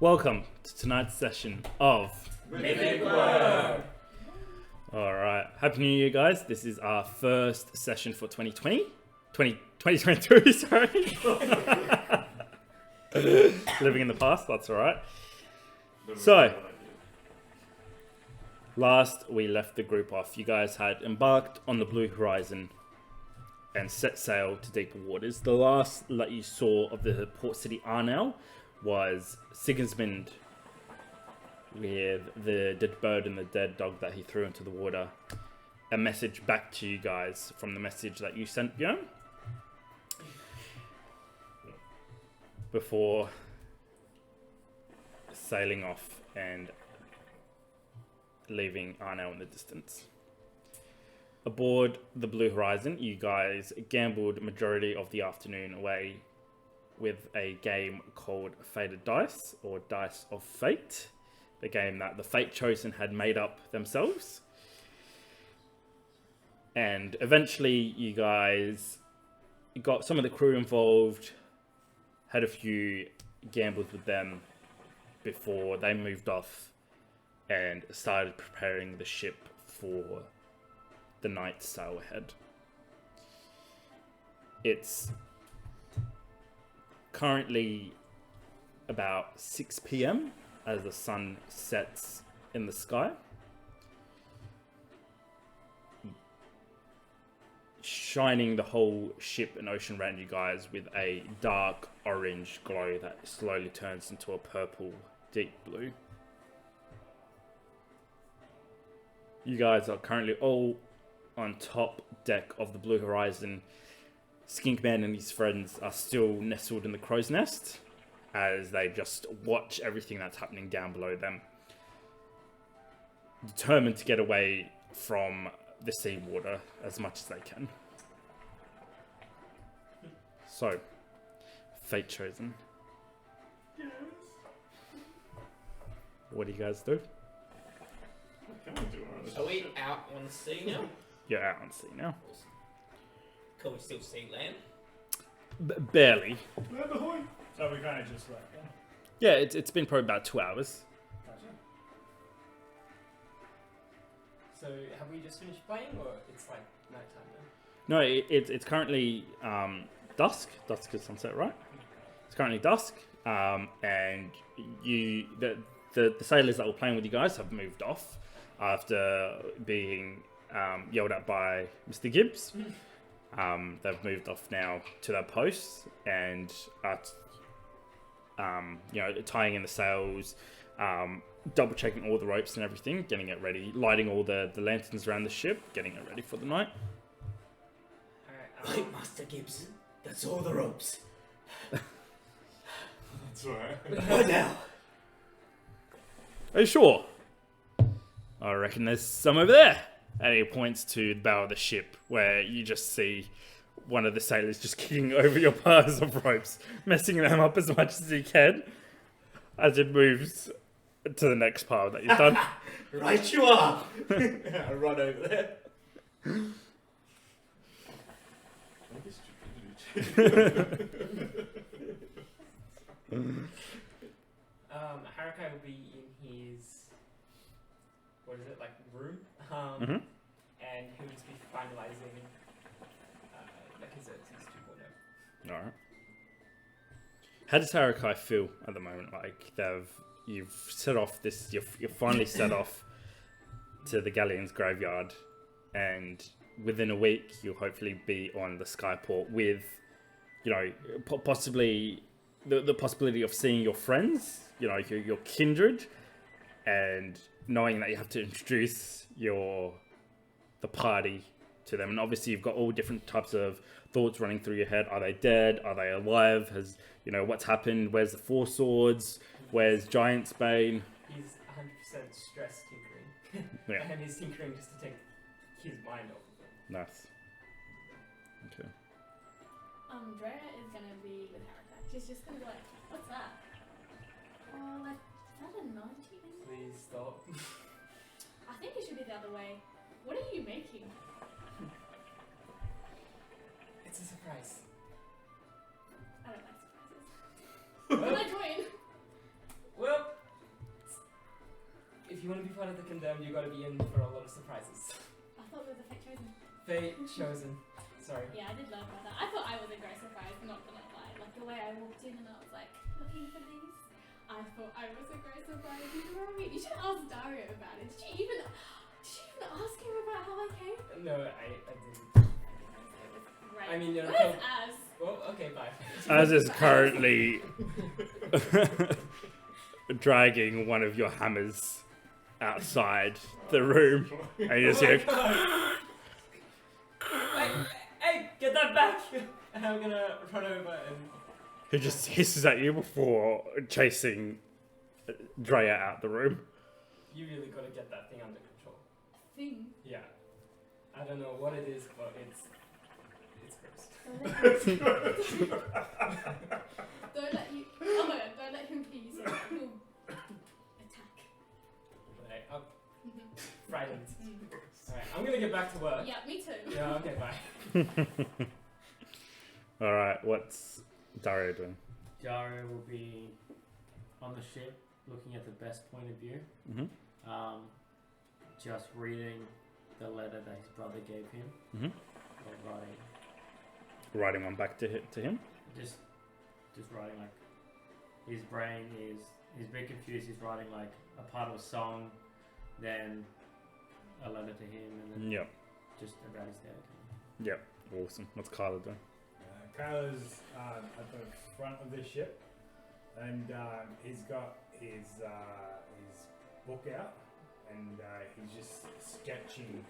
Welcome to tonight's session of Mythic Wyrd. Alright, Happy New Year guys. This is our first session for 2022, sorry. Living in the past, that's alright. So, last we left the group off, you guys had embarked on the Blue Horizon and set sail to deeper waters. The last that you saw of the port city Arnell was Sigismund with the dead bird and the dead dog that he threw into the water. A message back to you guys from the message that you sent, Björn, before sailing off and leaving Arnell in the distance. Aboard the Blue Horizon, you guys gambled majority of the afternoon away with a game called Fated Dice, or Dice of Fate, the game that the Fate Chosen had made up themselves. And eventually you guys got some of the crew involved, had a few gambles with them before they moved off and started preparing the ship for the night sail ahead. It's currently about 6 p.m. as the sun sets in the sky, shining the whole ship and ocean around you guys with a dark orange glow that slowly turns into a purple deep blue. You guys are currently all on top deck of the Blue Horizon. Skinkman and his friends are still nestled in the crow's nest as they just watch everything that's happening down below them, determined to get away from the seawater as much as they can. So, Fate Chosen. Yes. What do you guys do? What can we do on this Are we ship? out on the sea now? You're out on sea now. Can we still see land? Barely. Land ahoy! So we kind of just like, Yeah, it's been probably about 2 hours. gotcha. So have we just finished playing, or it's like nighttime then? No, it's currently dusk. Dusk is sunset, right? It's currently dusk, and the sailors that were playing with you guys have moved off after being yelled at by Mr. Gibbs. They've moved off now to their posts and are, tying in the sails, double checking all the ropes and everything, getting it ready, lighting all the lanterns around the ship, getting it ready for the night. Alright, Right, Master Gibbs. That's all the ropes. That's right. What now? Are you sure? I reckon there's some over there. And he points to the bow of the ship, where you just see one of the sailors just kicking over your bars of ropes, messing them up as much as he can, as it moves to the next pile that he's done. Right you are! I run over there. Harakai will be in his, what is it, like room? Mhm. And he'll just be finalizing like his 2.0. Alright. How does Harakai feel at the moment? Like, you've set off this, you've finally set off to the Galleons Graveayard, and within a week you'll hopefully be on the Skyport with, possibly the possibility of seeing your friends, your kindred, and knowing that you have to introduce the party to them. And obviously you've got all different types of thoughts running through your head. Are they dead? Are they alive? What's happened? Where's the Four Swords? Where's Giantsbane? He's 100% stress tinkering. Yeah. And he's tinkering just to take his mind off of it. Nice. Okay. Drea is gonna be with Harakai. She's just gonna be like, what's that? Oh, like, is that a 90? Please stop. I think it should be the other way. What are you making? It's a surprise. I don't like surprises. Will I join? Well, you want to be part of the condemned, you got to be in for a lot of surprises. I thought it was a fate chosen. Fate chosen. Sorry. Yeah, I did love that. I thought I was a great surprise, not gonna lie. Like the way I walked in and I was like, looking for these. I thought I was a great surprise. You know what I mean? You should ask Dario about it. Did you even ask him about how I came? No, I didn't. It was great. I mean, you know, Where's Az? Well, okay, bye. Az is currently dragging one of your hammers outside the room, and you just hear. Hey, get that back! And I'm gonna run over and. He just hisses at you before chasing Drea out the room. You really gotta get that thing under control. Thing. Yeah. I don't know what it is, but it's gross. Don't let you. Oh my god! Don't let him please. He'll attack. Right, I'm frightened. Alright, I'm gonna get back to work. Yeah, me too. Yeah, okay, bye. Alright, what's Dario doing? Dario will be on the ship, looking at the best point of view. Mm-hmm. Just reading the letter that his brother gave him. Mm-hmm. Or Writing one back to him? just writing like his brain is he's a bit confused. He's writing like a part of a song, then a letter to him, and then Yep. just about his dad. Yep. Awesome. What's Kyla doing? Kyla's at the front of the ship, and he's got his book out, and he's just sketching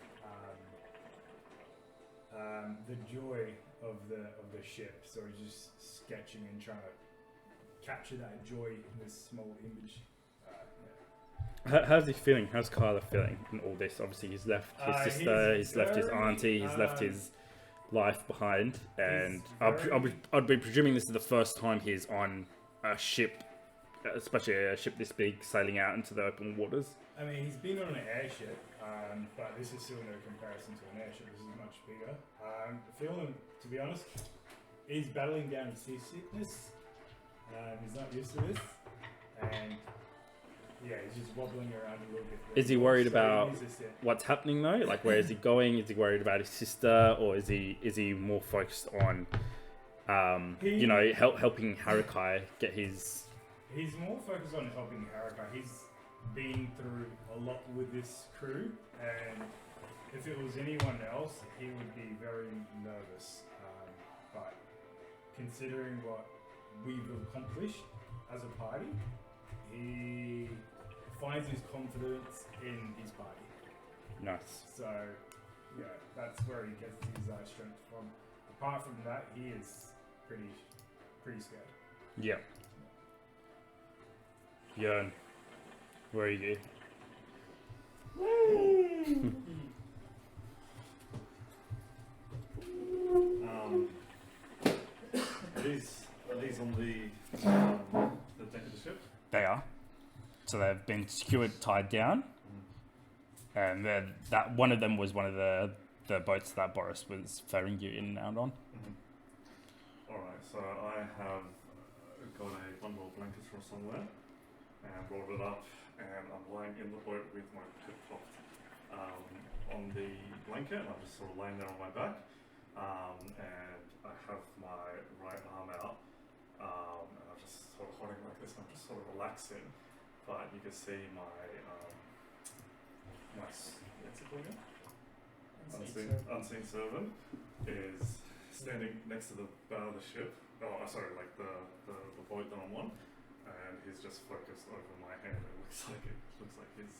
the joy of the ship. So he's just sketching and trying to capture that joy in this small image. How's he feeling? How's Kyla feeling in all this? Obviously, he's left his sister, he's left his auntie, he's left his life behind, and I'd be presuming this is the first time he's on a ship, especially a ship this big, sailing out into the open waters. I mean, he's been on an airship, but this is still no comparison to an airship. This is much bigger. Feeling, to be honest, he's battling down seasickness. He's not used to this, and yeah, he's just wobbling around a little bit. Is he worried about what's happening though? Like, where is he going? Is he worried about his sister, or is he more focused on, helping Harakai get his? He's more focused on helping Harakai. He's been through a lot with this crew, and if it was anyone else, he would be very nervous. But considering what we've accomplished as a party, he finds his confidence in his party. Nice. So, yeah, that's where he gets his strength from. Apart from that, he is pretty scared. Yep. Björn, where are you? Are these on the deck of the ship? They are. So they've been secured, tied down, and that one of them was one of the boats that Boris was ferrying you in and out on. Alright, so I have got a bundle of blankets from somewhere and rolled it up, and I'm lying in the boat with my pit propped on the blanket, and I'm just sort of laying there on my back, and I have my right arm out, and I'm just sort of holding like this, and I'm just sort of relaxing, but you can see my what's it called again? Unseen servant is standing next to the bow of the ship. Oh, sorry, like the boat that I'm on, and he's just focused over my hand. It looks like he's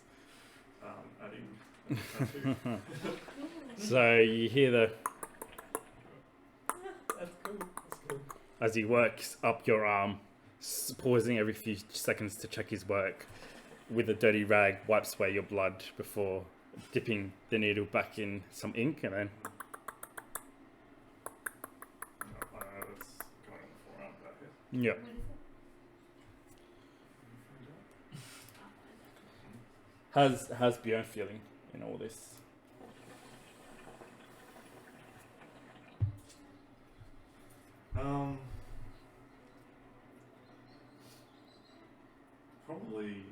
adding a tattoo. So you hear That's cool. as he works up your arm, pausing every few seconds to check his work, with a dirty rag wipes away your blood before dipping the needle back in some ink, and then It's going on the forearm back here. yep. What is it? How's Björn feeling in all this? Probably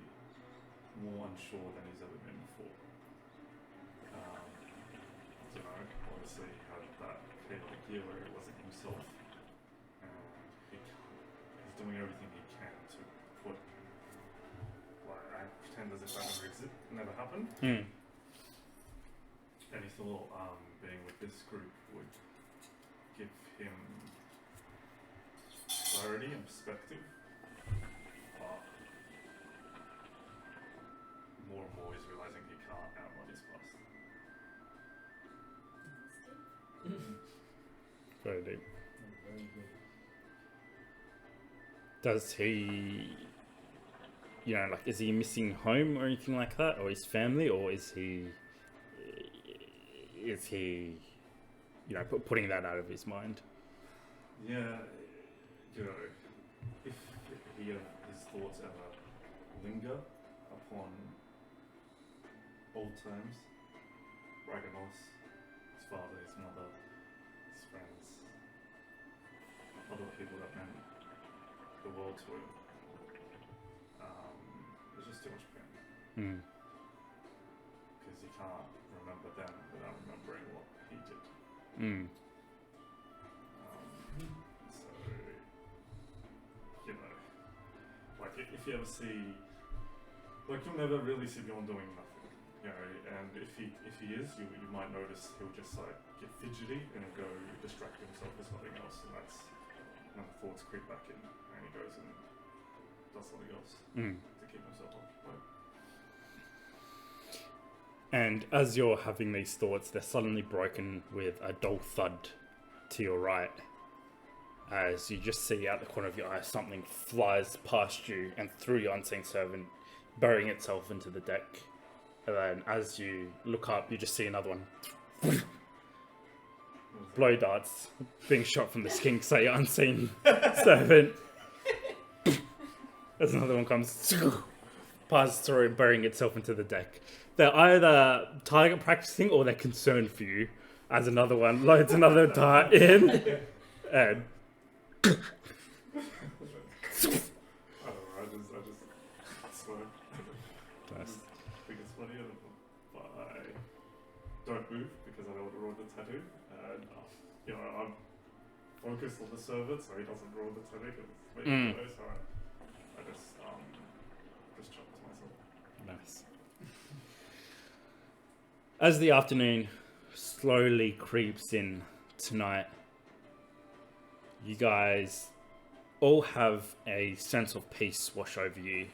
more unsure than he's ever been before. Obviously he had that chaotic year where he wasn't himself. He's doing everything he can to put, I pretend as if that never happened. And he thought being with this group would give him clarity and perspective. But more and more he's realizing he can't outrun his past. Very deep. Very good. Does he, is he missing home or anything like that, or his family, or is he, putting that out of his mind? Yeah, if his thoughts ever linger upon old times, Raganos, his father, his mother, his friends, other people that meant the world to him, there's just too much pain. Because he can't remember them without remembering what he did. If you ever see, you'll never really see Bjorn doing nothing, and if he is, you might notice he'll just get fidgety and he'll go distract himself with something else, and that's when the thoughts creep back in, and he goes and does something else to keep himself occupied. And as you're having these thoughts, they're suddenly broken with a dull thud to your right, as you just see out the corner of your eye something flies past you and through your unseen servant, burying itself into the deck. And then as you look up, you just see another one. Blow darts being shot from the skinks at your unseen servant. As another one comes, passes through and burying itself into the deck. They're either target practicing or they're concerned for you. As another one loads another dart in, and I don't know, I just swear. Nice. I think it's funny, but I don't move because I don't want to ruin the tattoo. And, I'm focused on the servant so he doesn't ruin the tattoo because it's making noise, so I just chuckle to myself. nice. As the afternoon slowly creeps in tonight, you guys all have a sense of peace wash over you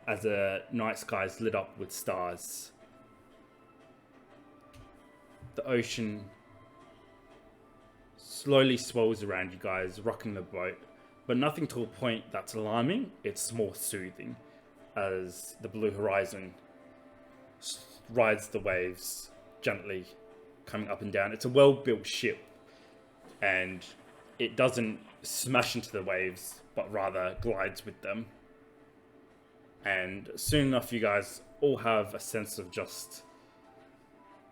as the night sky is lit up with stars. The ocean slowly swells around you guys, rocking the boat, but nothing to a point that's alarming. It's more soothing as the blue horizon rides the waves gently, coming up and down. It's a well-built ship, and it doesn't smash into the waves, but rather glides with them. And soon enough, you guys all have a sense of just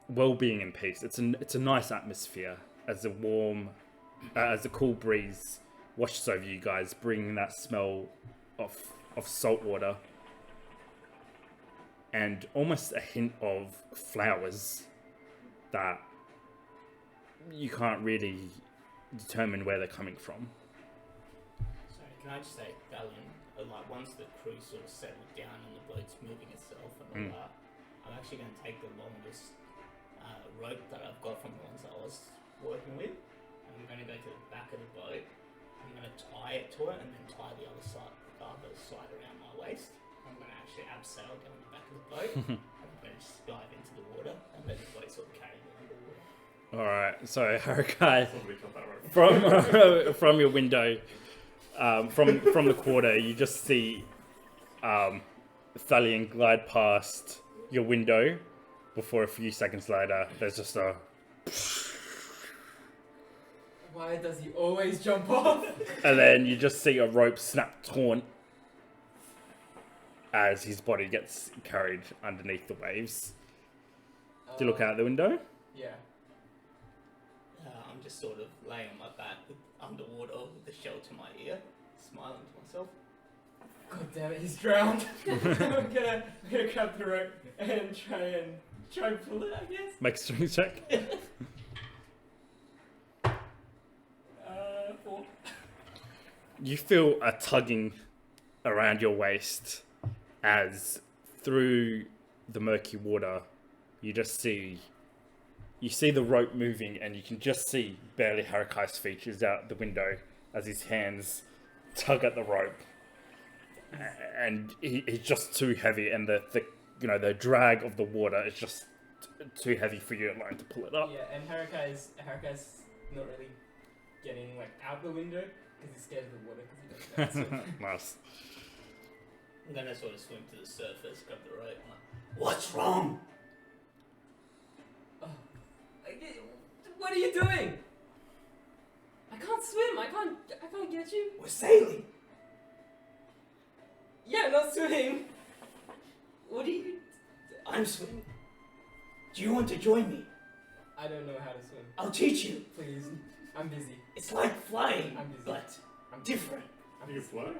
well-being and peace. It's a nice atmosphere as a cool breeze washes over you guys, bringing that smell of salt water and almost a hint of flowers that you can't really determine where they're coming from. Sorry, can I just say, Galleon, once the crew sort of settled down and the boat's moving itself and all that, I'm actually going to take the longest rope that I've got from the ones I was working with, and I'm going to go to the back of the boat. I'm going to tie it to it and then tie the other side around my waist. I'm going to actually abseil down the back of the boat and I'm going to just dive into the water and let the boat sort of carry me underwater. Alright, so Harakai, Somebody cut that rope. from your window, from the quarter, you just see Thalion glide past your window before a few seconds later there's just a Why does he always jump off? and then you just see a rope snap taut as his body gets carried underneath the waves. Do you look out the window? Yeah. I'm just sort of laying on my back underwater with the shell to my ear, smiling to myself. God damn it, he's drowned. I'm gonna grab the rope and try and pull it, I guess. Make a strength check. 4. You feel a tugging around your waist as through the murky water you see the rope moving, and you can just see barely Harakai's features out the window as his hands tug at the rope, and he's just too heavy, and the drag of the water is just too heavy for you alone to pull it up. Yeah, and Harakai's not really getting like out the window because he's scared of the water because he doesn't know how to swim. Nice. I'm gonna sort of swim to the surface, grab the rope. I'm like, What's wrong? What are you doing? I can't swim. I can't get you. We're sailing. Yeah, I'm not swimming. What are you? I'm swimming. Do you want to join me? I don't know how to swim. I'll teach you. Please, I'm busy. It's like flying, I'm busy. but I'm different. Do you fly?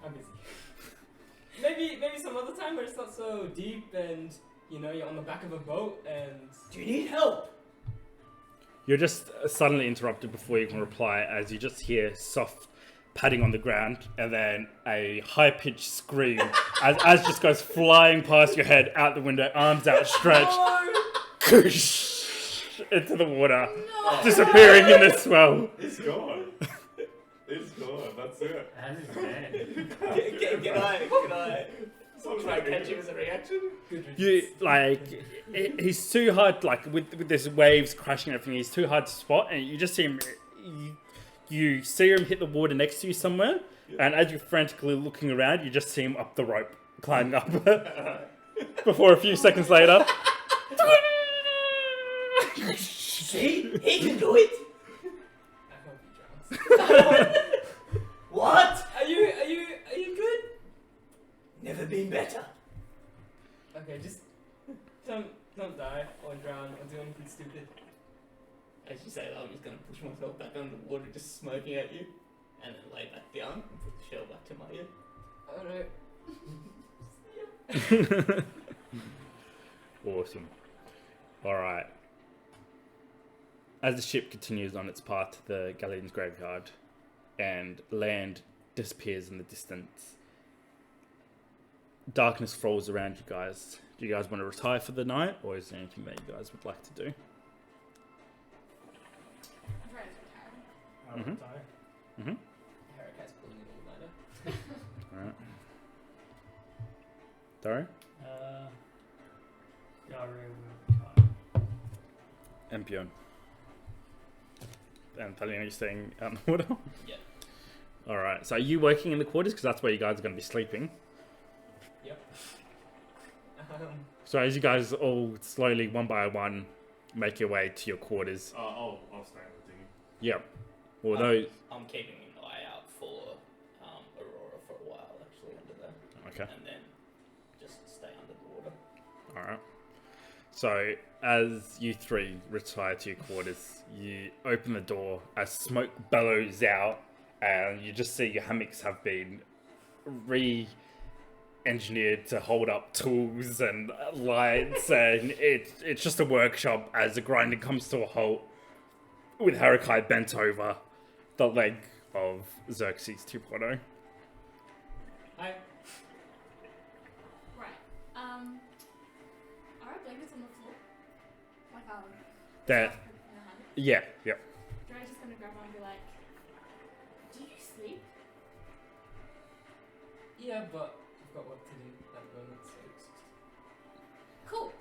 I'm busy. Maybe some other time where it's not so deep and you're on the back of a boat and. Do you need help? You're just suddenly interrupted before you can reply as you just hear soft padding on the ground and then a high-pitched scream as just goes flying past your head out the window, arms outstretched, into the water, disappearing in the swell. It's gone. It's gone. That's it. That is bad. Can I try catching as a reaction? You he's too hard. With this waves crashing and everything, he's too hard to spot, and you just see him. You see him hit the water next to you somewhere, and as you're frantically looking around, you just see him up the rope, climbing up. Before a few seconds later, See? He can do it! I hope he drowns. What? Are you good? Never been better. Okay, just don't die or drown or do anything stupid. as you say that, I'm just gonna push myself back under the water, just smoking at you, and then lay back down and put the shell back to my ear. Alright. Awesome. Alright. As the ship continues on its path to the Galleons Graveayard and land disappears in the distance, darkness falls around you guys. Do you guys want to retire for the night, or is there anything that you guys would like to do? I'd rather retire. I'll Mhm. retire. Mm-hmm. Harakai's pulling it all later. Alright. Dario? Dario will retire. And Bjorn. And Talina, you're staying out in the water? Yeah. Alright, so are you working in the quarters? Because that's where you guys are going to be sleeping. Yep. So as you guys all slowly, one by one, make your way to your quarters. I'll stay in the dinghy. Yep. Well, those... I'm keeping an eye out for Aurora for a while, actually, under there. Okay. And then just stay under the water. Alright. So, as you three retire to your quarters, you open the door as smoke bellows out, and you just see your hammocks have been re-engineered to hold up tools and lights, and it's just a workshop as the grinding comes to a halt, with Harakai bent over the leg of Xerxes 2.0. Hi. Right. Are our blankets on the floor? Like our That, stuff in the hammock? yeah, yep. Dre's just gonna grab one and be like, do you sleep? Yeah, but I've got work to do at the moment, so Cool.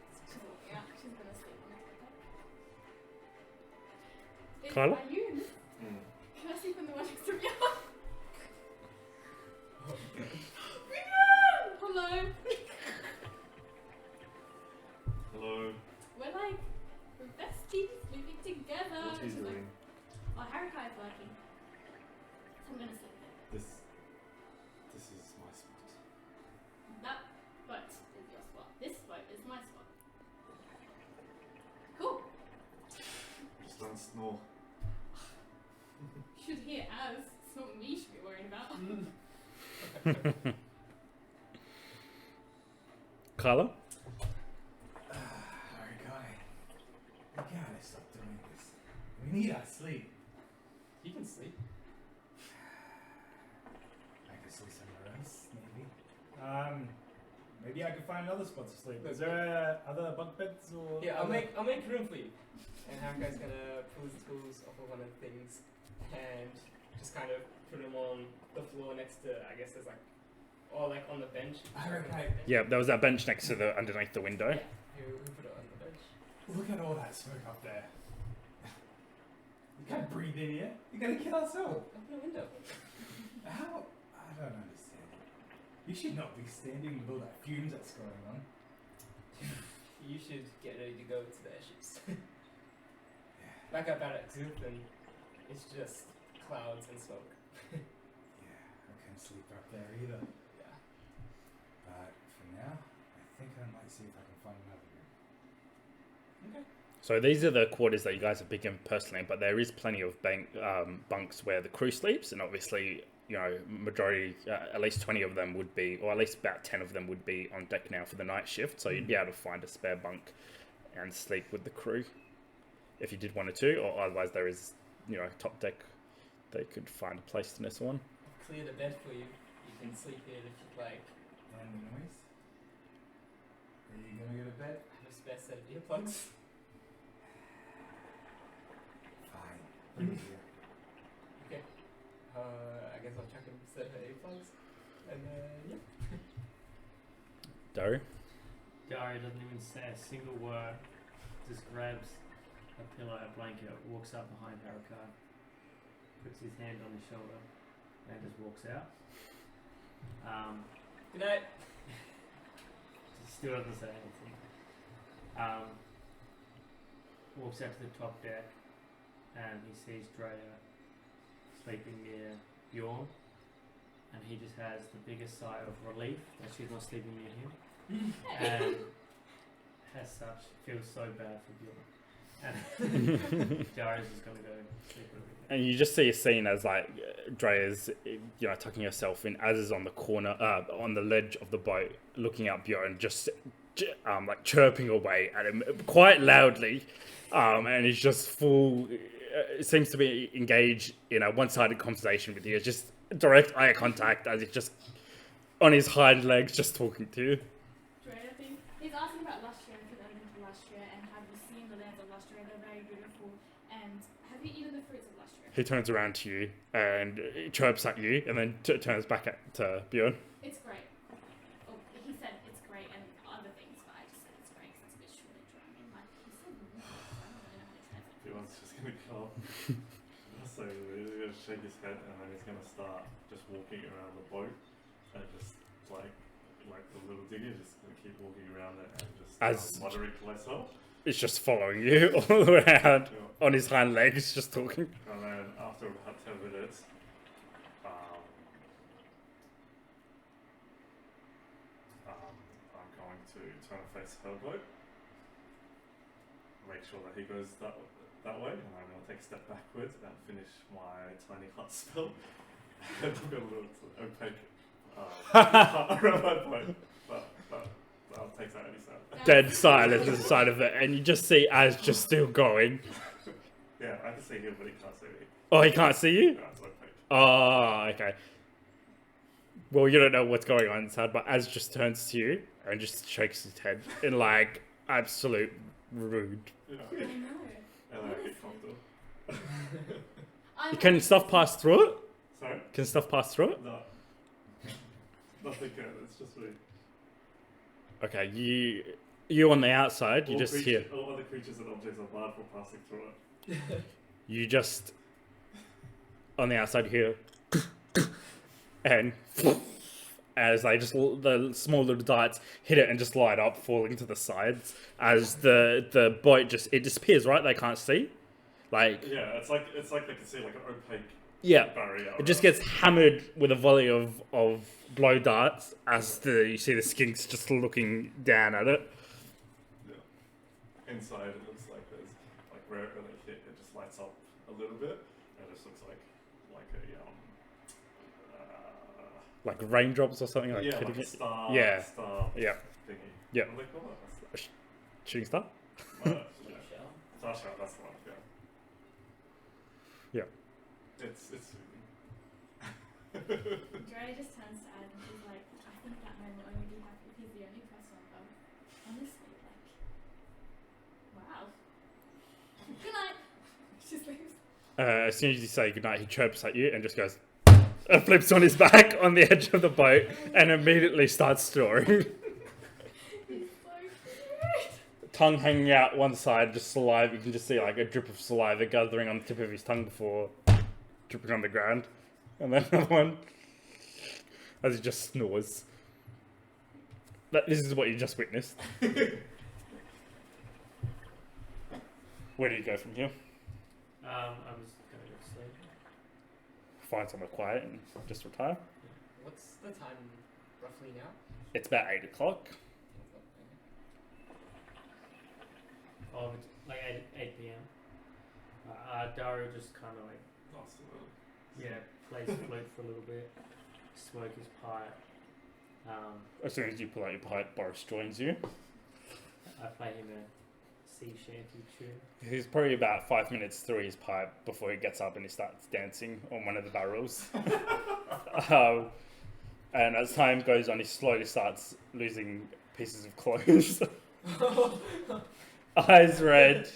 Yeah, she's gonna sleep on the bed. It's Carla? by you. Can I sleep in the one next to me? Hello. Hello. We're besties living together. What he's She's like, doing? oh, Harakai's working. So I'm gonna sleep there. This is my spot. That boat is your spot. This boat is my spot. Cool. Just don't snore. You should hear as. It's not me you should be worrying about. Carla? Alright, guy. We gotta stop doing this. We need our sleep. You can sleep. I could sleep somewhere else, maybe. Maybe I could find another spot to sleep. Is there other bunk beds or? Yeah, I'll other- make room for you. And Harakai's gonna pull his tools off of one of the things and just kind of put them on the floor next to, I guess there's like, or like on the bench. Okay. Yeah, there was that bench next to the underneath the window. Yeah, he'll put it on the bench. Look at all that smoke up there. We can't breathe in here. You're gonna kill ourselves. Open a window. How? I don't understand. You should not be standing with all that fumes that's going on. You should get ready to go to the airships. Back up at Exuth and it's just clouds and smoke. Yeah, I can't sleep up there either. Yeah. But for now, I think I might see if I can find another room. Okay. So these are the quarters that you guys have picked personally, but there is plenty of bunks where the crew sleeps, and obviously, you know, majority, at least 20 of them would be, or at least about 10 of them would be on deck now for the night shift, so you'd be able to find a spare bunk and sleep with the crew if you did want to, or otherwise there is, you know, top deck, they could find a place to nestle on. I've cleared a bed for you. You can sleep here if you'd like. And the noise? Are you gonna go to bed? I have a spare set of earplugs. Fine. Bring it here. Okay. I guess I'll chuck a set of earplugs. And yeah. Daru? Dario doesn't even say a single word. Just grabs a pillow, a blanket, walks up behind Harakar, puts his hand on his shoulder, and just walks out. Good night. Still doesn't say anything. Walks out to the top deck, and he sees Drea sleeping near Bjorn, and he just has the biggest sigh of relief that she's not sleeping near him, and as such feels so bad for Bjorn. And Darius is gonna go sleep with him. And you just see a scene as like Drea's, you know, tucking herself in, as is on the corner, on the ledge of the boat, looking at Bjorn, just like chirping away at him quite loudly, and he's just full. Seems to be engaged in a one-sided conversation with you. It's just direct eye contact as he's just on his hind legs, just talking to you. Drea thing. He's asking about Lustria because I've been to Lustria and have you seen the lands of Lustria? They're very beautiful. And have you eaten the fruits of Lustria? He turns around to you and chirps at you, and then turns back to Bjorn. It's great. Oh, he said it's great and other things, but I just said it's great because it's a bit short and dry. I mean, like, he said more, so I don't really know how to translate. Bjorn's just gonna come. So he's gonna shake his head and then he's gonna start just walking around the boat and just like the little digger, just gonna keep walking around it and just muttering to myself. It's just following you all around Yeah. on his hind legs, just talking. And then after about 10 minutes, I'm going to turn and face her boat, make sure that he goes that way, and I'm going to take a step backwards and finish my tiny hut spell. And I've got a little opaque hut around my boat, but I'll take that any sound. Dead silent to the side of it, and you just see Az just still going. Yeah, I can see him, but he can't see me. Oh, he can't see you? No, it's opaque. Oh, okay. Well, you don't know what's going on inside, but Az just turns to you and just shakes his head in like absolute rude. Yeah. I know. And then I get comfortable. Can stuff pass through it? Sorry? Can stuff pass through it? No. Nothing can, it's just me. Okay, you on the outside, you All just hear. All other creatures and objects are barred from passing through it. You just on the outside you hear and as they just the small little darts hit it and just light up, falling to the sides as the boat just it disappears. Right, they can't see. Like Yeah, it's like they can see like an opaque yeah, barrier. it just gets hammered with a volley of blow darts as you see the skinks just looking down at it. Yeah. Inside it looks like there's like wherever they hit, it just lights up a little bit, and it just looks like a like raindrops or something like yeah, hitting like a it. star, Yeah. star Yeah. thingy. Yeah. What do they call it? Shooting star. Yeah. Shower. Star shot, that's the one, yeah. Yeah. It's soothing. Dre just turns to Ad and she's like, I think that man will only be happy if he's the only person on boat. Honestly, like, wow. Good night. She just leaves. As soon as you say goodnight, he chirps at you and just goes, flips on his back on the edge of the boat and immediately starts snoring. He's so cute. Tongue hanging out one side, just saliva. You can just see like a drip of saliva gathering on the tip of his tongue before dripping on the ground. And then another one as he just snores. This is what you just witnessed. Where do you go from here? I'm just gonna go to sleep. Find somewhere quiet and just retire. What's the time roughly now? It's about 8 o'clock. Oh, it's like 8 p.m. Daru just kind of like, Not so plays flute for a little bit, smoke his pipe. As soon as you pull out your pipe, Boris joins you. I play him a sea shanty tune. He's probably about 5 minutes through his pipe before he gets up and he starts dancing on one of the barrels. And as time goes on, he slowly starts losing pieces of clothes. Eyes red.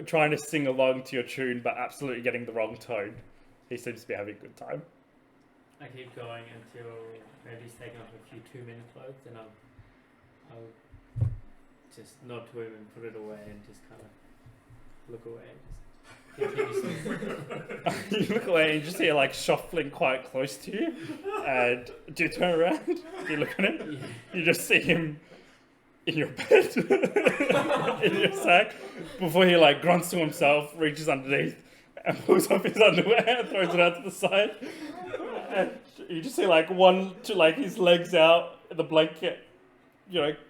Trying to sing along to your tune, but absolutely getting the wrong tone. He seems to be having a good time. I keep going until maybe he's taken off a few 2-minute clothes, and I'll just nod to him and put it away and just kind of look away and just continue. You look away and you just hear like shuffling quite close to you. And do you turn around? Do you look at him? Yeah. You just see him in your bed, in your sack, before he like grunts to himself, reaches underneath, and pulls off his underwear and throws it out to the side. And you just see like his legs out, the blanket,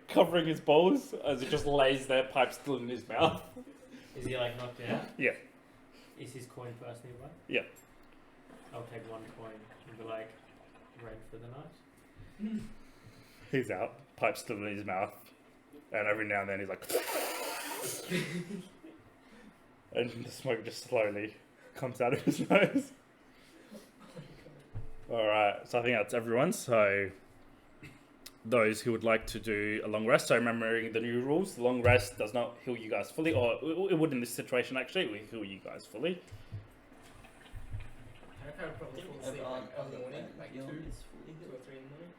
covering his balls as he just lays there, pipe still in his mouth. Is he like knocked out? Yeah. Is his coin first nearby? Yeah. I'll take one coin and be like, ready for the night. He's out, pipe still in his mouth, and every now and then he's like, and the smoke just slowly comes out of his nose. Alright, so I think that's everyone. So those who would like to do a long rest, so remembering the new rules, the long rest does not heal you guys fully, or it would in this situation actually, it will heal you guys fully. I would probably fall asleep like early morning, like 2 or 3 in the morning.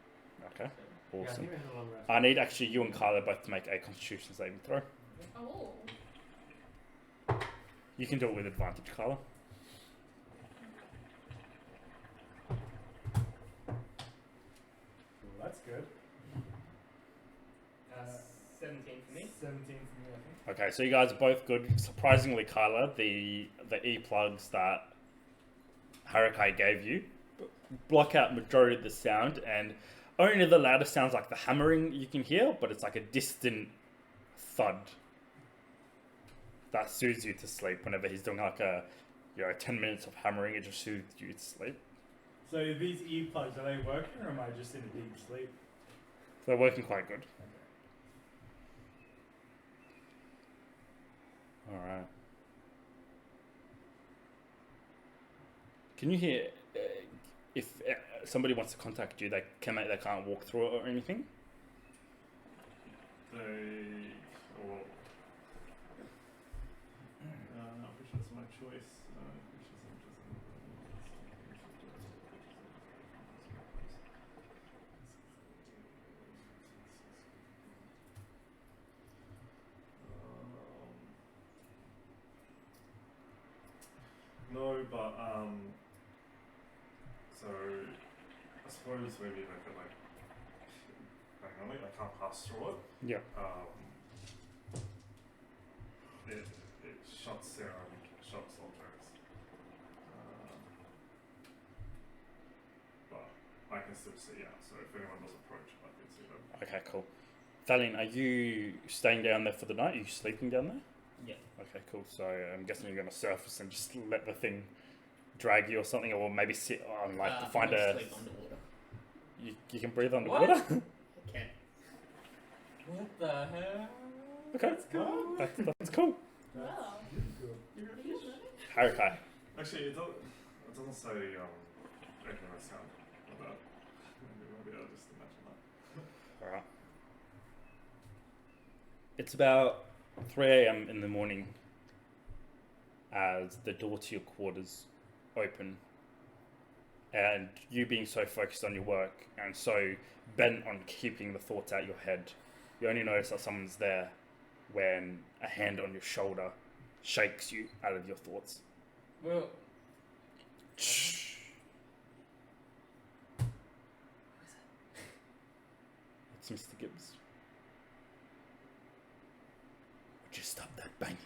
Okay, Yeah, I awesome. think we had a long rest. I need actually you and Kyla both to make a constitution saving throw. Oh. You can do it with advantage, Kyla. Well, that's good. 17 for me. 17 for me, I think. Okay, so you guys are both good. Surprisingly, Kyla, the e-plugs that Harakai gave you block out majority of the sound, and only the louder sounds like the hammering you can hear, but it's like a distant thud that soothes you to sleep. Whenever he's doing like 10 minutes of hammering, it just soothes you to sleep. So these earplugs, are they working or am I just in a deep sleep? They're working quite good. Alright. Can you hear if somebody wants to contact you, they can't walk through it or anything? Which is my choice? No, but so I suppose maybe they could like hang on, I can't pass through it. Yeah. It shuts their own shuts objects. But I can still see out, so if anyone does approach, I can see them. Okay, cool. Thalion, are you staying down there for the night? Are you sleeping down there? Yeah. Okay, cool. So I'm guessing you're going to surface and just let the thing drag you or something, or maybe sit on like I'm find gonna a. sleep underwater. You can breathe underwater. I can. What the hell? Okay, Cool. that's cool. Wow. Harakai. Actually, it doesn't say anything I sound about. Maybe I'll just imagine that. Alright. It's about 3 a.m. in the morning as the door to your quarters open, and you being so focused on your work and so bent on keeping the thoughts out your head, you only notice that someone's there when a hand on your shoulder shakes you out of your thoughts. Well, Shh. It's Mr. Gibbs. Would you stop that banging?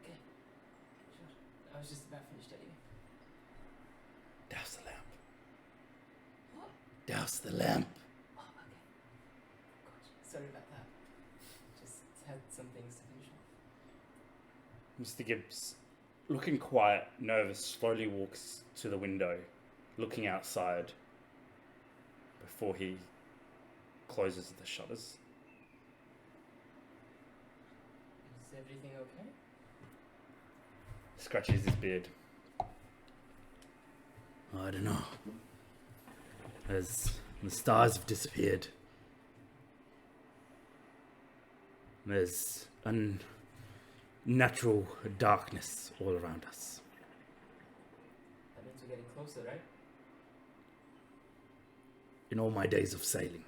okay. Sure. I was just about finished anyway. Douse the lamp. What? Douse the lamp. Oh, okay. Gotcha. Sorry about that. Just had some things to finish off. Mr. Gibbs, looking quiet, nervous, slowly walks to the window, looking outside before he closes the shutters. Is everything okay? Scratches his beard. I don't know. As the stars have disappeared, there's unnatural darkness all around us. That means we're getting closer, right? In all my days of sailing,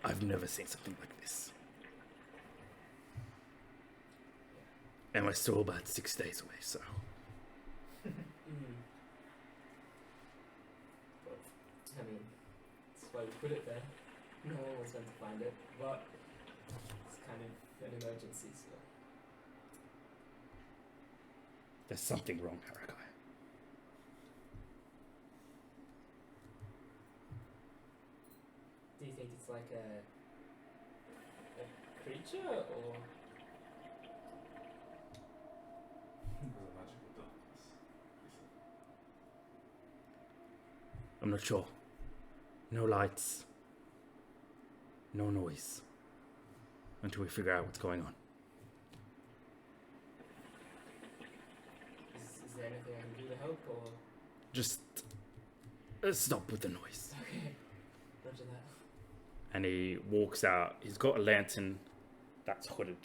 I've never seen something like this. And we're still about 6 days away, so. But, I mean, that's why we put it there. No one was meant to find it, but it's kind of an emergency, so. There's something wrong, Harakai. Do you think it's like a creature, or? There's a magical darkness. I'm not sure. No lights. No noise. Until we figure out what's going on. Is there anything I can do to help, or? Just stop with the noise. Okay, roger that. And he walks out. He's got a lantern that's hooded,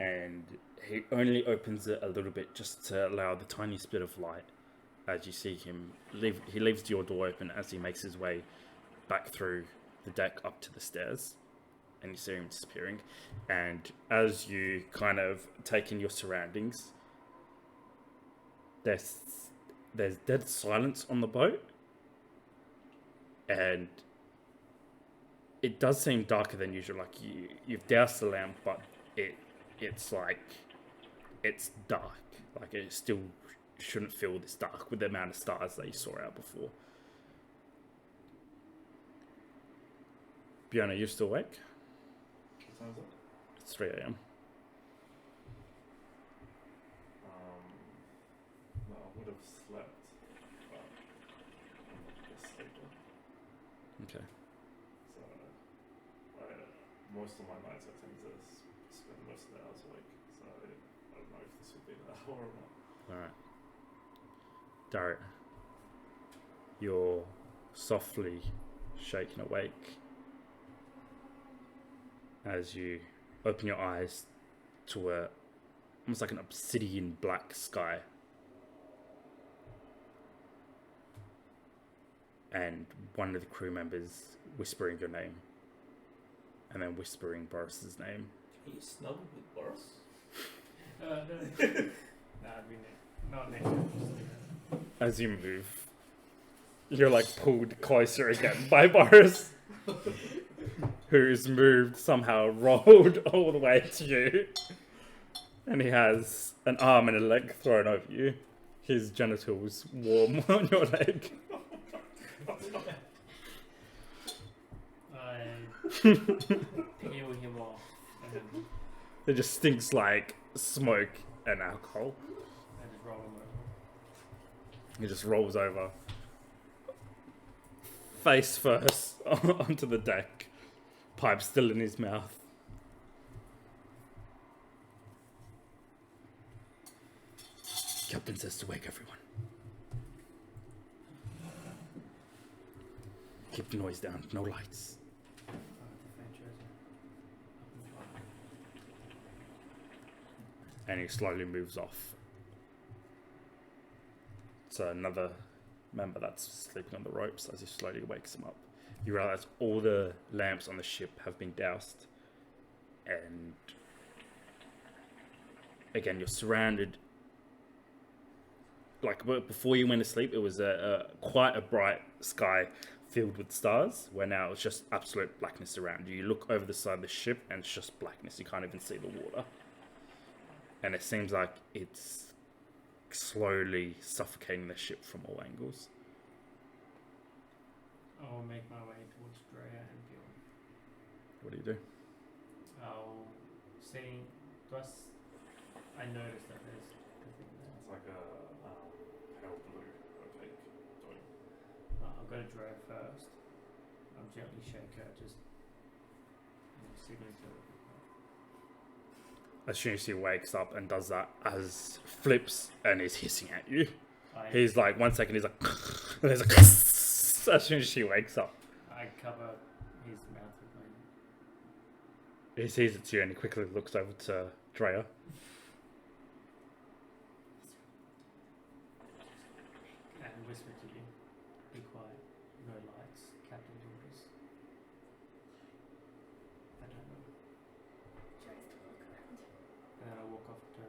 and he only opens it a little bit just to allow the tiniest bit of light as you see him leave. He leaves your door open as he makes his way back through the deck up to the stairs, and you see him disappearing. And as you kind of take in your surroundings, there's dead silence on the boat, and it does seem darker than usual. Like you've doused the lamp, but it's like it's dark. Like it still shouldn't feel this dark with the amount of stars that you saw out before. Bjorn, you still awake? What time is it? It's 3 a.m. No, I would have slept, but I'm not a sleeper. Okay. So, most of my nights I tend to spend most of the hours awake. So, I don't know if this would be an hour or not. Alright. Darrett, you're softly shaken awake as you open your eyes to almost like an obsidian black sky. And one of the crew members whispering your name, and then whispering Boris's name. Can you snuggle with Boris? No. Not next time. As you move, you're like pulled closer again by Boris, who's moved, somehow rolled all the way to you. And he has an arm and a leg thrown over you. His genitals warm on your leg. I peel him off and It just stinks like smoke and alcohol. I just roll him over. He just rolls over, face first onto the deck, pipe still in his mouth. Captain says to wake everyone. Keep the noise down, no lights. And he slowly moves off. So another member that's sleeping on the ropes as he slowly wakes him up. You realize all the lamps on the ship have been doused. And again, you're surrounded. Like before you went to sleep, it was quite a bright sky filled with stars, where now it's just absolute blackness around you. You look over the side of the ship and it's just blackness. You can't even see the water. And it seems like it's slowly suffocating the ship from all angles. I'll make my way towards Drea and Bjorn. What do you do? I'll see. I noticed that there's a thing there. It's like a pale blue opaque dot. I'll go to Drea first. I'll gently shake her, just signaling to her. As soon as he wakes up and does that, as flips and is hissing at you. He's like, 1 second, he's like, and there's like, as soon as she wakes up. I cover his mouth with my. He sees it to you and he quickly looks over to Drea. And whisper to you, be quiet, no lights, Captain's orders. I don't know. Tries to look around. And then I walk off to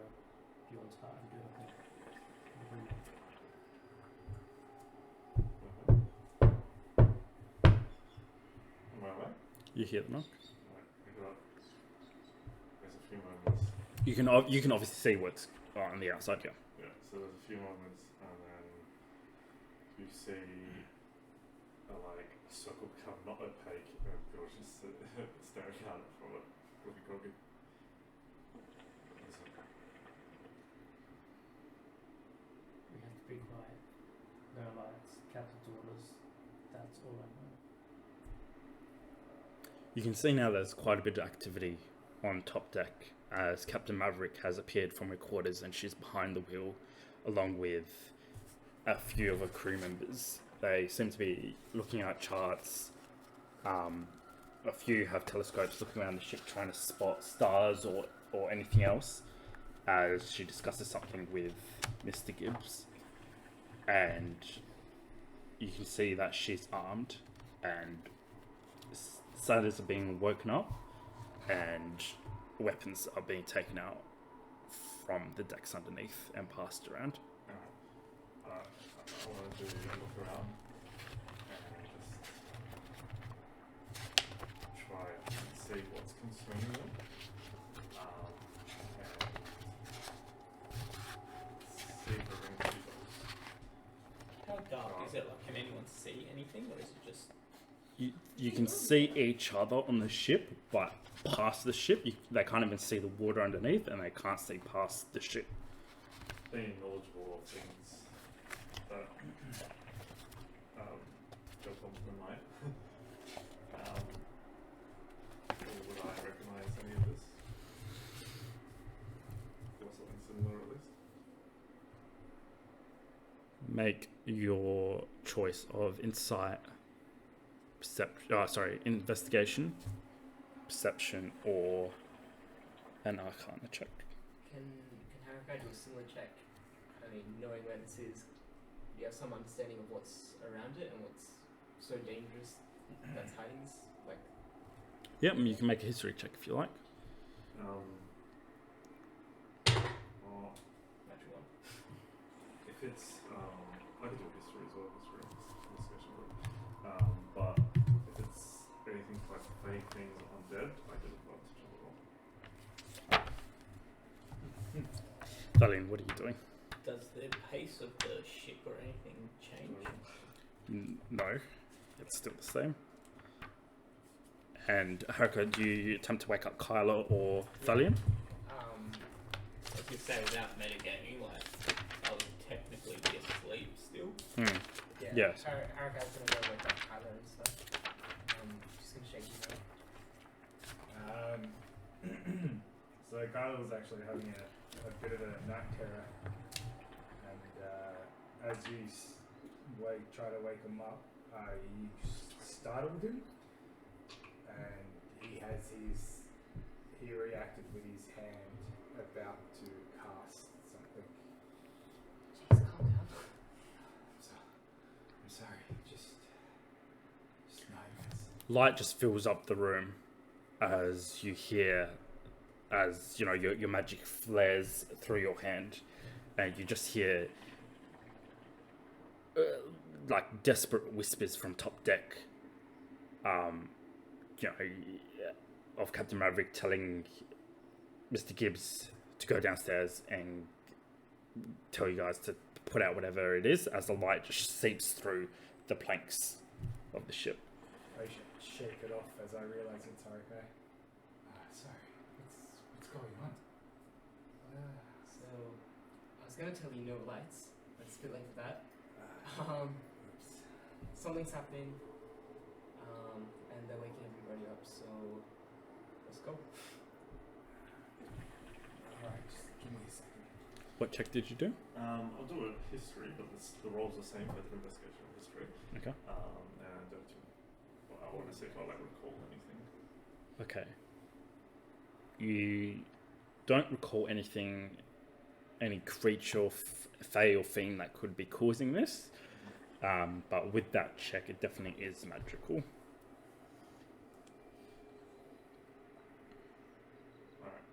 Bjorn's hut and do a thing. Am I awake? You hear the knock. Right, there's a few moments. You can obviously see what's on the outside, yeah. Yeah, so there's a few moments, and then you see like a circle become not opaque, and Bill's just staring at it from it, really groggy. We have to be quiet. No lights, Captain's orders. That's all I know. You can see now there's quite a bit of activity on top deck as Captain Maverick has appeared from her quarters and she's behind the wheel along with a few of her crew members. They seem to be looking at charts. A few have telescopes looking around the ship trying to spot stars or anything else as she discusses something with Mr. Gibbs. And you can see that she's armed and sailors are being woken up and weapons are being taken out from the decks underneath and passed around. Alright. I wanted to look around and just try and see what's concerning them. And see if we're going to see those. How dark is it? Like, can anyone see anything, or is it just? You can see each other on the ship, but past the ship, they can't even see the water underneath, and they can't see past the ship. Being knowledgeable of things that Joe Thompson might, would I recognize any of this? Or something similar at least? Make your choice of insight, investigation, perception, or an arcana check. Can Harakai do a similar check? I mean, knowing where this is, do you have some understanding of what's around it and what's so dangerous that's hiding this? Like, Yep, you can make a history check if you like. Well, natural one. if it's, I could do history as well, history in this discussion room. But if it's anything like fake things or undead, I get advantage on it all. Darlene, what are you doing? Does the pace of the ship or anything change? No, it's still the same. And Haruka, do you attempt to wake up Kyla or Thalion? I could say without metagaming, like, I would technically be asleep still. Yeah. Yes. Haraka's gonna go wake up Kyla and stuff. She's gonna shake his hand. So Kyla was actually having a bit of a night terror, and as you try to wake him up, you startled him, and he reacted with his hand about to cast something. Jeez, calm down. I'm sorry, just nightmares. Light just fills up the room as you hear, as you know, your magic flares through your hand, and you just hear like desperate whispers from top deck. You know, of Captain Maverick telling Mr. Gibbs to go downstairs and tell you guys to put out whatever it is, as the light just seeps through the planks of the ship. I shake it off as I realize it's Haruka. Sorry, what's going on? So, I was gonna tell you no lights, but it's a bit late for that. Something's happening, and they're waking everybody up, so let's go. Alright, just give me a second. What check did you do? I'll do a history, but the role's the same for the investigation of history. Okay. And I want to see if I recall anything. Okay. You don't recall anything, any creature, fae or fiend that could be causing this. But with that check, it definitely is magical. Alright.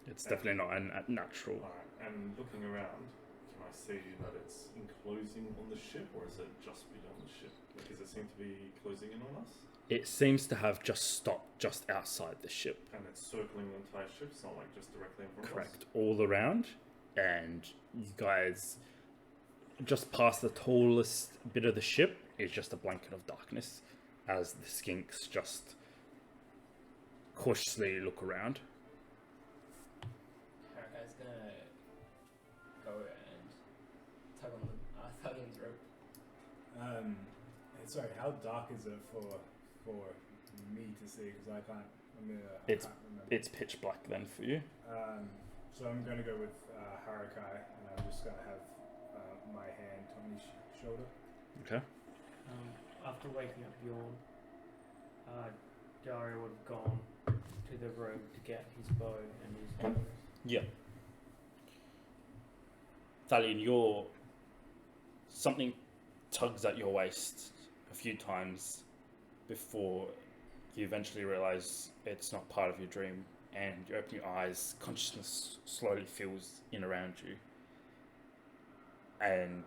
It's definitely not a natural. Alright. And looking around, can I see that it's enclosing on the ship, or is it just beyond the ship? Like, does it seem to be closing in on us? It seems to have just stopped just outside the ship. And it's circling the entire ship, it's not like just directly in front of us? Correct. All around. And you guys, just past the tallest bit of the ship is just a blanket of darkness as the skinks just cautiously look around. Haraka's gonna go and tug on the Thalion's rope. Sorry, how dark is it for me to see? Because I can't remember. It's pitch black then for you. So I'm going to go with Harukai, and I'm just going to have my hand on his shoulder. Okay. After waking up Bjorn, Dario would have gone to the room to get his bow and his arrows. Yeah. Thalion, something tugs at your waist a few times before you eventually realize it's not part of your dream, and you open your eyes, consciousness slowly fills in around you, and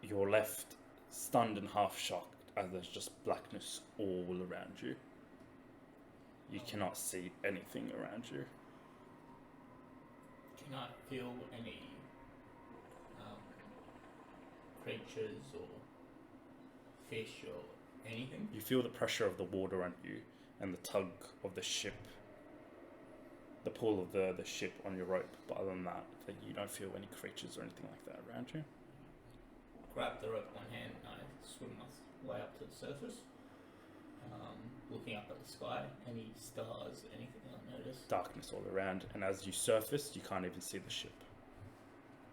you're left stunned and half shocked as there's just blackness all around you. You cannot see anything around you. Can I feel any creatures or fish or anything? You feel the pressure of the water on you and the tug of the ship, the pull of the ship on your rope, but other than that, you don't feel any creatures or anything like that around you. Grab the rope in one hand and I swim my way up to the surface, looking up at the sky. Any stars, anything I notice? Darkness all around, and as you surface, you can't even see the ship.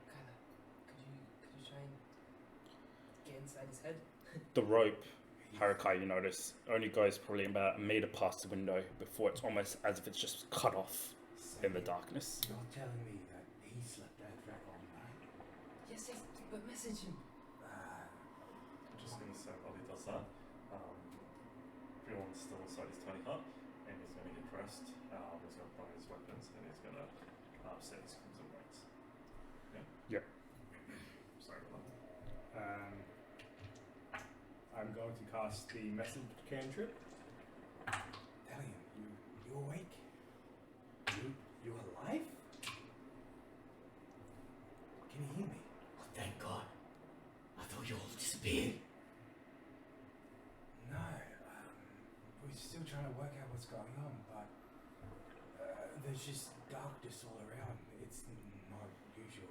Kyla, could you try and get inside his head? The rope, Harukai, you notice, only goes probably about a meter past the window before it's almost as if it's just cut off in the darkness. You're telling me that he slept that track all night? Yes, but message him. I'm just going to say while he does that, Bjorn's still inside his tiny hut, and he's going to get dressed. He's going to buy his weapons, and he's going to set his crimson weights. Yeah? Yep. Sorry about that. I'm going to cast the message cantrip. Dalian, you awake? You alive? Can you hear me? Oh, thank God. I thought you all disappeared. No. there's just darkness all around. It's not usual.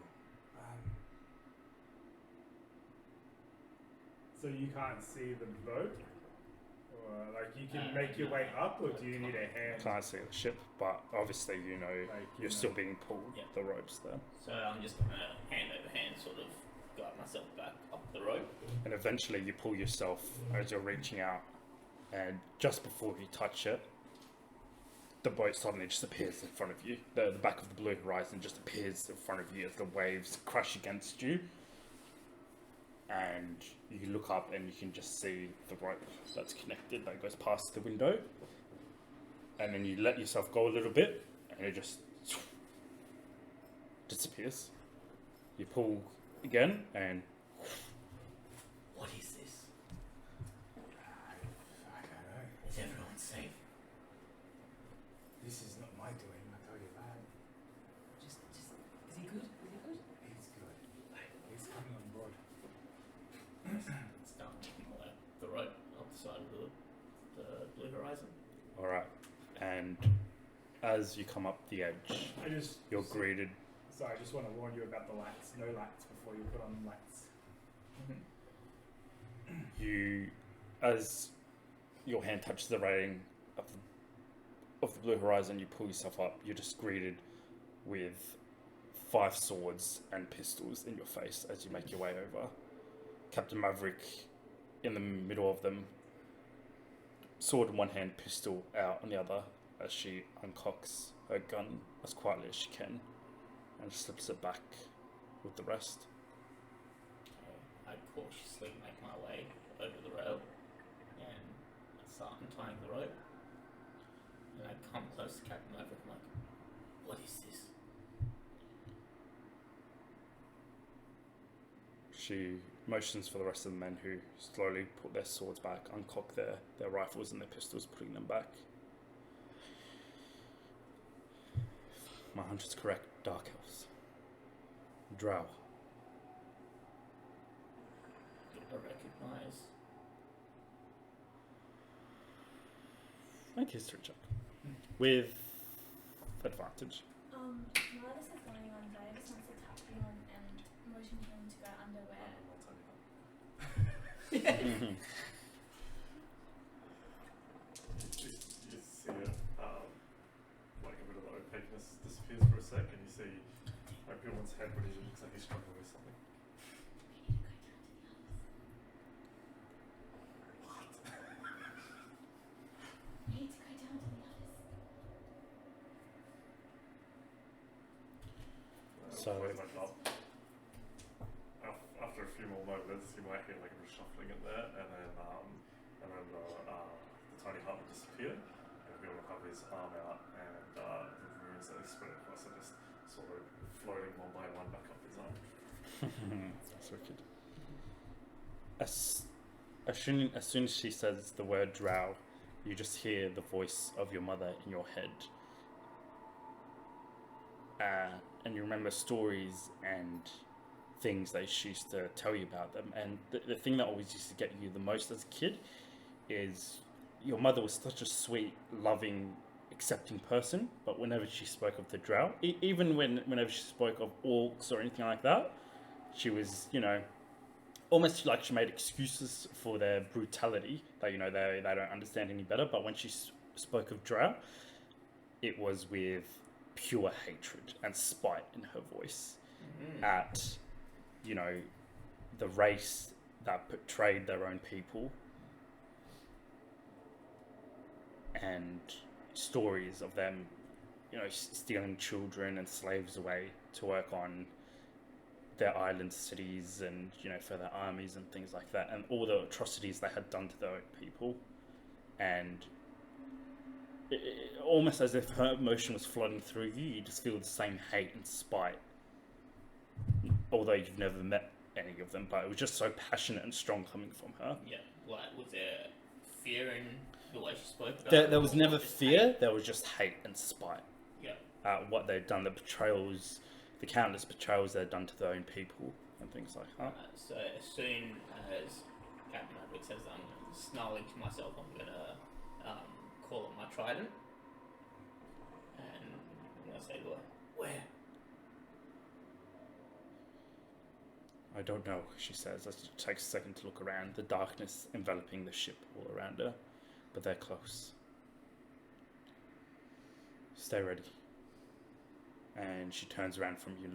So you can't see the boat? Or like you can make your way up, or do you need a hand? Can't see the ship, but obviously you know Like, you're still being pulled. Yeah. The ropes there, So I'm just gonna hand over hand sort of guide myself back up the rope. and eventually you pull yourself as you're reaching out, and just before you touch it, the boat suddenly just appears in front of you. The back of the blue horizon just appears in front of you as the waves crash against you. And you look up and you can just see the rope that's connected that goes past the window. And then you let yourself go a little bit and it just disappears. You pull again and What is this? I don't know. Is everyone safe? This is not my doing, I tell you that. Just is he good? Is he good? He's good. He's coming on board. Start taking the rope up the side of the blue horizon. alright. And as you come up the edge, you're greeted. Sorry, I just want to warn you about the lights. No lights before you put on lights. You, as your hand touches the railing of the blue horizon, you pull yourself up. You're just greeted with 5 swords and pistols in your face as you make your way over. Captain Maverick in the middle of them, sword in one hand, pistol out on the other, as she uncocks her gun as quietly as she can and slips it back with the rest. I cautiously make my way over the rail and I start untying the rope. And I come close to Captain Maverick. I'm like, what is this? She motions for the rest of the men, who slowly put their swords back, uncock their rifles and their pistols, putting them back. My hunch is correct, Dark Elves. Drow. I recognize. Make a history check. With advantage. While this is going on, Dave just wants to tap Bjorn and motion him to go underwear. You see it, like a bit of the opaqueness disappears for a sec, and you see like Bjorn's head, but he looks like he's struggling with something. We need to go down to the others. So- Like up. After a few more moments, you might hear like a bit of shuffling in there, and then the tiny heart will disappear, and Bjorn will have his arm out, and the runes that he spread across are just sort of floating one by one back up his arm. That's wicked. As soon as she says the word drow, you just hear the voice of your mother in your head. And you remember stories and things that she used to tell you about them. And the thing that always used to get you the most as a kid is your mother was such a sweet, loving, accepting person. But whenever she spoke of the drow, even whenever she spoke of orcs or anything like that, she was, almost like she made excuses for their brutality, that they don't understand any better. But when she spoke of drow, it was with pure hatred and spite in her voice at the race that betrayed their own people, and stories of them stealing children and slaves away to work on their island cities and for their armies and things like that, and all the atrocities they had done to their own people. And almost as if her emotion was flooding through you, you just feel the same hate and spite, although you've never met any of them, but it was just so passionate and strong coming from her. Yeah, like, was there fear in the way she spoke about There was never fear, there was just hate and spite Yeah. at what they'd done, the betrayals, the countless betrayals they'd done to their own people and things like that. So as soon as Captain Maverick says I'm snarling to myself, I'm gonna call on my trident and say to her, where? I don't know, she says, as she takes a second to look around, the darkness enveloping the ship all around her, but they're close. Stay ready. And she turns around from you,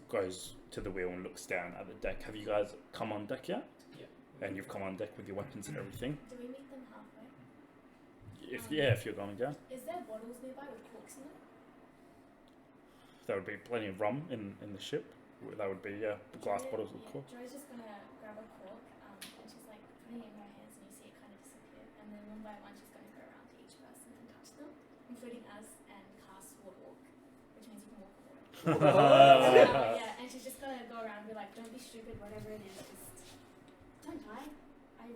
goes to the wheel and looks down at the deck. Have you guys come on deck yet? Yeah. And you've come on deck with your weapons and everything? Do we meet them halfway? If you're going down. Is there bottles nearby with corks in them? There would be plenty of rum in the ship. That would be glass bottles with cork. Joy's just gonna grab a cork, and she's like putting it in her hands, and you see it kind of disappear. And then one by one, she's gonna go around to each person and touch them, including us, and cast water walk, which means you can walk on water. Yeah, and she's just gonna go around and be like, "Don't be stupid, whatever it is, just don't die." I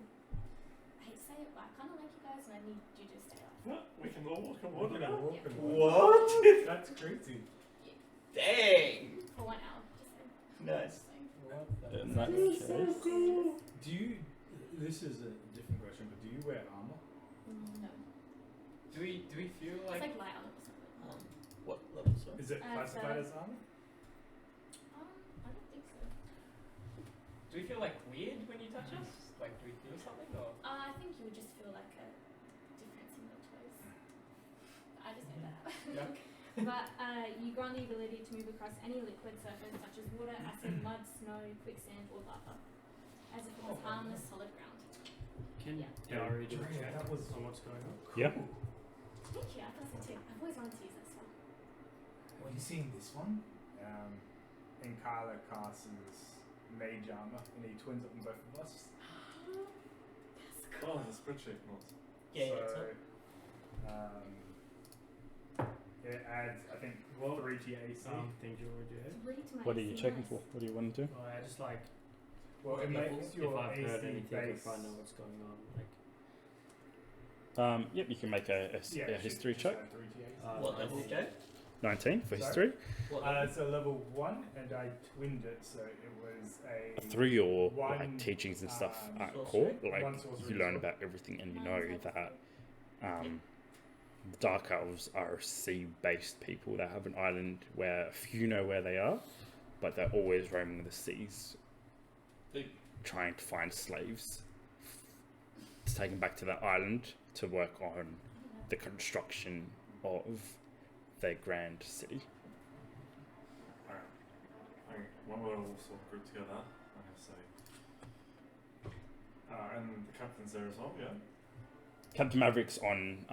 hate to say it, but I kind of like you guys, and I need you to stay up. What? We can all walk on water now? What? That's crazy. Dang! For 1 hour, just saying. Nice. What In that It's case, so cool. Do you? This is a different question, but do you wear armor? No, Do we feel it's like like light armor or something. What level, sir? Is it classified as armor? I don't think so. do we feel like weird when you touch us? Like do we feel something or? I think you would just feel like a difference in your toes. I just made that up. Yeah. But you grant the ability to move across any liquid surface such as water, acid, mud, snow, quicksand, or lava, as if it was harmless solid ground. Can Yeah. Dari do a Drea, check that was- on what's going on? Yeah. Thank you, I thought so too. I've always wanted to use that spell. Well, you seen this one? And Kyla casts mage armor, and he twins it on both of us. That's Oh, cool. the spreadsheet not. Yeah, So, it adds, I think, 3 to your AC. Things you already heard. 3 to my what are you AC, checking nice. for? What do you want to do? Well, I just like Well, it makes if your I've AC heard anything, base. if I know what's going on. Like, Yep, you can make a history check. 3 to your AC. What level, 19. Joe? 19 for Sorry? history. What level? It's a level 1, and I twinned it, so it was a. Through your One, like teachings and stuff at sorcery. court, like One sorcery you learn spell. about everything, and you Mine know was like that 3. the Dark Elves are sea-based people that have an island where few know where they are, but they're always roaming the seas, Good. trying to find slaves to take them back to that island to work on the construction of their grand city. Alright. Okay, when we're all sort of grouped together, I'm going to say. And the captain's there as well, yeah? Captain Maverick's on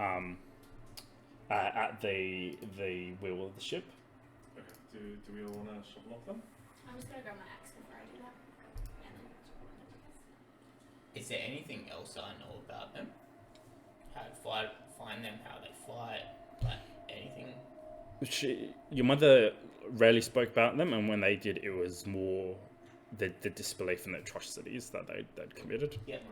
at the wheel of the ship. Okay, do we all want to shuffle off them? I'm just gonna grab my axe before I do that. And then Is there anything else I know about them? How to find them, how they fight, like anything? Your mother rarely spoke about them, and when they did, it was more the disbelief in the atrocities that they'd committed. Yep.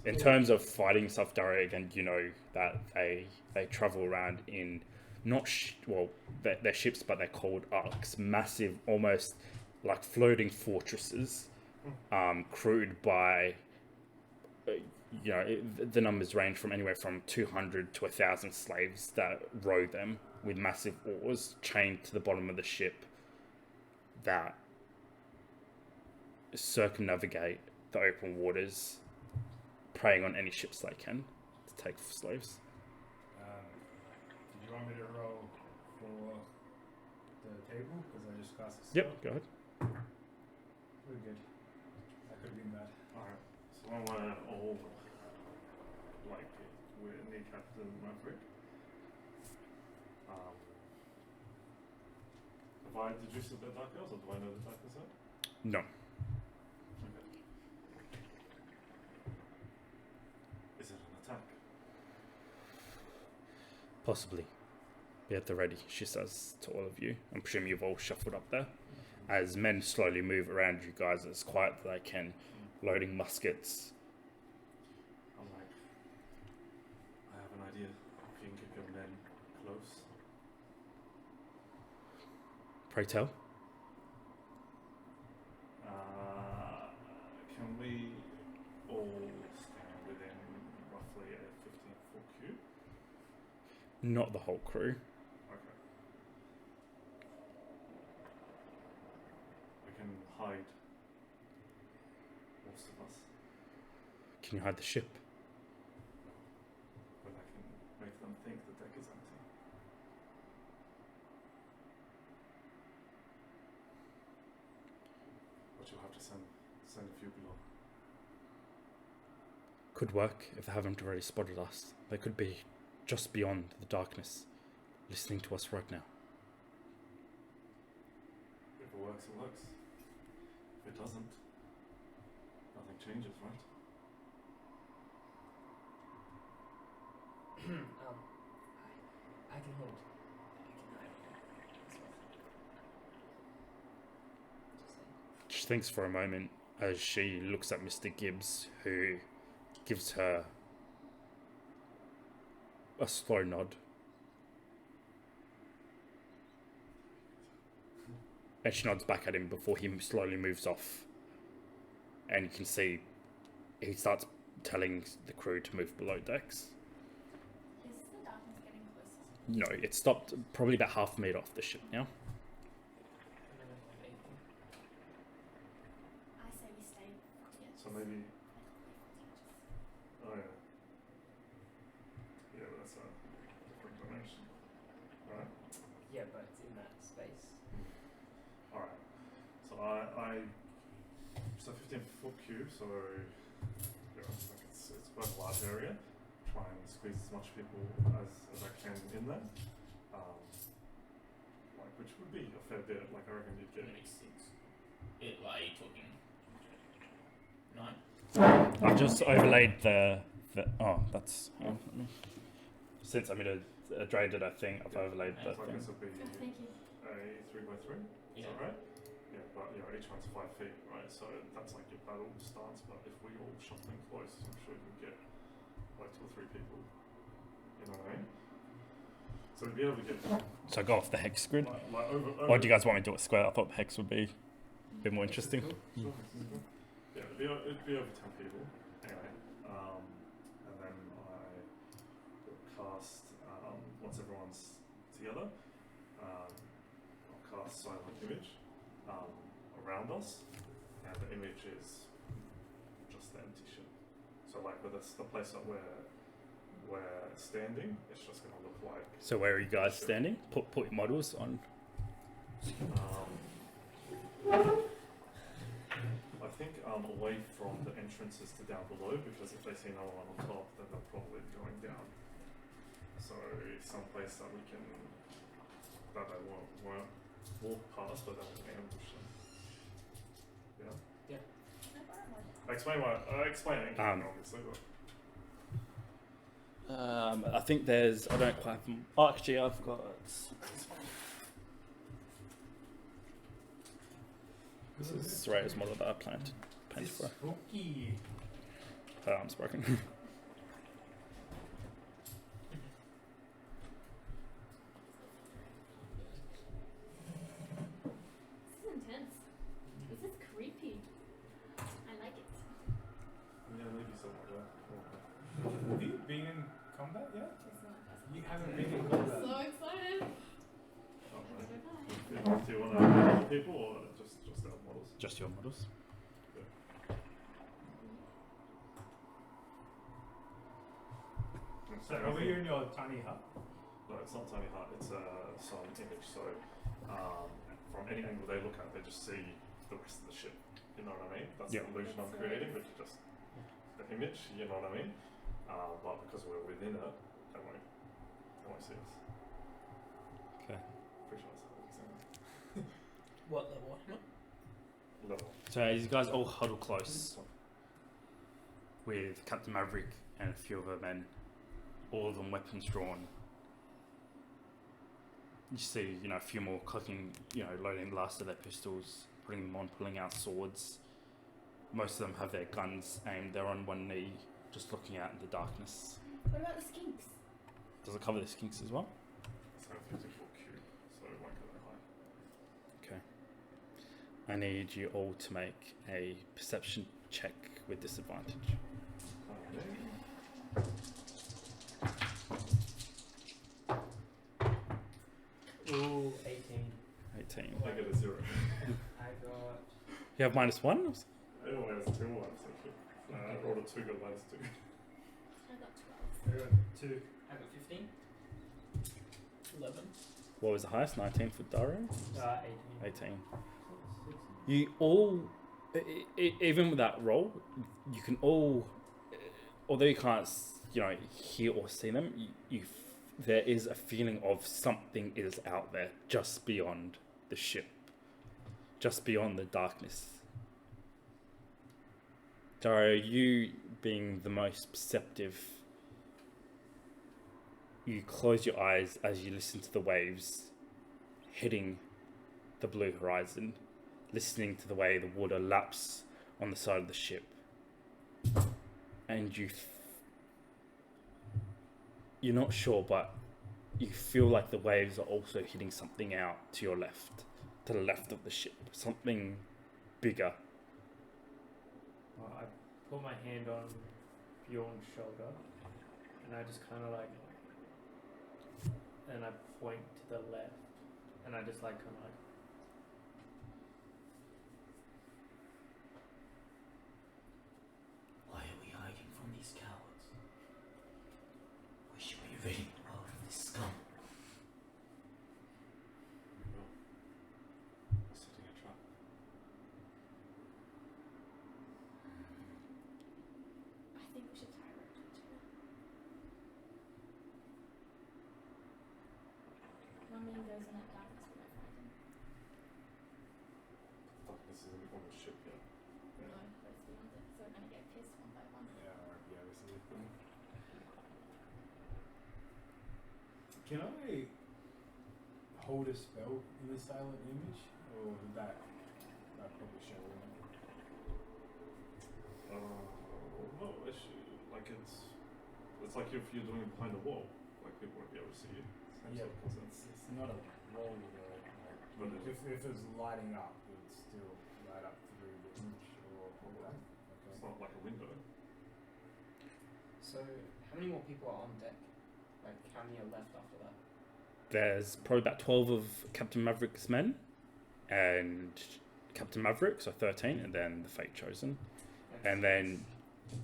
In terms of fighting stuff, Daria, again, you know that they travel around in they're ships, but they're called arcs, massive, almost like floating fortresses, crewed by, the numbers range from anywhere from 200 to 1,000 slaves that row them with massive oars chained to the bottom of the ship that circumnavigate the open waters, preying on any ships they can to take slaves. Did you want me to roll for the table? Because I just cast a spell. Yep, go ahead. We're good. That could have been bad. Alright, so when we're all like we're near Captain Maverick, have I deduced that they're Dark Elves, or do I know the Dark Elves? No. Okay. Is it an attack? Possibly. Be at the ready, she says to all of you. I'm presuming you've all shuffled up there. As men slowly move around you guys as quiet as they can, loading muskets. I'm like, I have an idea. If you can keep your men close. Pray tell. Can we all stand within roughly a 15-foot cube? Not the whole crew. Okay. hide most of us. Can you hide the ship? When I can make them think the deck is empty. But you'll have to send a few below. Could work if they haven't already spotted us. They could be just beyond the darkness, listening to us right now. If it works, it works. If it doesn't, nothing changes, right? I can hold. I can hide. She thinks for a moment as she looks at Mr. Gibbs, who gives her a slow nod. And she nods back at him before he slowly moves off. And you can see he starts telling the crew to move below decks. Is the darkness getting closer? No, it stopped probably about half a meter off the ship now. I say we stay from the edges. So maybe. Oh yeah. Yeah, but that's a different dimension. Right? Yeah, but it's in that space. Alright. So I so 15-foot cube, so yeah, like it's quite a large area. Try and squeeze as much people as I can in there. Like which would be a fair bit, like I reckon you'd get Maybe 6. Are you talking 9? I've just overlaid the oh, that's since I'm in a drained thing, I've overlaid the so I thing. guess it'd be Oh, thank you. a 3x3. Is Yeah. that right? Yeah, but each one's 5 feet, right? So that's like your battle stance. But if we all shot them close, I'm sure you can get like 2 or 3 people. You know what I mean? So we'd be able to get So I go off the hex grid. like over. Or do you guys want me to do it square? I thought hex would be a bit more interesting. Sure. Yeah, it'd be over 10 people. Anyway, and then I will cast once everyone's together. I'll cast silent image around us, and the image is just the empty ship. So like with this, the place that we're standing, it's just going to look like. So where are you guys standing? Put your models on. I think away from the entrances to down below, because if they see no one on top, then they'll probably be going down. So someplace that we can, that they won't walk past, but then we can ambush them. Yeah. Can I borrow one? Explain it, obviously. But I think there's. I don't quite. Oh, actually, I've got. This is Soraya's model that I planned to paint for her. Spooky. Her arm's broken. This is intense. This is creepy. I like it. I'm gonna leave you something like that. Have you been in combat yet? It's not possible. You haven't been in I'm combat. so excited. Do you want to have other people or just our models? Just your models. So over here in your tiny hut. No, it's not tiny hut. It's some image. So from any angle they look at, they just see the rest of the ship. You know what I mean? That's Yeah. the illusion I'm That's creating, right. which is just the image. You know what I mean? But because we're within it, they won't see us. Okay. Pretty sure that's how it What level? level. So as you guys all huddle close with Captain Maverick and a few of her men, all of them weapons drawn. You see, a few more clicking, loading the last of their pistols, putting them on, pulling out swords. Most of them have their guns aimed. They're on one knee, just looking out in the darkness. What about the skinks? Does it cover the skinks as well? It's a 50-foot cube, so it won't go that high. Okay. I need you all to make a perception check with disadvantage. Ooh, 18. 18. I get a 0. I got You have -1? It only has 2 ones, actually. I rolled a 2, got -2. I got 12. I got 2. I got 15. 11. What was the highest? 19 for Dario? 18. 18. You all, even with that roll, you can all, although you can't, hear or see them, there is a feeling of something is out there just beyond the ship, just beyond the darkness. Dario, you being the most perceptive, you close your eyes as you listen to the waves hitting the blue horizon, listening to the way the water laps on the side of the ship. And you're not sure, but you feel like the waves are also hitting something out to your left, to the left of the ship, something bigger. Well, I put my hand on Bjorn's shoulder, and I just kind of like, and I point to the left, and I just like kind of like. Why are we hiding from these cowards? We should be ridding the world of this scum. We're setting a trap. I think we should tie a rope to each other. One man goes in that darkness, we don't find him. Darkness isn't on the ship yet. No, but it's beyond it, so we're gonna get pissed one by one. Yeah, alright, yeah, this is the thing. Can I hold a spell in the silent image? Or would that probably show it? No issue. Like it's like if you're doing it behind a wall, like people won't be able to see you. Same Yeah, sort of because concept. it's not a roll though. But Like, if it's lighting up, it would still light up through the image or that. It's Okay. not like a window. So, how many more people are on deck? Like, how many are left after that? There's probably about 12 of Captain Maverick's men, and Captain Maverick, so 13, and then the Fate Chosen. And then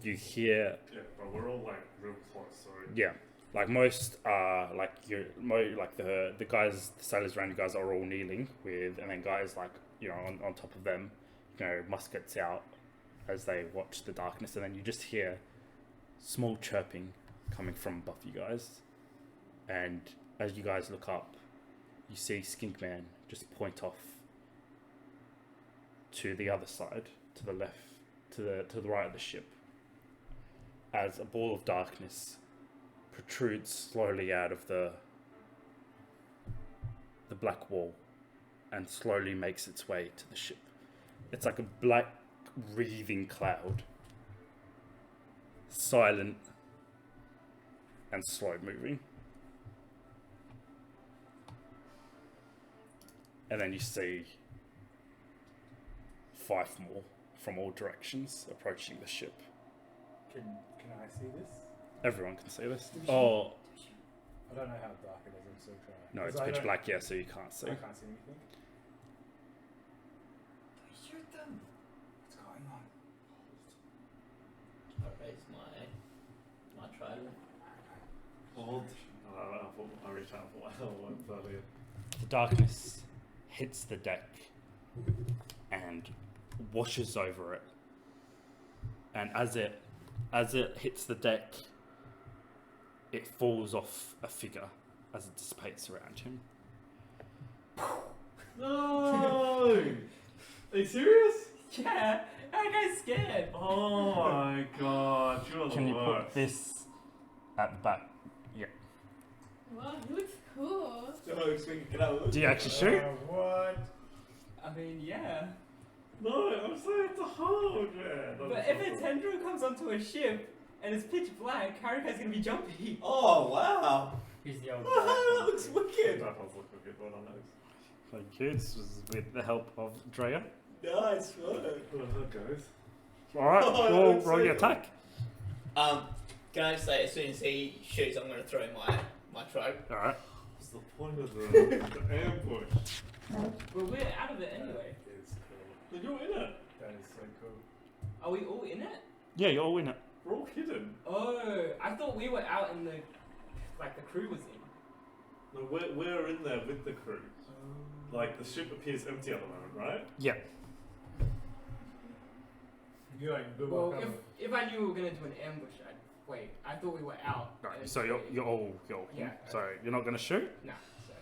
you hear, Yeah, but we're all like real close, so yeah, like most are like the guys, the sailors around you guys are all kneeling with, and then guys like on top of them, muskets out as they watch the darkness, and then you just hear small chirping coming from above you guys, and as you guys look up, you see Skink Man just point off to the other side, to the left, to the right of the ship, as a ball of darkness protrudes slowly out of the black wall and slowly makes its way to the ship. It's like a black wreathing cloud, silent and slow moving. And then you see 5 more from all directions approaching the ship. Can I see this? Everyone can see this. Oh, I don't know how dark it is, I'm still trying. no, 'Cause it's I pitch don't- black, yeah, so you can't see. I can't see anything. Shoot them. What's going on? I raise my trident. hold. I reach out for one earlier. The darkness hits the deck and washes over it. And as it hits the deck, it falls off a figure as it dissipates around him. No! Are you serious? Yeah, that guy's scared. Oh my god, you're Can the you put worst. this at the back? Yeah. Wow, he looks cool. No, so we can get out. Do you actually shoot? What? I mean, yeah. No, I'm saying it's a hold, man. But if a tendril comes onto a ship and it's pitch black, Karika's gonna be jumpy. Oh, wow. He's the old that guy. looks wicked. That was looking good, well, I know. Thank you. This was with the help of Drea. Nice work. Well, that goes. Alright, Oh, roll that's your so attack. Can I just say, as soon as he shoots, I'm going to throw my trident. Alright. What's the point of the ambush? But we're out of it anyway. It's cool. But you're in it. is so cool. Are we all in it? Yeah, you're all in it. We're all hidden. Oh, I thought we were out in the, like the crew was in. No, we're in there with the crew. Like, the ship appears empty at the moment, right? Yeah. You ain't good Well, cover. if I knew we were gonna do an ambush, I'd wait. I thought we were out. Right. and So you're all Yeah. Sorry, you're not gonna shoot. Nah. So.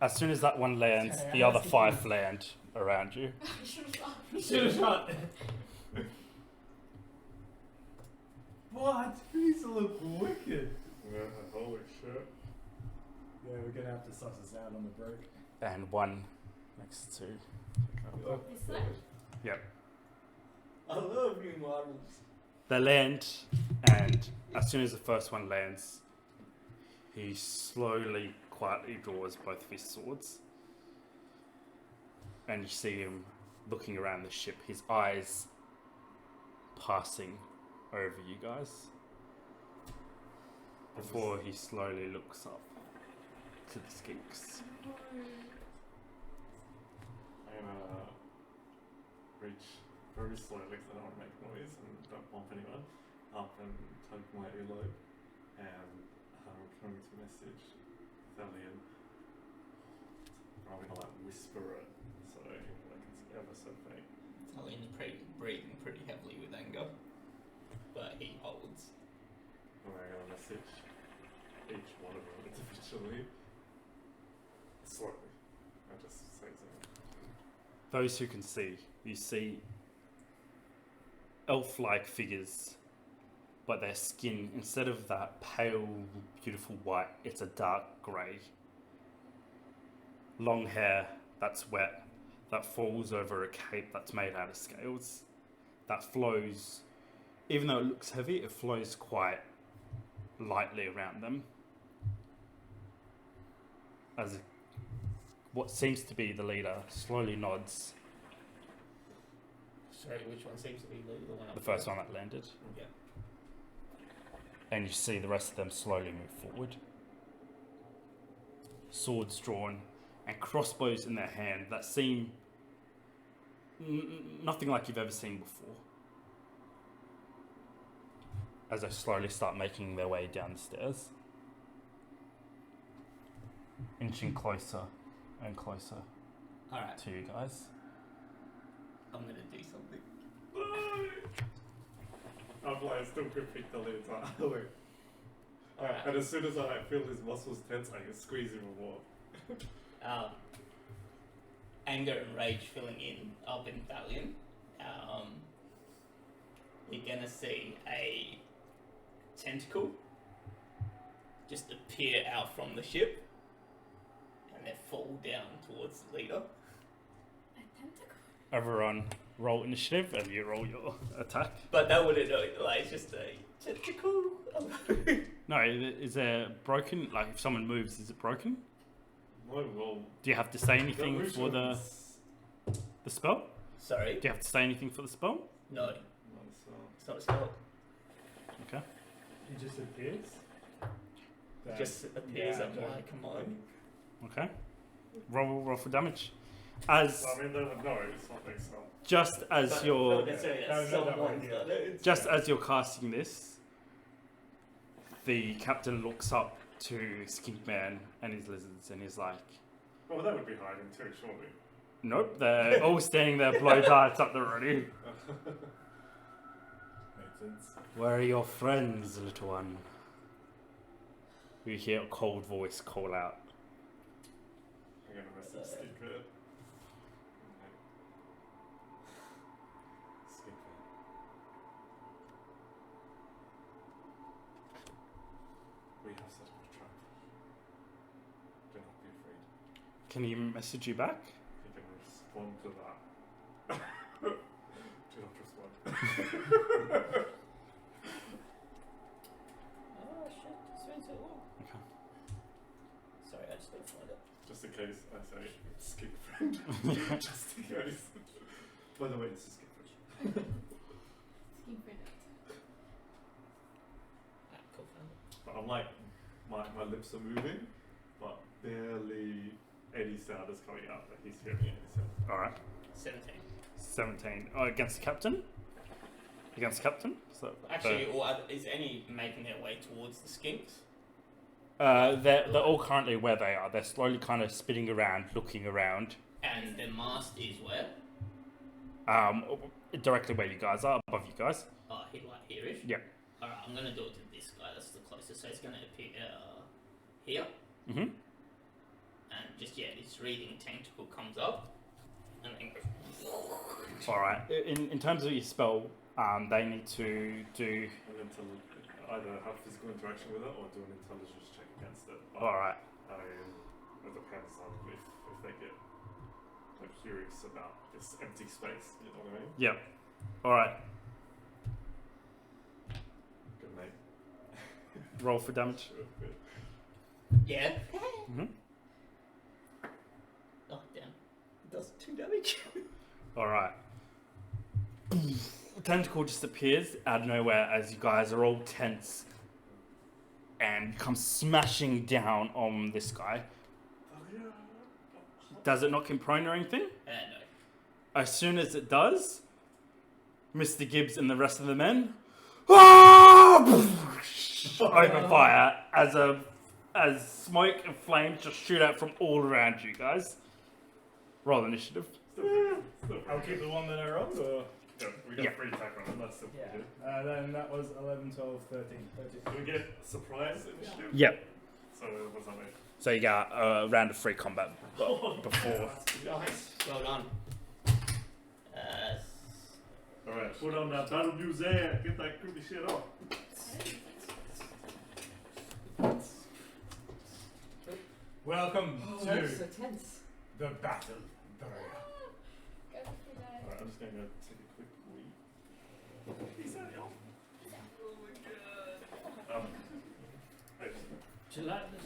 As soon as that one lands, Sorry, the I other was 5 land around you. I should have laughed. Should have shot. What? These look wicked. Yeah, holy shit. Yeah, we're gonna have to suss us out on the break. And one next to. This way? I love new models. They land, and as soon as the first one lands, he slowly, quietly draws both of his swords. And you see him looking around the ship, his eyes passing over you guys. Before he slowly looks up to the skinks. I'm gonna reach very slowly because I don't want to make noise and don't bump anyone. Up and tug my earlobe and coming to message Galleon. I'm gonna like whisper it so like it's ever so faint. Talian's breathing pretty heavily with anger, but he holds. And I'm gonna message each one of them individually. Slowly. I just say something. Those who can see, you see elf-like figures, but their skin, instead of that pale, beautiful white, it's a dark grey. Long hair that's wet, that falls over a cape that's made out of scales, that flows, even though it looks heavy, it flows quite lightly around them. As what seems to be the leader slowly nods. Sorry, which one seems to be the one up The first there? one that landed. Yeah. And you see the rest of them slowly move forward. Swords drawn and crossbows in their hand that seem nothing like you've ever seen before. As they slowly start making their way down the stairs. Inching closer and closer Alright, to you guys. I'm gonna do something. I'm like still gripping the lead tightly. Alright. And as soon as I feel his muscles tense, I can squeeze him more. Anger and rage filling in up in Galleon. You're gonna see a tentacle just appear out from the ship and then fall down towards the leader. A tentacle? Everyone roll initiative and you roll your attack. But that wouldn't know, like, it's just a tentacle. No, is there broken? Like if someone moves, is it broken? No, well, Do you have to say anything for the spell? Sorry? Do you have to say anything for the spell? No, so it's not a spell. Okay. It just appears. It just appears yeah, at my command. Okay. Roll for damage. As I mean, they would know something, so. just as But you're not necessarily No, that no, that someone's way, done it. just as you're casting this, the captain looks up to Skinkman and his lizards and he's like, Well, they would be hiding too, surely. "Nope, they're all standing there, blow darts up the ready. Makes sense. Where are your friends, little one?" You hear a cold voice call out. I'm gonna message Skidford. Skidford. We have set up a trap. Do not be afraid. Can he message you back? He can respond to that. Do not respond. Oh shit, it's been so long. Okay. Sorry, I just gotta find it. Just in case I say Skidford. Just in case. By the way, this is Skidford. Skin print. Cool, found it. But I'm like, my lips are moving, but barely any sound is coming out, but he's hearing any sound. Alright. 17. 17. Oh, against the captain? Against the captain? So, Actually, is any making their way towards the skinks? they're all currently where they are. They're slowly kind of spinning around, looking around. And the mast is where? Directly where you guys are, above you guys. Oh, like here-ish? Yeah. Alright, I'm going to do it to this guy. That's the closest. So it's going to appear here. Mm-hmm. And just, this reading tentacle comes up. And then goes... Alright. In terms of your spell, they need to do... Either have physical interaction with it or do an intelligence check against it. But, Alright. I mean, it depends on if they get like curious about this empty space, you know what I mean? Yep. Alright. Good mate. Roll for damage. Good. Yeah. Mm-hmm. Oh, damn. It does 2 damage. Alright. The tentacle just appears out of nowhere as you guys are all tense and come smashing down on this guy. Does it knock him prone or anything? No. As soon as it does, Mr. Gibbs and the rest of the men open fire as smoke and flames just shoot out from all around you guys. Roll initiative. I'll keep the one that I rolled, or? Yeah, we got free attack on it, that's simple. Yeah. Then that was 11, 12, 13. Do we get surprise initiative? Yep. So what's that mean? So you got a round of free combat before. Nice. Well done. Alright, put on that battle music, get that creepy shit off. Welcome Oh, to that's so tense. the battle. Alright, I'm just gonna go take a quick wee. Peace out, y'all. Hey, Gelatinous.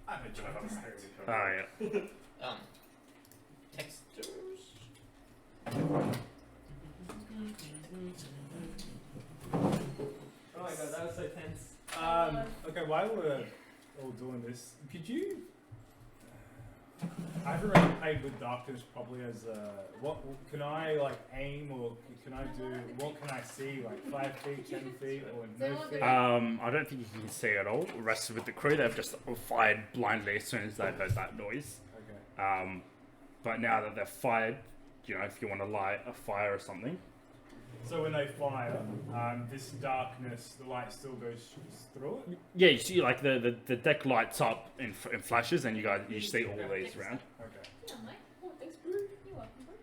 I'm a can I have a snack? Ah, yeah. Textures. Oh my god, that was so tense. Okay, while we're all doing this, could you? I haven't really played with darkness probably as what can I like aim or can I do? What can I see? Like 5 feet, 10 feet, or no feet? I don't think you can see at all. The rest with the crew, they've just fired blindly as soon as they heard that noise. Okay. But now that they're fired, you know, if you want to light a fire or something. So when they fire, this darkness, the light still goes through it. Yeah, you see like the deck lights up in flashes, and you see all these around. Okay. Yeah, mate. Oh, thanks, bro. You're welcome, bro.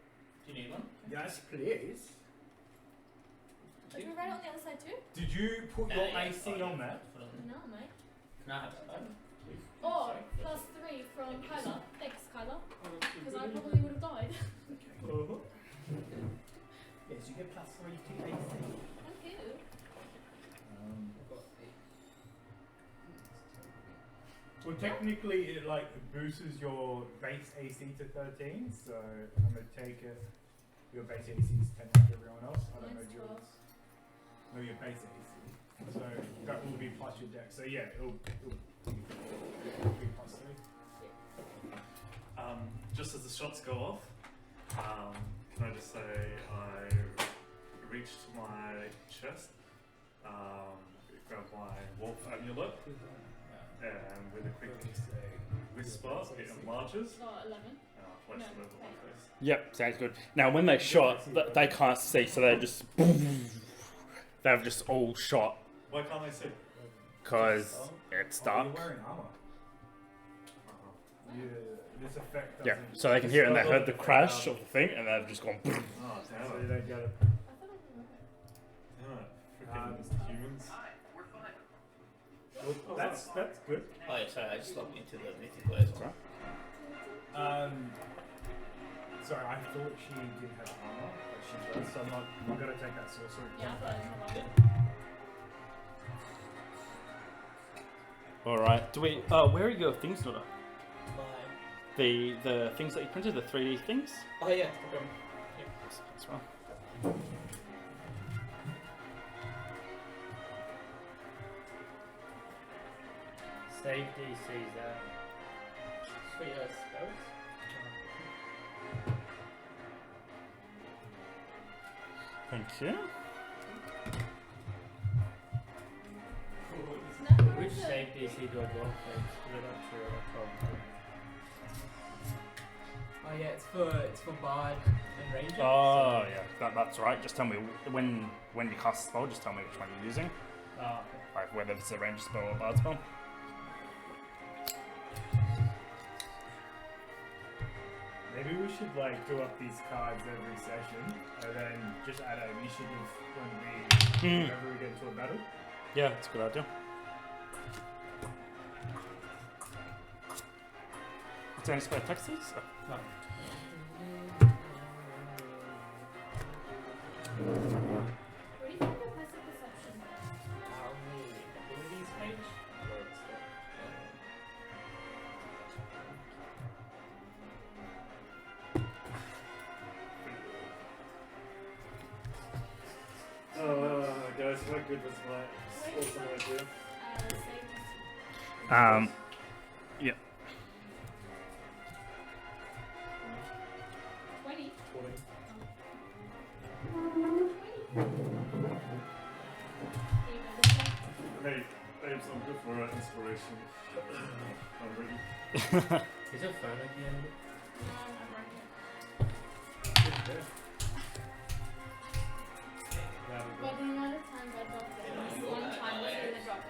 Do you need one? Yes, please. Oh, do we write it on the other side too? Did you put Nah, your yeah, AC oh, on that? Put on. No, mate. Can I have that? Please. Oh, Sorry. plus 3 from Kyla. Thanks, Kyla. Because I probably would have died. Yes, you get +3 to AC. Thank you. Well, technically, it like boosts your base AC to 13. So I'm gonna take it. Your base AC is 10 like everyone else. I don't know Mine's yours. No, your base AC. So that will be plus your deck. So yeah, it'll be plus 3. Just as the shots go off, can I just say I reached my chest, grab my wolf amulet, and with a quick whisper, it enlarges, Oh, 11. and I place it over my face. Yep, sounds good. Now, when they shot, they can't see, so they just they've just all shot Why can't I see? because it's Oh, dark. you're wearing armor. Yeah, this effect Yeah, doesn't. so they can hear it, and they heard the crash of the thing, and they've just gone. Oh, So damn you it. don't get it. I thought I was Damn it. Freaking humans. Well, that's good. Oh yeah, sorry, I just logged into the Mythic Wyrd. Right. Sorry, I thought she did have armor, but she does, so I'm not gonna take that sorcery. Yeah, I thought I was All right. Do we? Where are your things, Nora? The things that you printed, the 3D things. Oh yeah, That's right. Save DC's that. Sweet spells. Thank you. Which save DC do I go for? Is it up to 12? Oh yeah, it's for Bard and Ranger. Oh yeah, that's right. Just tell me when you cast a spell. Just tell me which one you're using. Oh, okay. Like whether it's a range spell or a bard spell. Maybe we should like draw up these cards every session, and then just add an initiative whenever we get into a battle. Yeah, that's a good idea. Is there any spare texts? No. What do you think of passive perception? Abilities page. Guys, how good was my awesome idea? Savings. Yeah. 20. 20. Hey, babes, I'm good for inspiration. I'm ready. Is it phone again? But the amount of times I dropped it, this one time was in the drop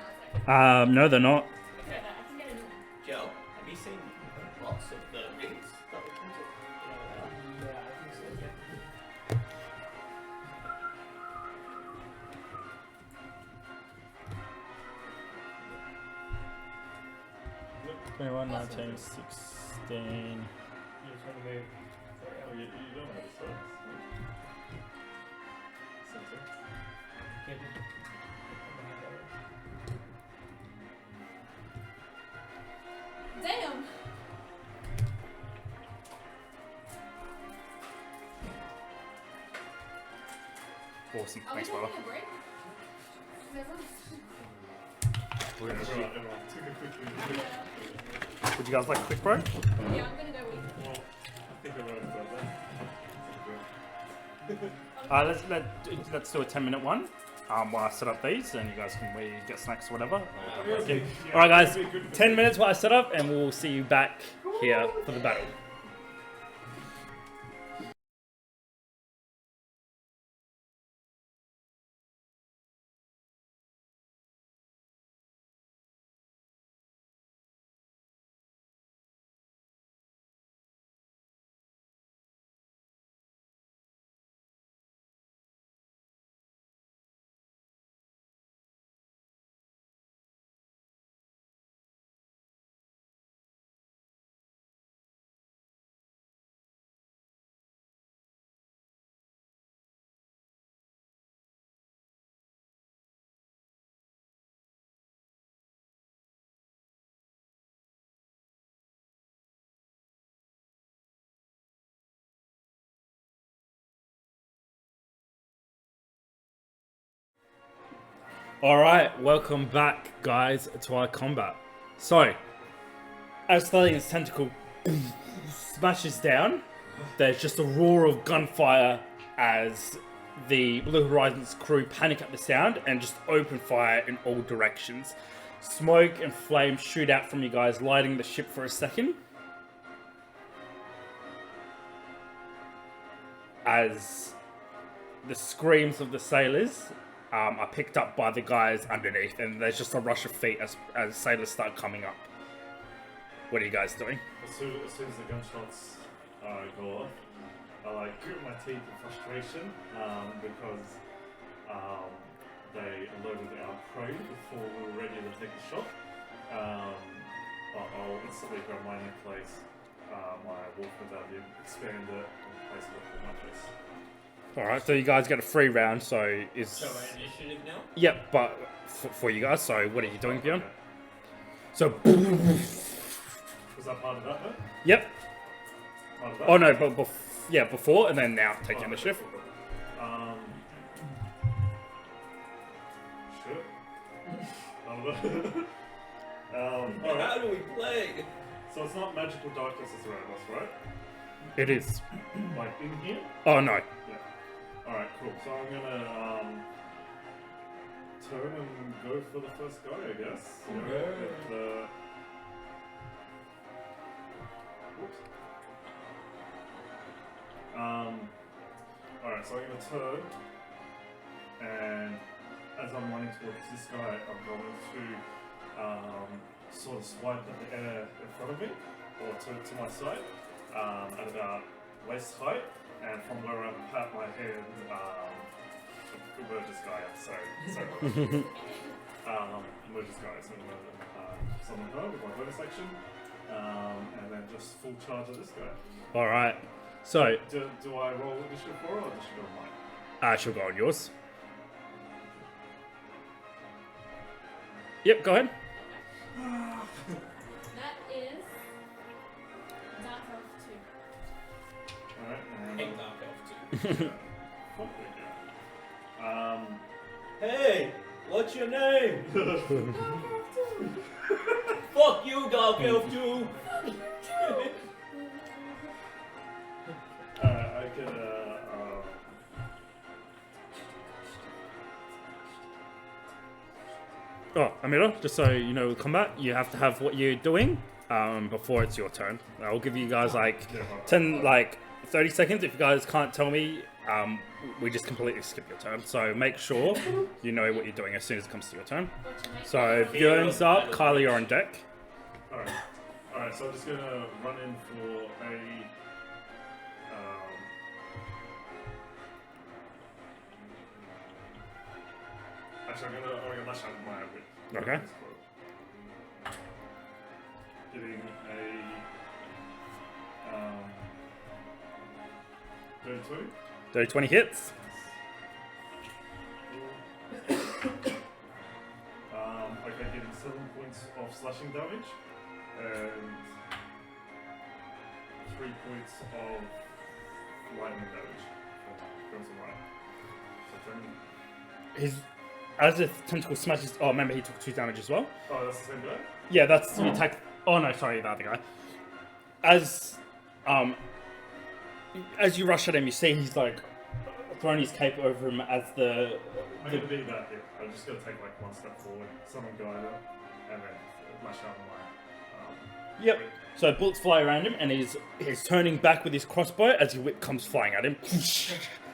now. No, they're not. I can get a new one. Joe, have you seen lots of the rings that we printed? You know what they are? Yeah, I think so. Yeah. 21, That's 19, what 16. You just want to move. Oh, you don't have a start. Get it. Damn! Awesome. Are we Thanks, taking brother. a break? We're gonna shoot. Everyone, take a quick look. Yeah. Would you guys like a quick break? Yeah, I'm gonna go with Well, I think everyone's got that. Let's do a 10-minute one. While I set up these, and you guys can get snacks or whatever. Okay. Yeah, All right, guys. it'd be good for 10 minutes while I set up, and we'll see you back here for the battle. Alright, welcome back, guys, to our combat. So, as Stallion's tentacle smashes down, there's just a roar of gunfire as the Blue Horizons crew panic at the sound and just open fire in all directions. Smoke and flames shoot out from you guys, lighting the ship for a second. As the screams of the sailors are picked up by the guys underneath, and there's just a rush of feet as sailors start coming up. What are you guys doing? As soon as the gunshots go off, I grit my teeth in frustration because they alerted our prey before we were ready to take the shot. I'll instantly grab my necklace, my wolf medallion, expand it, and place it up on my face. Alright, so you guys get a free round, so is... So we're initiative now? Yep, but for you guys, so what are you doing, Bjorn? Okay. So... Was that part of that though? Yep. Part of that? Oh no, but before and then now, take Oh, initiative. Shit. I don't know. Alright. How do we play? So it's not magical darkness that's around us, right? It is. Like in here? Oh no. Alright, cool. So I'm gonna turn and go for the first guy, I guess. You know, with the... Whoops. Alright, so I'm gonna turn, and as I'm running towards this guy, I'm going to sort of swipe at the air in front of me, or to my side, at about waist height, and from where I pat my hand, emerges guy, sorry. Emerges guy, so I'm going to summon her with my bonus action, and then just full charge at this guy. Alright. So, Do I roll initiative for her, or does she go on mine? she'll go on yours. Yep, go ahead. That is Dark Elf 2. Alright, and... Hey, Dark Elf too. Fuck we go. Hey, what's your name? Dark Elf 2! Fuck you, Dark Elf too. I could, Oh, Amira, just so you know, with combat, you have to have what you're doing before it's your turn. I'll give you guys like 30 seconds. If you guys can't tell me, we just completely skip your turn. So make sure you know what you're doing as soon as it comes to your turn. So viewing's up, Kylie, you're on deck. Alright, so I'm just gonna run in for a... Actually, I'm gonna lash out my whip. Okay. Getting a 32. 30-20 hits. Okay, getting 7 points of slashing damage and 3 points of lightning damage. Goes away. So 10. His as the tentacle smashes. Oh, remember he took 2 damage as well. Oh, that's the same guy? Yeah, that's you attack. Oh no, sorry, the other guy. As you rush at him, you see he's like throwing his cape over him as the. I'm gonna be that hit. I'm just gonna take like 1 step forward, summon Guider, and then lash out my. Yep. So bullets fly around him, and he's turning back with his crossbow as your whip comes flying at him,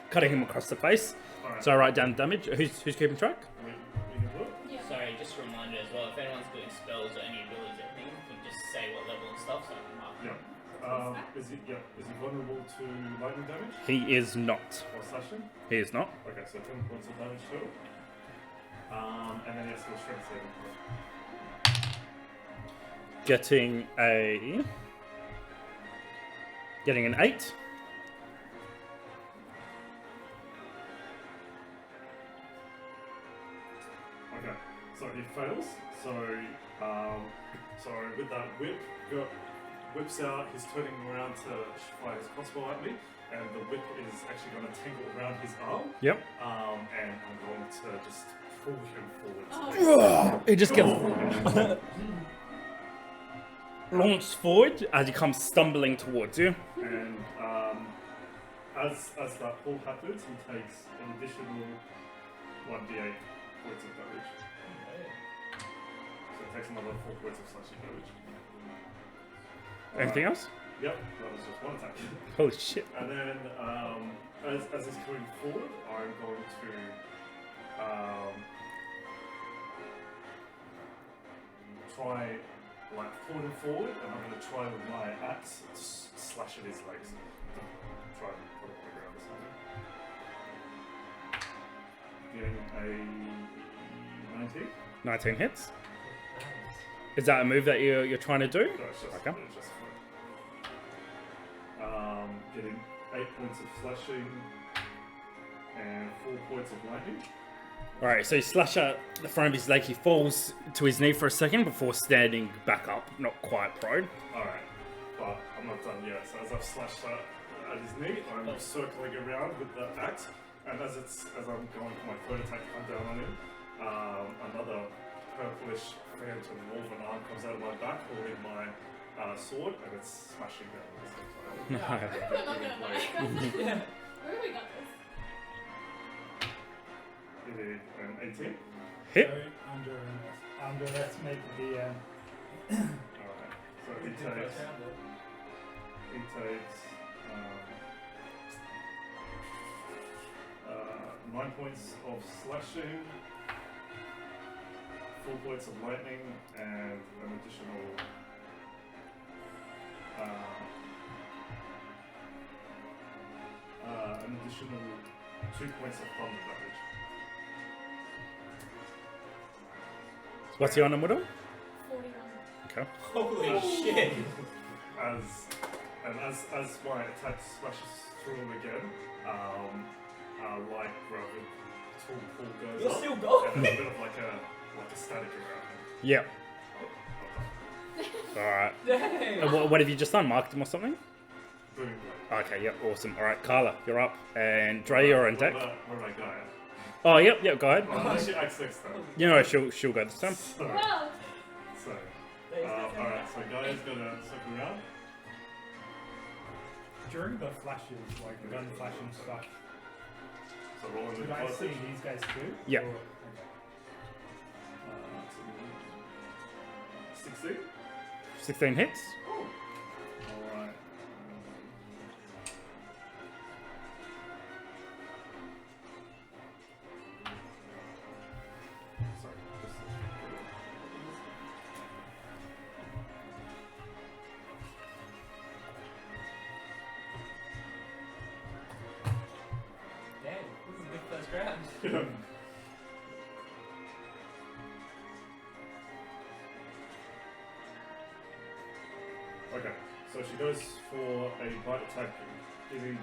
cutting him across the face. Alright. So I write down damage. Who's keeping track? We can do it? Yeah. Sorry, just a reminder as well, if anyone's doing spells or any abilities or anything, you can just say what level and stuff so I can mark it. Yeah. Is he vulnerable to lightning damage He is not. or slashing? He is not. Okay, so 10 points of damage total. And then he has to go strength saving throw. Getting an 8. Okay, so he fails. So with that whips out. He's turning around to fire his crossbow at me, and the whip is actually going to tangle around his arm. Yep. And I'm going to just pull him forward. It just gets launched forward as he comes stumbling towards you. And as that pull happens, he takes an additional 1d8 points of damage. So it takes another 4 points of slashing damage. Anything else? Yep, that was just 1 attack. Holy shit. And then as he's coming forward, I'm going to try like pull him forward, and I'm going to try with my axe to slash at his legs. Try and put it on the ground or something. Getting a 19. 19 hits. Is that a move that you're trying to do? No, it's just, Okay. it's just getting 8 points of slashing and 4 points of lightning. Alright, so you slash at the front of his leg. He falls to his knee for a second before standing back up, not quite prone. Alright, but I'm not done yet. So as I've slashed at his knee, I'm circling around with the axe, and as I'm going for my third attack to come down on him, another purplish phantom wolven arm comes out of my back, holding my sword, and it's smashing down. We're not gonna die. Where have we got this? getting an 18. Hit. So underestimate the DM. Alright, so he takes 9 points of slashing, 4 points of lightning, and an additional 2 points of thunder damage. What's he on him with him? 41. Okay. Holy shit! As my attack smashes through him again, light gravity tool pull goes You're up, still going? and there's a bit of like a static around him. Yep. Oh, Alright. Dang! What have you just done? Marked him or something? boom blade. Okay, yep, awesome. Alright, Carla, you're up. And Dre, you're on deck. Where my guy at? Oh, yep, go ahead. Oh, actually, acts next time. You know, she'll go this time. So, Well, alright, so guy's gonna circle around. During the flashes, like the gun flashing stuff, So roll in did the I see advantage. these guys too? Yeah. Or- okay. 16. 16 hits. Alright. Sorry, Dang, this is a good first round. Okay, so she goes for a bite attack, giving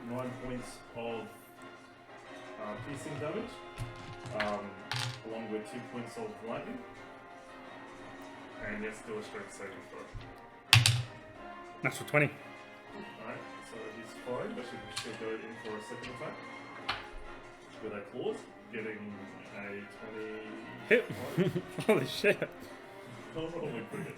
9 points of piercing damage, along with 2 points of lightning, and let's do a strength saving throw. Natural 20. Alright, so he's fine, but should go in for a second attack with a claws, getting a 20 Hit. Holy shit. Probably pretty good.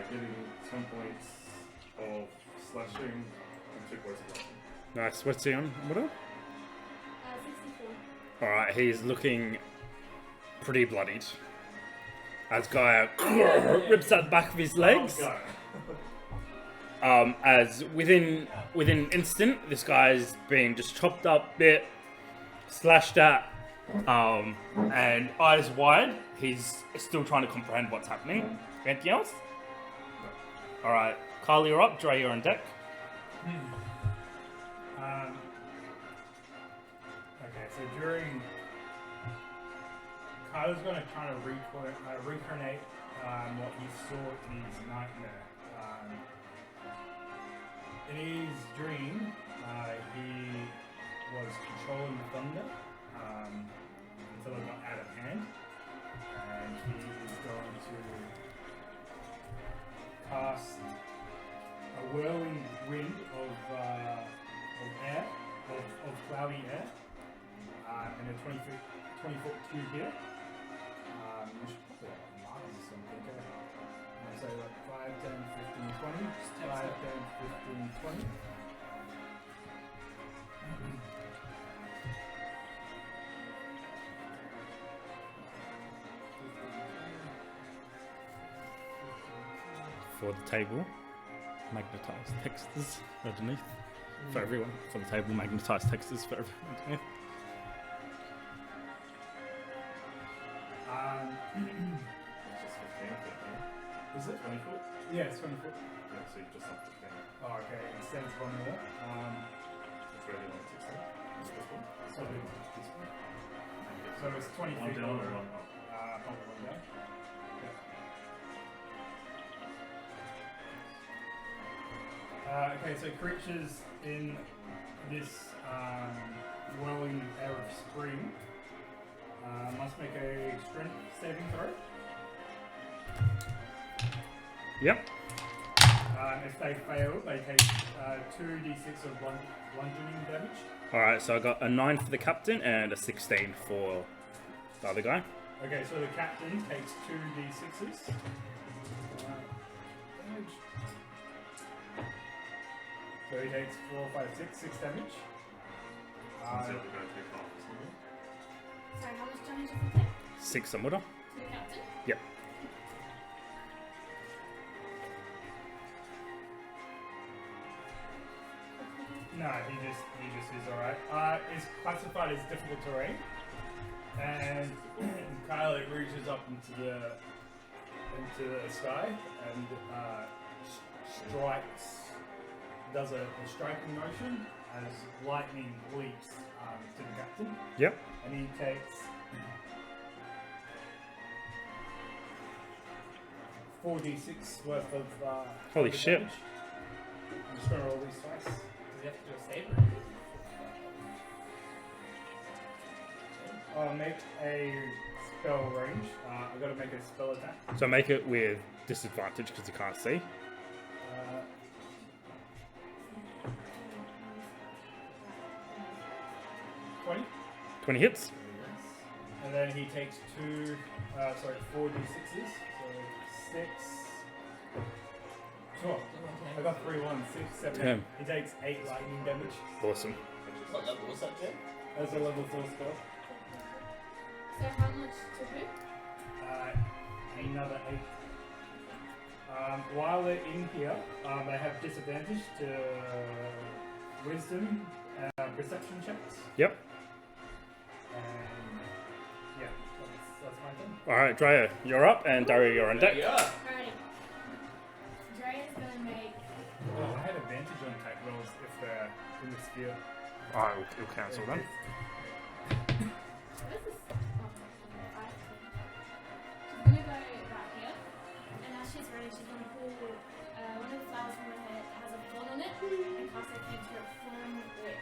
Getting 10 points of slashing and 2 points of lightning. Nice. What's he on? What up? 64. Alright, he's looking pretty bloodied. As Gaia rips out the back of his legs. Oh, As within instant, this guy's being just chopped up, bit, slashed at, and eyes wide. He's still trying to comprehend what's happening. Anything else? Alright, Carly, you're up. Dre, you're on deck. Okay, so during Kyle's gonna kind of reincarnate what he saw in his nightmare. In his dream, he was controlling the thunder until it got out of hand, and he is going to cast a whirling wind of air, of cloudy air, in a 20-foot cube here. We should put the markers or something, okay? So like 5, 10, 15, 20. 5, 10, 15, 20. For the table, magnetized textures underneath. For everyone. For the table, magnetized textures for everyone underneath. It's just 15 foot, no? Is it? 20 foot? Yeah, it's 20 foot. Yeah, so you just have 15. Oh, okay. Instead it's one more. It's really like 16. It's this one. So This one. so it's 20 One feet down over. or one up? Probably one down. Okay, so creatures in this whirling air of spring must make a strength saving throw. Yep. If they fail, they take 2d6 of bludgeoning damage. Alright, so I got a 9 for the captain and a 16 for the other guy. Okay, so the captain takes 2d6s. Damage. So he takes 4, 5, 6 damage. What's the other guy take half or something? Sorry, how much damage does he take? 6 some water. To the captain? Yep. No, he just is alright. It's classified as difficult terrain, and Kylie reaches up into the sky and strikes, does a striking motion as lightning leaps to the captain. Yep. And he takes 4d6 worth of Holy of shit. damage. I'm just gonna roll these twice. Does he have to do a save? I'll make a spell range. I've got to make a spell attack. So make it with disadvantage because you can't see. 20. 20 hits. And then he takes 4d6s. So 6. Oh, I got 3 1, 6, 7. Damn. He takes 8 lightning damage. Awesome. What level was that, Jay? That's a level 4 spell. So how much to who? Another 8. While they're in here, they have disadvantage to wisdom perception checks. Yep. And yeah, that's my thing. Alright, Dryer, you're up, and Dario, you're on deck. Yeah. Alrighty. Dre's gonna make. Well, I had advantage on attack rolls if they're in the sphere. Alright, we'll cancel them. This is. She's gonna go right here, and as she's ready, she's gonna pull one of the flowers from her head that has a thorn on it, and cast a cantrip from it.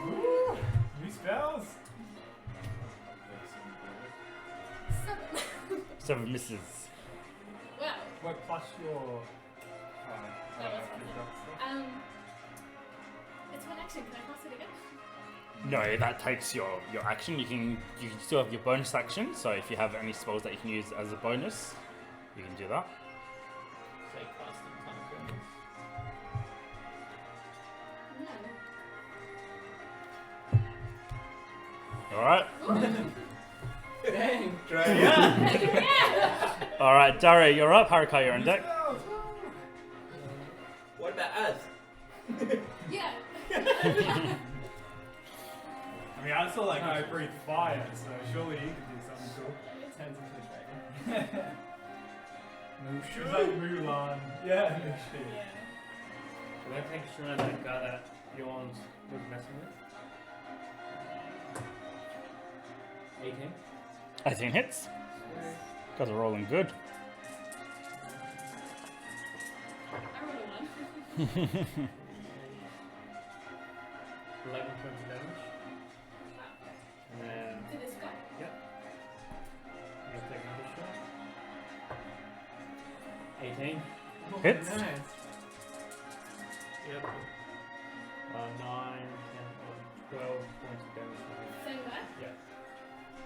Woo! New spells! 7. 7 misses. Well, What plus your. that was fun. It's one action. Can I cast it again? No, that takes your action. You can still have your bonus action, so if you have any spells that you can use as a bonus, you can do that. Say casting time bonus. No. Alright. Dang. Yeah. Alright, Dario, you're up. Haruka, you're on deck. What about us? Yeah. I mean, I saw like I breathe fire, so surely you could do something cool. It turns into a dragon. It was like Mulan. Yeah, Mushu. Can I take a shot at that guy that Bjorn was messing with? 18. 18 hits. Guys are rolling good. I rolled a 1. 11 points of damage. And then To this guy. you'll take another shot. 18. Hits. Nice. Yep. 9, 10, 12 points of damage. Same guy.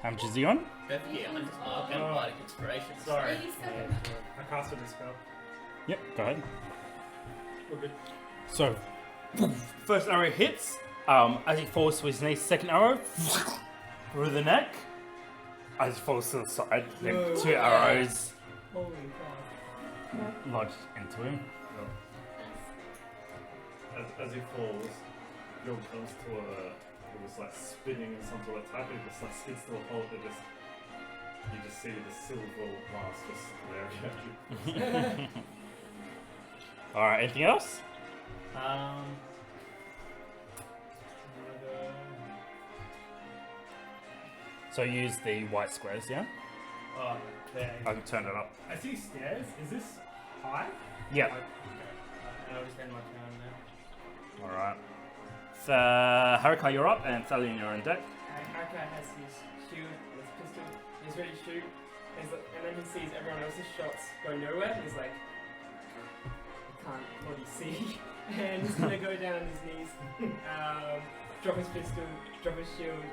How much is he on? Yeah, I'm just marking Bardic Inspiration. Sorry. 87. I casted a spell. Yep, go ahead. We're good. So, first arrow hits. As he falls to his knees, second arrow through the neck. As he falls to the side, then Whoa. 2 arrows Holy cow. lodged into him. As he falls, Bill comes to it was like spinning and some sort of attack, it just like skids to a halt, you just see the silver mask just glaring at you. Alright, anything else? So use the white squares, yeah? Oh, there. I can turn it up. I see stairs. Is this high? Yeah. And I'll just end my turn now. Alright. Haruka, you're up, and Thalion, you're on deck. Haruka has his shield, his pistol, he's ready to shoot, and then he sees everyone else's shots go nowhere, and he's like, he can't bloody see, and he's gonna go down on his knees, drop his pistol, drop his shield,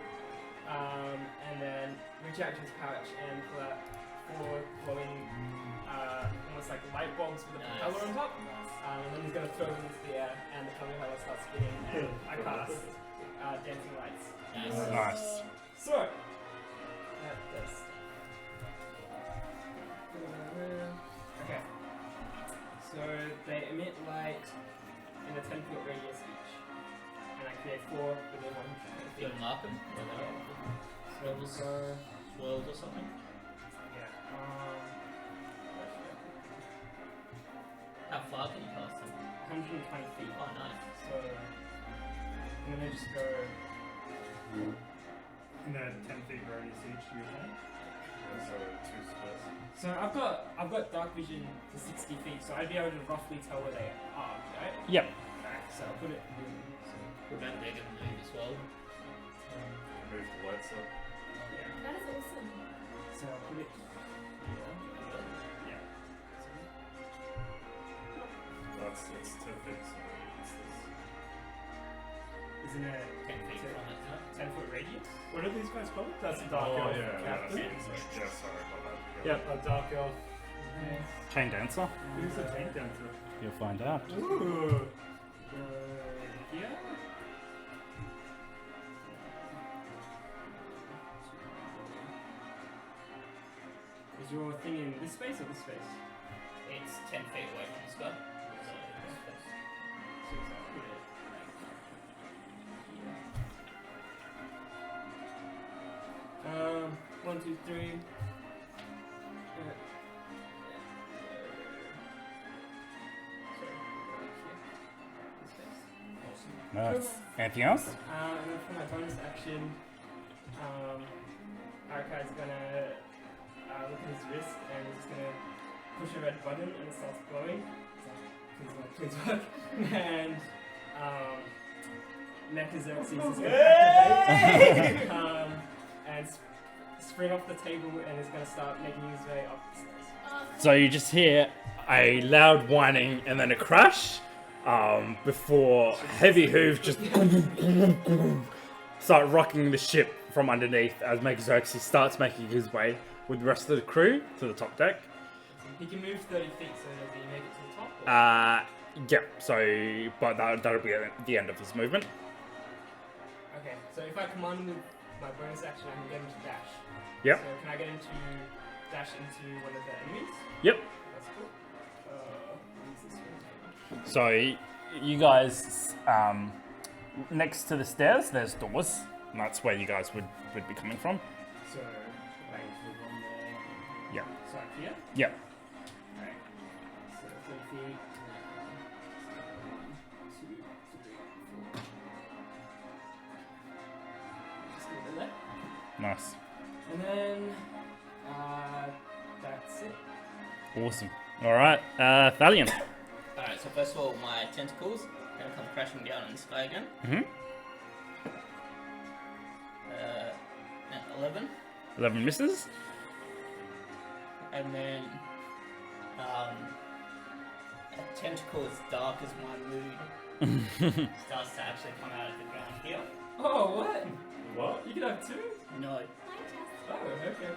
and then reach out to his pouch and pull out 4 glowing, almost like light bulbs with a propeller on top. And then he's gonna throw them into the air, and the propeller starts spinning, and I cast dancing lights. Nice. So, that's okay. So they emit light in a 10-foot radius each, and I create 4 within 120 You feet. gonna mark them? So we'll go. Swirls or something? Yeah. How far can you cast them? 120 feet. Oh, nice. So I'm gonna just go. In a 10 feet radius each, you know? Yeah, so 2 squares. So I've got dark vision to 60 feet, so I'd be able to roughly tell where they are, right? Yep. Right. So I'll put it. So, Remember, they're gonna move as well. Move the lights up. yeah. That is awesome. So I'll put it here. Yeah. It's 10 feet, so it's this. Isn't it 10 feet from it, no? 10-foot radius? What are these guys called? That's a dark Oh, elf. yeah, Captain. yeah, sorry about that. Yep. A dark elf. Chain dancer. Who's a tank dancer? You'll find out. Ooh. Here. Is your thing in this space or this space? It's 10 feet away from this guy. So, So it's I'll put it like here. 1, 2, 3. Sorry, right here. This space. Nice. Anything else? And then for my bonus action, Arkai's gonna look at his wrist and he's just gonna push a red button and it starts glowing. It's like, please work. And Mechaxerxes is gonna activate and spring off the table and is gonna start making his way up the stairs. So you just hear a loud whining and then a crash before heavy hooves just start rocking the ship from underneath as Mechaxerxes starts making his way with the rest of the crew to the top deck. He can move 30 feet, so does he make it to the top? Or? Yeah, so, but that'll be at the end of his movement. Okay, so if I command him with my bonus action, I can get him to dash. Yep. So can I get him to dash into one of the enemies? Yep. That's cool. Use this one. So, you guys, next to the stairs, there's doors. And that's where you guys would be coming from. So, like, on the... Yeah. So, up here? Yep. Alright. So, 30 feet. 1, 2, 3, 4. Just leave it there. Nice. And then, that's it. Awesome. Alright, Thalion. Alright, so first of all, my tentacles are gonna come crashing down on this guy again. Mm-hmm. 11. 11 misses. And then, a tentacle as dark as my mood starts to actually come out of the ground here. Oh, what? What? You can have 2? No. Oh, okay.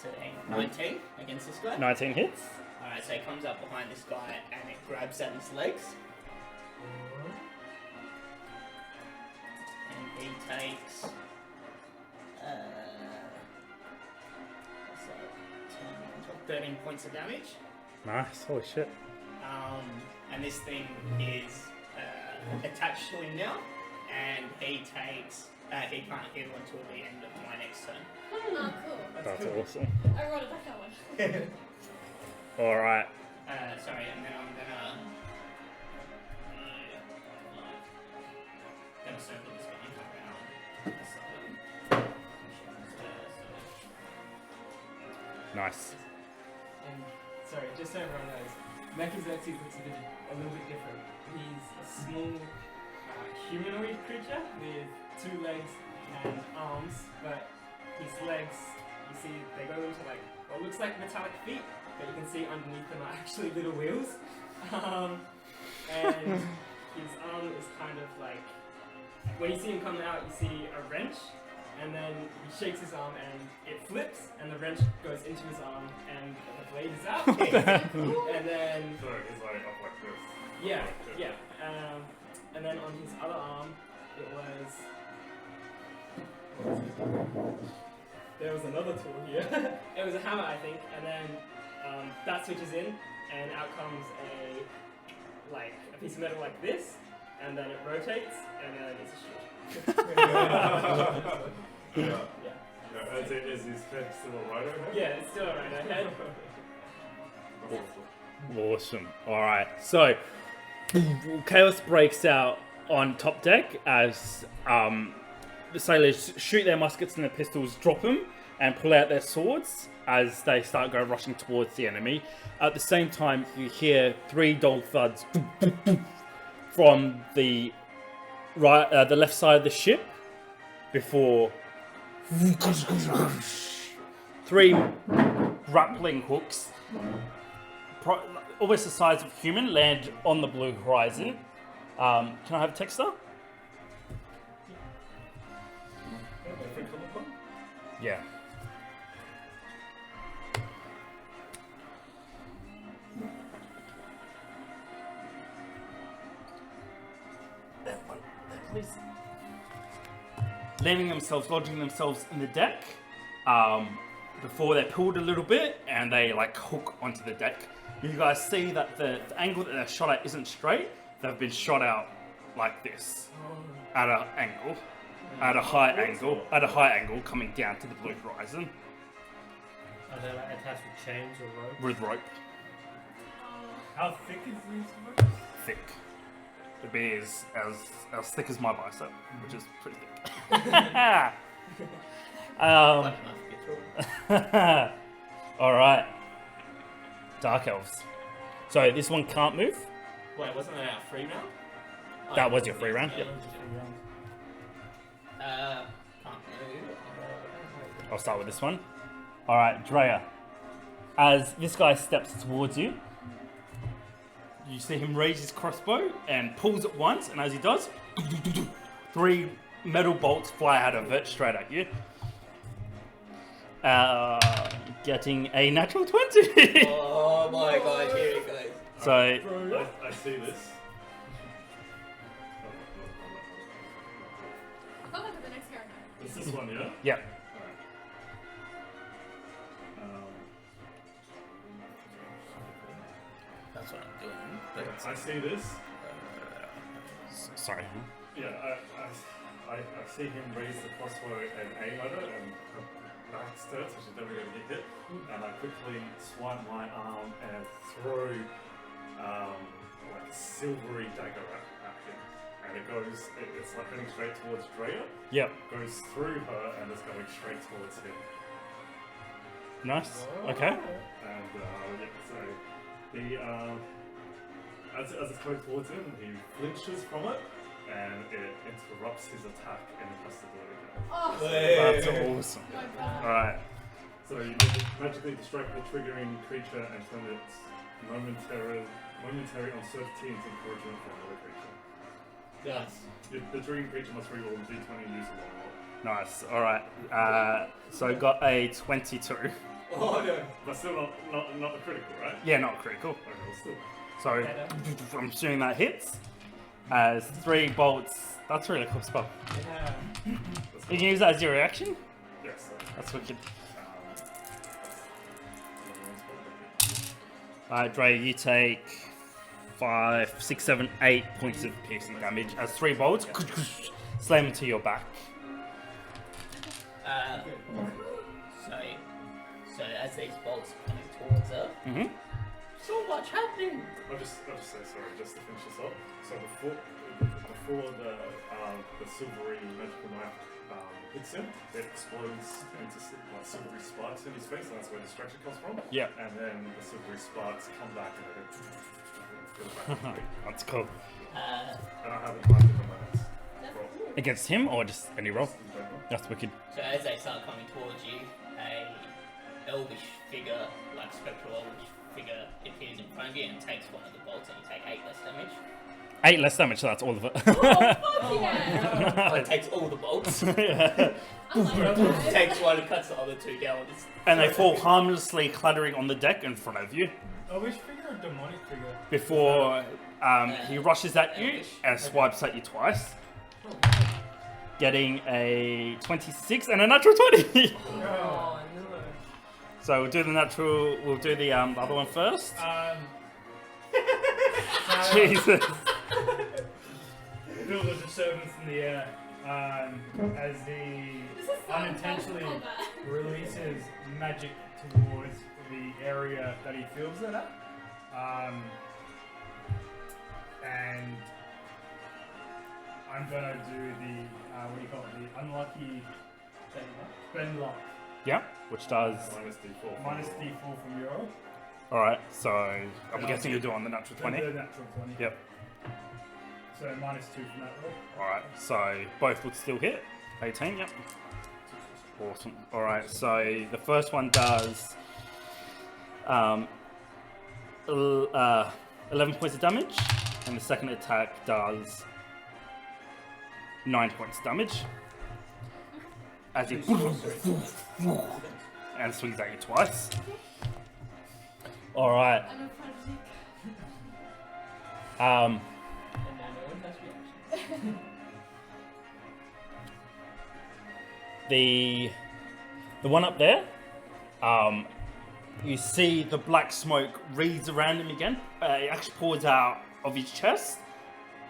So 19 against this guy. 19 hits. Alright, so he comes up behind this guy and it grabs at his legs. And he takes so 10, 12, 13 points of damage. Nice. Holy shit. And this thing is attached to him now, and he takes he can't heal until the end of my next turn. Oh, cool. That's cool. awesome. I rolled a better one. Alright. Sorry, and then I'm gonna circle this guy around. Nice. And sorry, just so everyone knows, Mechaxerxes looks a little bit different. He's a small humanoid creature with 2 legs and arms, but his legs, you see, they go into like what looks like metallic feet, but you can see underneath them are actually little wheels. And his arm is kind of like, when you see him come out, you see a wrench, and then he shakes his arm and it flips, and the wrench goes into his arm, and the blade is out. And then So it's like up like this. yeah, yeah. And then on his other arm, it was. There was another tool here. It was a hammer, I think, and then that switches in, and out comes a piece of metal like this, and then it rotates, and then it's a shield. Yeah. Yeah. Is his head still a rhino head? Yeah, it's still a rhino head. That's awesome. Awesome. All right. So chaos breaks out on top deck as the sailors shoot their muskets and their pistols, drop them, and pull out their swords as they start rushing towards the enemy. At the same time, you hear 3 dull thuds from the the left side of the ship before 3 grappling hooks, almost the size of human, land on the blue horizon. Can I have a texter? Yeah. That one, please. Landing themselves, lodging themselves in the deck. Before they're pulled a little bit and they hook onto the deck. You guys see that the angle that they're shot at isn't straight. They've been shot out like this, at an angle. At a high angle, coming down to the blue horizon. Are they attached with chains or rope? With rope. How thick is this rope? Thick. It'd be as thick as my bicep, which is pretty thick. But enough to get through. Alright. Dark Elves. So this one can't move? Wait, wasn't that our free round? That was your free round? Yeah. Yep. Can't move. I'll start with this one. Alright, Drea. As this guy steps towards you, you see him raise his crossbow and pulls it once, and as he does, 3 metal bolts fly out of it straight at you. Getting a natural 20. Oh my god, here it goes. So, I see this. I thought that was the next character. It's this one, yeah? yeah. That's what I'm doing. I see this. Sorry. Yeah, I see him raise the crossbow and aim at it and backstab it, so she's never going to get hit. And I quickly swipe my arm and throw a silvery dagger at him. And it's heading straight towards Drea. Yep. Goes through her and is going straight towards him. Nice. Okay. And so he as it's going towards him, he flinches from it, and it interrupts his attack, and he has to do it again. Oh, That's awesome. my God. Alright. So you magically distract the triggering creature and turn its momentary uncertainty into encouragement for another creature. Yes. The triggering creature must reroll a d20 and use a long roll. Nice. Alright. So got a 22. Oh no. But still not a critical, right? Yeah, not critical. Okay, well, still. So I'm assuming that hits. As 3 bolts. That's a really cool spell. Yeah. You can use that as your reaction? Yes. That's wicked. Alright, Dre, you take 5, 6, 7, 8 points of piercing damage as 3 bolts slam into your back. So as these bolts are coming towards her, Mm-hmm. so what's happening? I'll just say sorry, just to finish this up. So before the silvery magical knife hits him, it explodes into silvery sparks in his face, and that's where distraction comes from. Yeah. And then the silvery sparks come back and they go That's cool. and I haven't marked it on my notes. Roll. Against him or just any roll? In general. That's wicked. So as they start coming towards you, a elvish figure, like spectral elvish figure, appears in front of you and takes one of the bolts, and you take 8 less damage. 8 less damage, so that's all of it. Oh, fuck yeah! Oh, it takes all the bolts. Yeah. I like that. Takes one and cuts the other 2 down. And they fall harmlessly clattering on the deck in front of you A wish figure or demonic figure? before he rushes at you and swipes at you twice, getting a 26 and a natural 20. Oh no. So we'll do the natural. We'll do the other one first. Jesus. Feel the disturbance in the air as he This is so unintentionally combat. releases magic towards the area that he feels it at. And I'm gonna do the what do you call it? The unlucky spend luck. Yeah, which does. Minus D4 from Euro. All right. So I'm guessing you're doing the natural 20. The natural 20. Yep. So minus 2 from that roll. All right. So both would still hit. 18. Yep. Awesome. All right. So the first one does 11 points of damage, and the second attack does 9 points of damage. As he and swings at you twice. All right. I'm a prodigy. And now no one has reaction. The one up there, you see the black smoke wreaths around him again. It actually pours out of his chest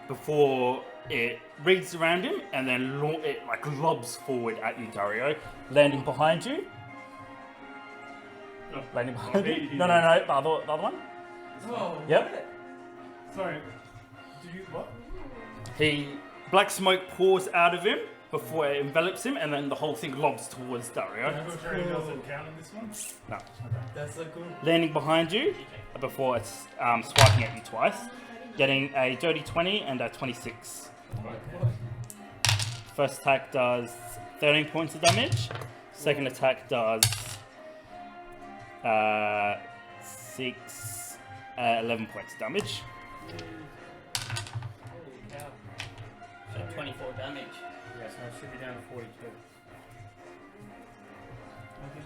before it wreaths around him, and then it like lobs forward at you, Dario, landing behind you. No. Landing behind you. No, the other one. Oh. Yep. Sorry. Did you what? Black smoke pours out of him before it envelops him, and then the whole thing lobs towards Dario. Infiltrate doesn't count in this one? No. That's so cool. Landing behind you before it's swiping at you twice, getting a dirty 20 and a 26. First attack does 13 points of damage. Second attack does 11 points of damage. Holy cow. So 24 damage. Yeah, so I should be down to 42.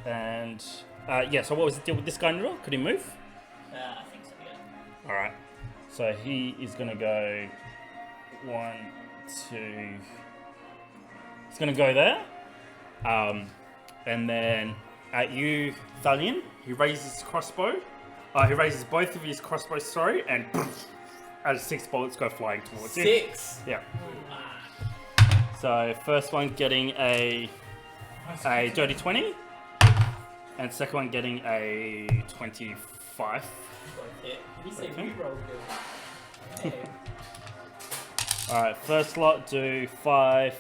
And so what was the deal with this guy in the roll? Could he move? I think so, yeah. Alright. So he is going to go 1, 2. He's going to go there. And then at you, Thalion, he raises his crossbow. He raises both of his crossbows, sorry, and as 6 bullets go flying towards you. 6? Yeah. So first one getting a dirty 20. And second one getting a 25. Hit. You say Okay. we roll good. Hey. Alright, first lot do 5,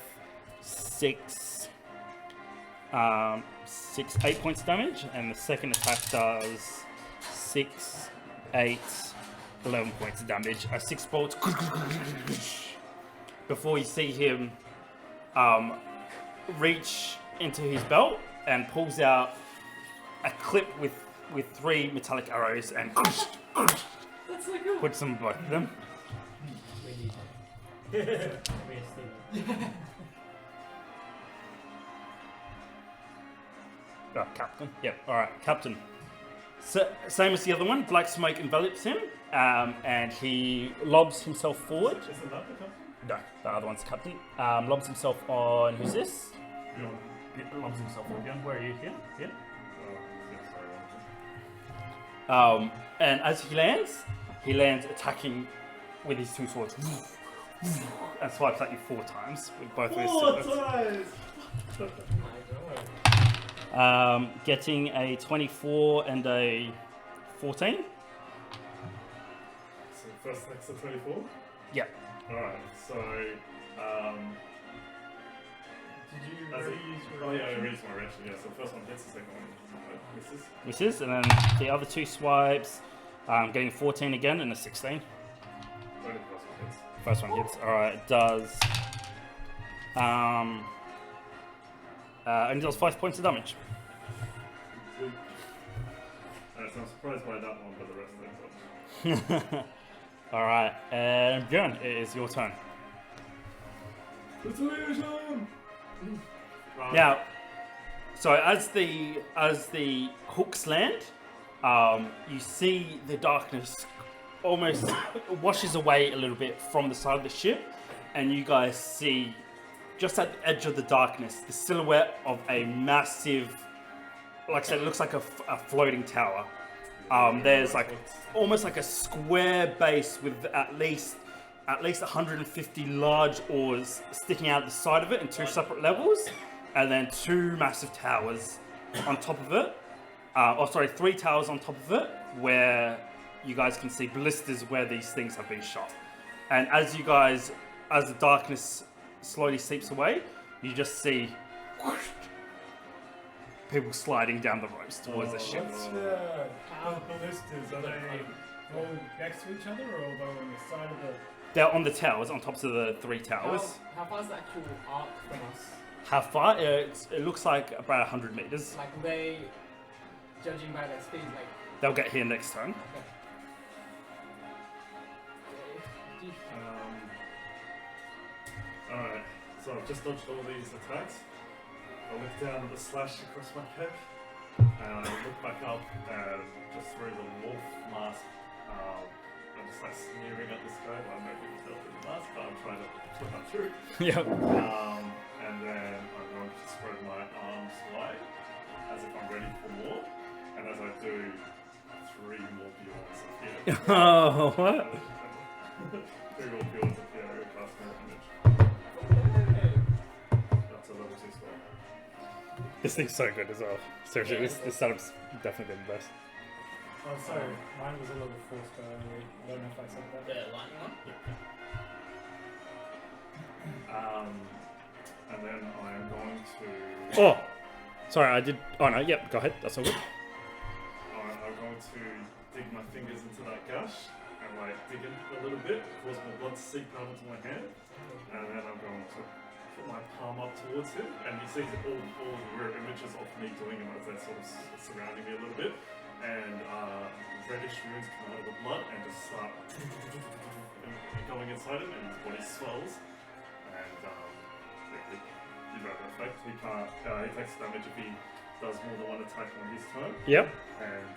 6, 8 points of damage, and the second attack does 6, 8, 11 points of damage. 6 bolts before you see him reach into his belt and pulls out a clip with 3 metallic arrows and That's so cool. puts them both of them. We need that. We are Steve. Oh, Captain. Yep. All right, Captain. So, same as the other one. Black smoke envelops him, and he lobs himself forward. Isn't that the captain? No, the other one's Captain. Lobs himself on. Who's this? Bjorn. Lobs himself on Bjorn. Where are you here? Yeah. Yeah, sorry. And as he lands attacking with his 2 swords, and swipes at you 4 times with both of his swords. My God. Getting a 24 and a 14. So first attack's a 24? Yeah. Alright, so Did you As already it- use your oh yeah, I reaction? raised my reaction, yeah, so first one hits, the second one misses. Misses, and then the other 2 swipes, getting a 14 again and a 16. Only the first one hits. First one hits. Alright, it does. And it does 5 points of damage. so I'm surprised by that one, but the rest don't such. All right, and Bjorn, it is your turn. Retaliation! Now, so as the hooks land, you see the darkness almost washes away a little bit from the side of the ship, and you guys see just at the edge of the darkness the silhouette of a massive, like I said, it looks like a floating tower. There's like almost like a square base with at least 150 large oars sticking out the side of it in two separate levels, and then two massive towers on top of it. 3 towers on top of it, where you guys can see blisters where these things have been shot. And as the darkness slowly seeps away, you just see whoosh, people sliding down the ropes towards the ship. What's the ballistas? Are they all next to each other, or are they on the side of the... They're on the towers, on top of the 3 towers. How far is the actual arc from us? How far? It looks like about 100 meters. Like, will they, judging by their speed, like... They'll get here next turn. Alright, so I've just dodged all these attacks. I look down at the slash across my pec, and I look back up and just through the wolf mask. I'm just like sneering at this guy. I don't know if you can tell through the mask, but I'm trying to flip that through. Yep. And then I'm going to spread my arms wide as if I'm ready for more. And as I do, 3 more Bjorns appear. Oh, what? 3 more Bjorns appear and cast mirror image. That's a level 2 spell. This thing's so good as well. Seriously, this setup's definitely been the best. Oh, sorry, mine was a level 4 spell only. I don't know if I said that. The lightning one? And then I am going to... Oh! Sorry, I did... Oh no, yep, go ahead. That's all good. I'm going to dig my fingers into that gash and like dig in a little bit, cause my blood to seep out into my hand, and then I'm going to put my palm up towards him, and he sees all the mirror images of me doing it as they're sort of surrounding me a little bit, and reddish runes come out of the blood and just start going inside him, and his body swells, and you know the effect. He can't. He takes damage if he does more than 1 attack on his turn. Yep. And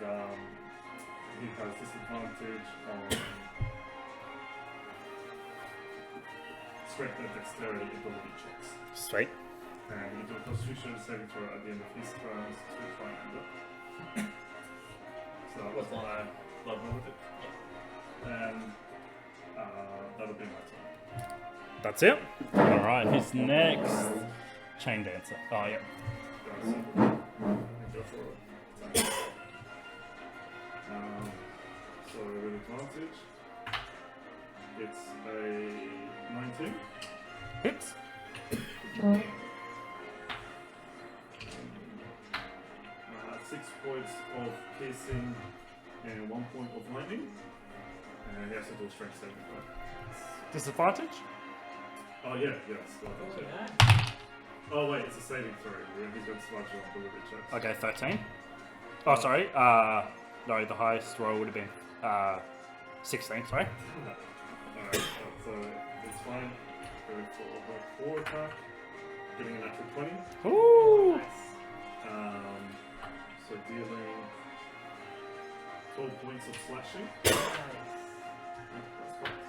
he has disadvantage on strength and dexterity ability checks. Sweet. And he do a constitution saving throw at the end of his turns to try and end it. So that was my blood limited. And that'll be my turn. That's it. Alright, who's next? Chain Dancer. Oh, yeah. Go for it. So with advantage, it's a 19. Hits. 6 points of piercing and 1 point of lightning. And he has to do a strength saving throw. Disadvantage? Oh yeah, yes. Oh wait, it's a saving throw. He's got disadvantage on ability checks. Okay, 13. Oh, sorry. No, the highest roll would have been 16, sorry. Alright, so it's fine. Go for a 4 attack. Getting a natural 20. Ooh! So dealing 12 points of slashing. Nice. That's correct.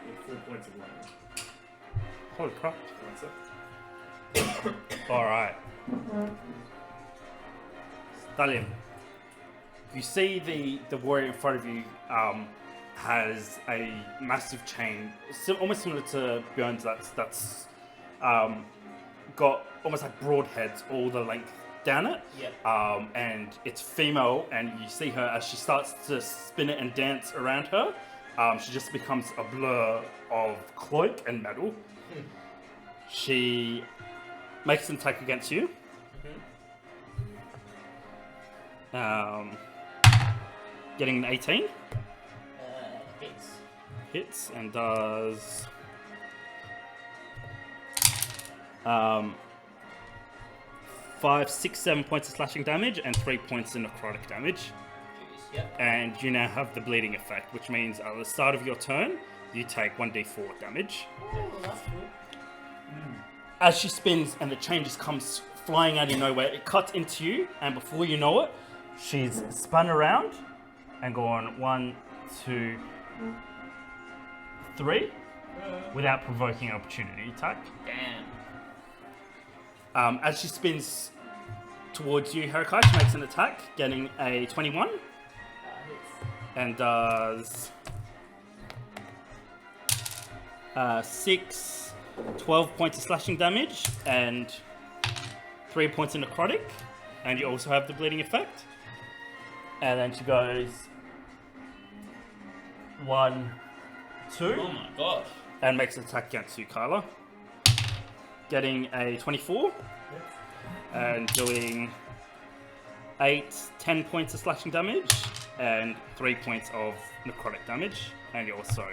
With 4 points of lightning. Holy crap. That's it. Alright. Stallion. You see the warrior in front of you has a massive chain, almost similar to Bjorn's, that's got almost like broad heads all the length down it. Yep. And it's female, and you see her as she starts to spin it and dance around her. She just becomes a blur of cloak and metal. She makes an attack against you. Getting an 18. Hits. Hits and does 5, 6, 7 points of slashing damage and 3 points of necrotic damage. Jeez. Yep. And you now have the bleeding effect, which means at the start of your turn, you take 1d4 damage. Oh, that's cool. As she spins and the chain just comes flying out of nowhere, it cuts into you, and before you know it, she's spun around and gone 1, 2, 3 without provoking an opportunity attack. Damn. As she spins towards you, Harakai, she makes an attack, getting a 21 Hits. and does 12 points of slashing damage and 3 points of necrotic, and you also have the bleeding effect. And then she goes 1, 2, Oh my gosh. and makes an attack against you, Kyla, getting a 24 and doing 10 points of slashing damage and 3 points of necrotic damage, and you also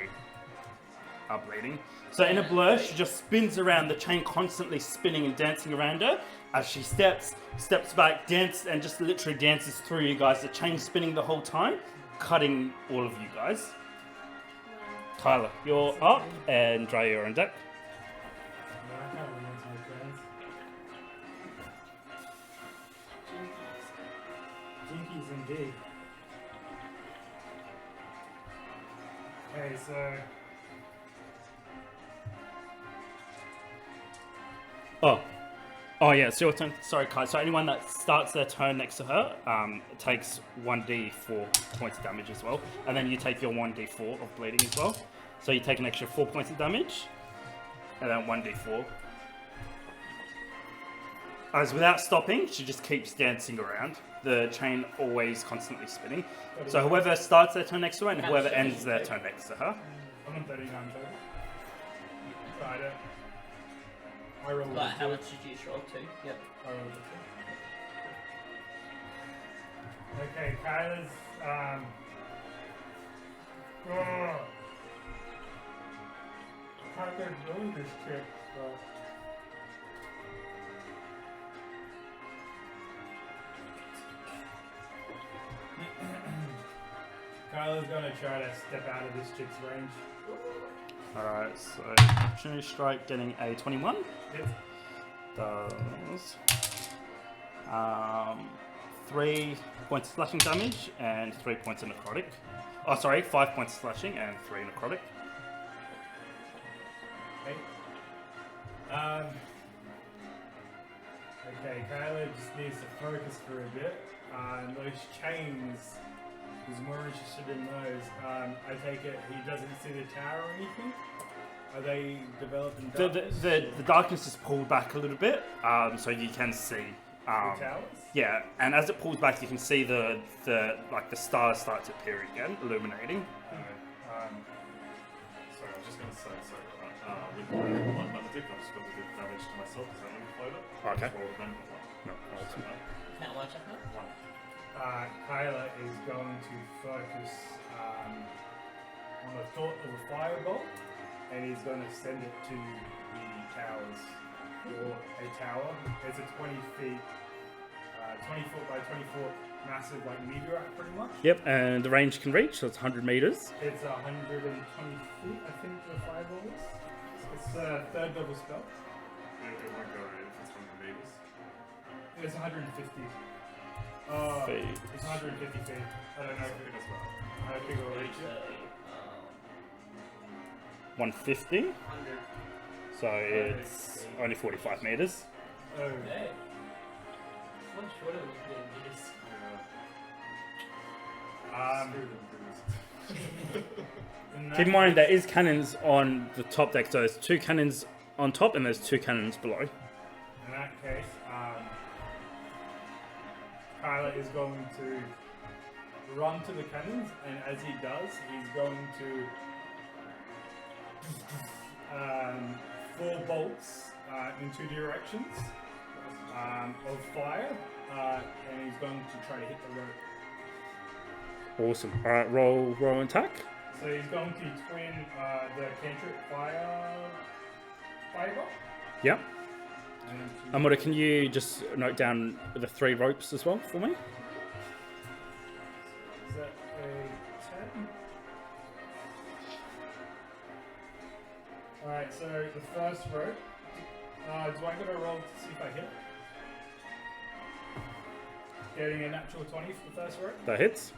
are bleeding. So in a blur, she just spins around, the chain constantly spinning and dancing around her as she steps back, and just literally dances through you guys. The chain spinning the whole time, cutting all of you guys. Tyler, you're up, and Dre, you're on deck. I can't remember my plans. Jinkies indeed. Okay, so Oh yeah, it's your turn. Sorry, Kai. So anyone that starts their turn next to her takes 1d4 points of damage as well. And then you take your 1d4 of bleeding as well. So you take an extra 4 points of damage. And then 1d4. As without stopping, she just keeps dancing around. The chain always constantly spinning. So whoever starts their turn next to her and whoever ends their turn next to her. I'm on 39 total. So I rolled Like, a how two. much did you just roll? 2? Yep. I rolled a two. Okay, Kyla's I can't do this trick, but Kyla's gonna try to step out of this chick's range. Alright, so opportunity strike getting a 21. Yep. Does 3 points of slashing damage and 3 points of necrotic. Oh, sorry, 5 points of slashing and 3 necrotic. Okay. Okay, Kyla just needs to focus for a bit. And those chains, he's more interested in those. I take it he doesn't see the tower or anything? Are they developing darkness? The darkness is pulled back a little bit, so you can see. The towers? Yeah, and as it pulls back, you can see the stars start to appear again, illuminating. Sorry, I was just going to say, with my magic, I'm just going to do damage to myself because I amplified it. Okay. Just roll a random one. No, awesome. How much I have? Kyla is going to focus on the thought of a firebolt, and he's going to send it to the towers, or a tower. It's a 20 feet, 20 foot by 20 foot massive like meteorite pretty much. Yep, and the range can reach, so it's 100 meters. It's 120 feet, I think the fireball is. It's a third level spell. It won't go if it's 100 meters. It's 150. Feet. It's 150 feet. I don't know if Something it, as well. I don't think it'll reach So, it. 150, 100. so it's only 45 meters. Oh. Hey. Much shorter than meters. Keep in mind there is cannons on the top deck, so there's 2 cannons on top and there's 2 cannons below. In that case, Kyla is going to run to the cannons, and as he does, he's going to 4 bolts in 2 directions of fire, and he's going to try to hit the rope. Awesome. Alright, roll attack. So he's going to twin the cantrip fireball. Yep. And Amora, can you just note down the 3 ropes as well for me? so Alright, so the first rope. Do I get a roll to see if I hit? Getting a natural 20 for the first rope. That hits.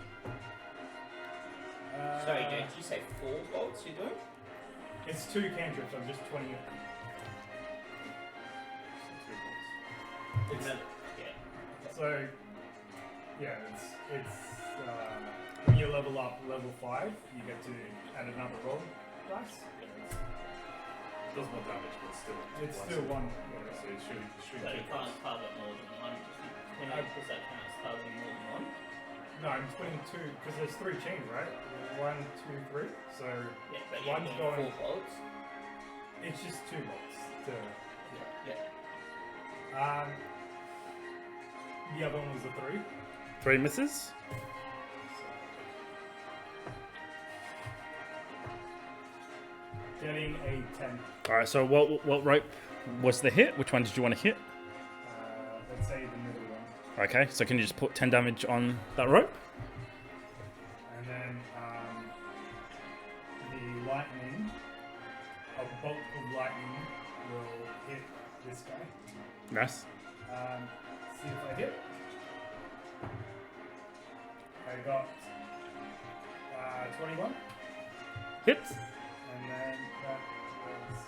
Sorry, did you say 4 bolts you're doing? It's 2 cantrips, I'm just 20 it. It's, yeah. So, yeah, it's when you level up level 5, you get to add another roll dice. Does more damage, but still. It's still 1. Yeah, so it's shooting So you can't target more than one. Does that count as targeting more than one? No, I'm putting 2, because there's 3 chains, right? 1, 2, 3. So, Yeah, but you're one's doing going. 4 bolts. It's just 2 bolts. Yeah. The other one was a 3. 3 misses. Getting a 10. Alright, so what rope was the hit? Which one did you want to hit? Let's say the middle one. Okay, so can you just put 10 damage on that rope? And then the lightning, a bolt of lightning will hit this guy. Nice. See if I hit. I got 21. Hits. And then that was...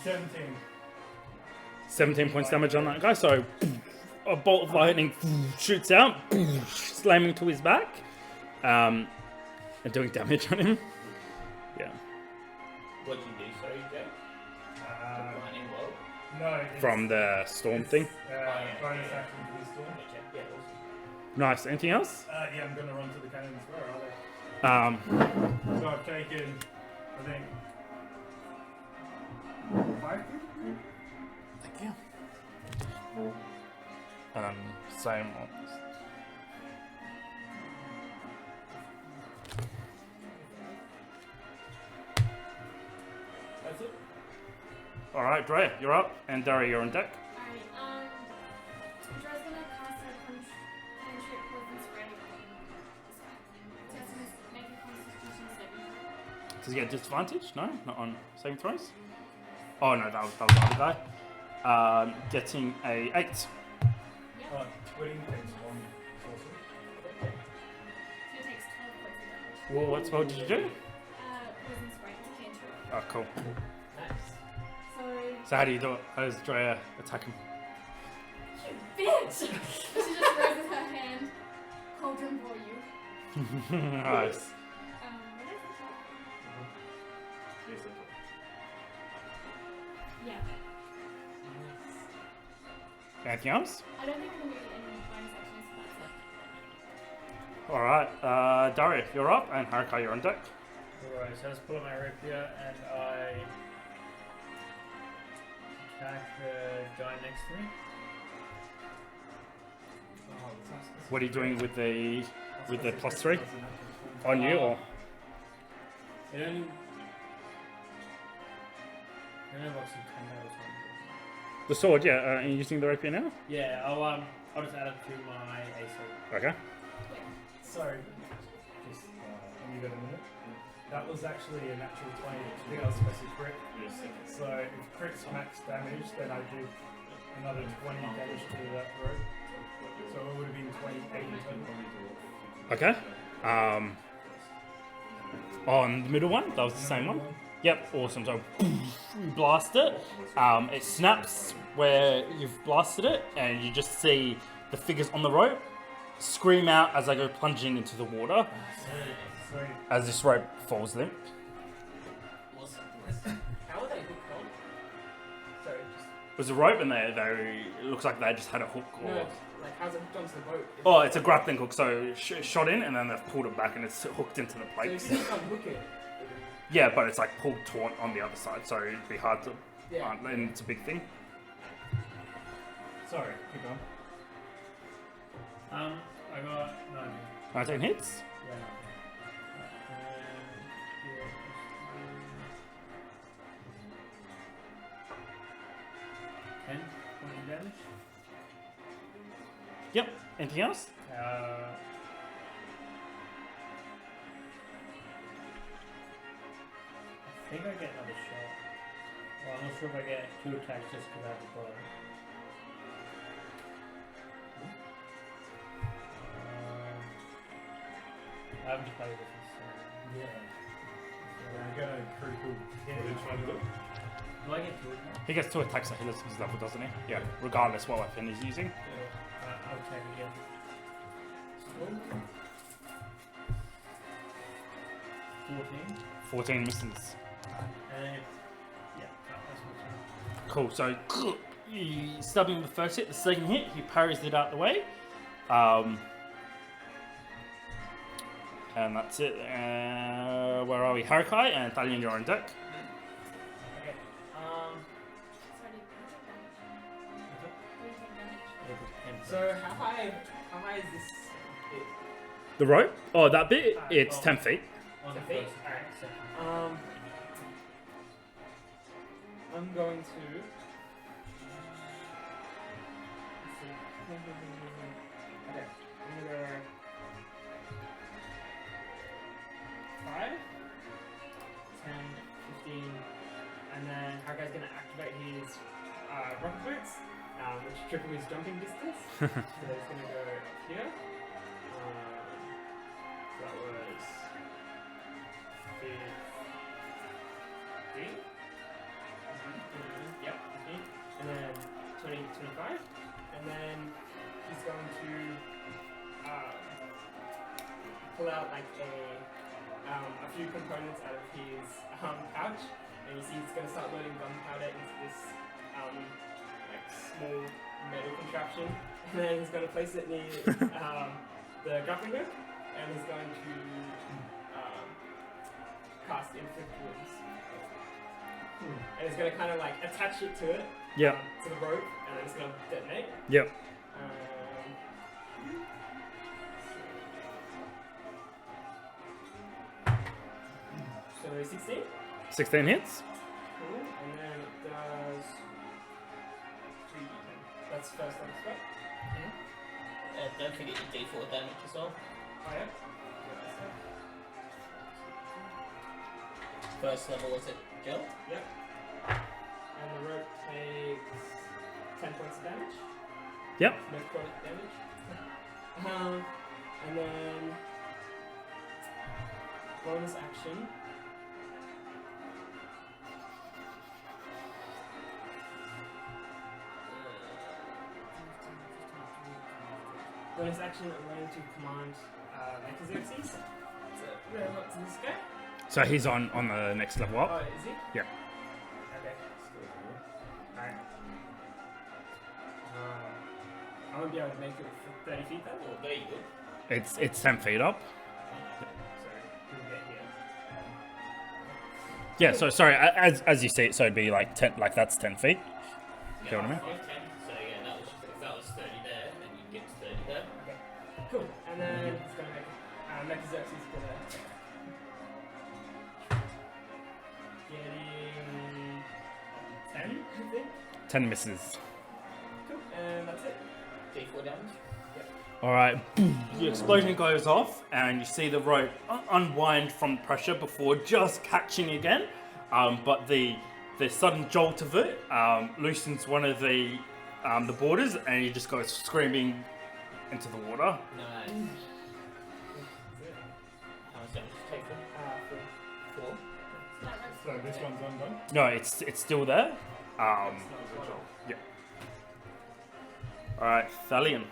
$17. 17 points damage on that guy, so a bolt of lightning shoots out, slamming to his back, and doing damage on him. Yeah. What'd you do, sorry, Joe? The lightning bolt? No, it's, From the storm thing. bonus action for this storm. Yeah, awesome. Nice. Anything else? Yeah, I'm gonna run to the cannons. Where are they? So I've taken, I think, 5. Thank you. Same on. That's it. All right, Drea, you're up, and Daria, you're on deck. Alright, Dre's gonna cast a cantrip poison spray on this guy. So he has to make a constitution saving throw. Does he get disadvantage? No, not on saving throws. Oh no, that was the other guy. Getting a 8. Oh, Twitting takes 1 sorcery. So he takes 12 points of damage. Well, what spell did you do? Poison spray, it's a cantrip. Oh, cool. Nice. So, So how do you do it? How does Drea attack him? you bitch! She just raises her hand. Cauldron for you. Nice. What is it called? Yeah. Anything else? I don't think I'm gonna do any bonus actions, so that's it. All right, Daria, you're up, and Haruka, you're on deck. Alright, so let's pull out my rapier and I attack the guy next to me. What are you doing with the +3 on you, or It only works in combat or something. the sword? Yeah, are you using the rapier now? Yeah, I'll just add it to my AC. Okay. Sorry. Just, when you got a minute. That was actually a natural 20. I think I was supposed to crit. So if crit's max damage, then I do another 20 damage to that rope. So it would have been 28 in total. Okay. On the middle one, that was the same one. Yep, awesome. So you blast it. It snaps where you've blasted it, and you just see the figures on the rope scream out as they go plunging into the water Sweet. as this rope falls limp. How are they hooked on? Sorry, just. It was a rope, and they it looks like they just had a hook. Or, No, like how's it hooked onto the boat? oh, it's a grappling hook. So shot in, and then they've pulled it back, and it's hooked into the So plates. if you just unhook it. Yeah, but it's like pulled taut on the other side, so it'd be hard to. Yeah. And it's a big thing. Sorry, keep going. I got 19. 19 hits. Yeah. damage. Yep. Anything else? I think I get another shot. Well, I'm not sure if I get 2 attacks just because I have the bow. I haven't played with this. I'm gonna critical What are you trying to do? Do I get 2 attacks? He gets 2 attacks at his level, doesn't he? Yeah. Regardless what weapon he's using. I'll attack again. 14. 14 misses. Yeah, that's what's Cool. So you stab him with the first hit. The second hit, he parries it out the way. And that's it. Where are we? Harakai and Thalion, you're on deck. Okay. So how high is this? The rope? Oh, that bit? It's 10 feet. On the 10 feet? first attack, second. I'm going to. Let's see. Okay. I'm gonna go 5, 10, 15, and then Harguy's gonna activate his rocket boots, which triple his jumping distance. So he's gonna go here. So that was 15. Yep, 15. And then 20, 25. And then he's going to pull out like a few components out of his pouch. And you see he's going to start loading gunpowder into this like small metal contraption. And then he's going to place it near the grappling hook. And he's going to cast Inflict Wounds. And it's going to kind of like attach it to it. Yeah. To the rope, and then it's going to detonate. Yep. So 16. 16 hits. Cool. And then it does 3d10. That's first level spell. Don't forget your d4 damage as well. Oh yeah. First level is it Jill? Yep. And the rope takes 10 points of damage. Yep. No chronic damage. And then bonus action. Bonus action, I'm going to command Xerxes to move up to this guy. So he's on the next level up. Oh, is he? Yeah. Okay. Alright. I won't be able to make it for 30 feet then? Oh, there you go. It's 10 feet up. So, we'll get here. Yeah. So sorry. As you see it, so it'd be like 10. Like that's 10 feet. Yeah, You know what I mean? 5, 10. So yeah, that was 30 there, and you get to 30 there. Okay. Cool. And then it's going to make Xerxes gonna getting 10, I think. 10 misses. Cool. And that's it. D4 damage. All right. The explosion goes off, and you see the rope unwind from pressure before just catching again. But the sudden jolt of it loosens one of the borders, and he just goes screaming into the water. Nice. How much damage did you take them? 4. So this one's undone. No, it's still there. Yeah. All right, Thalion.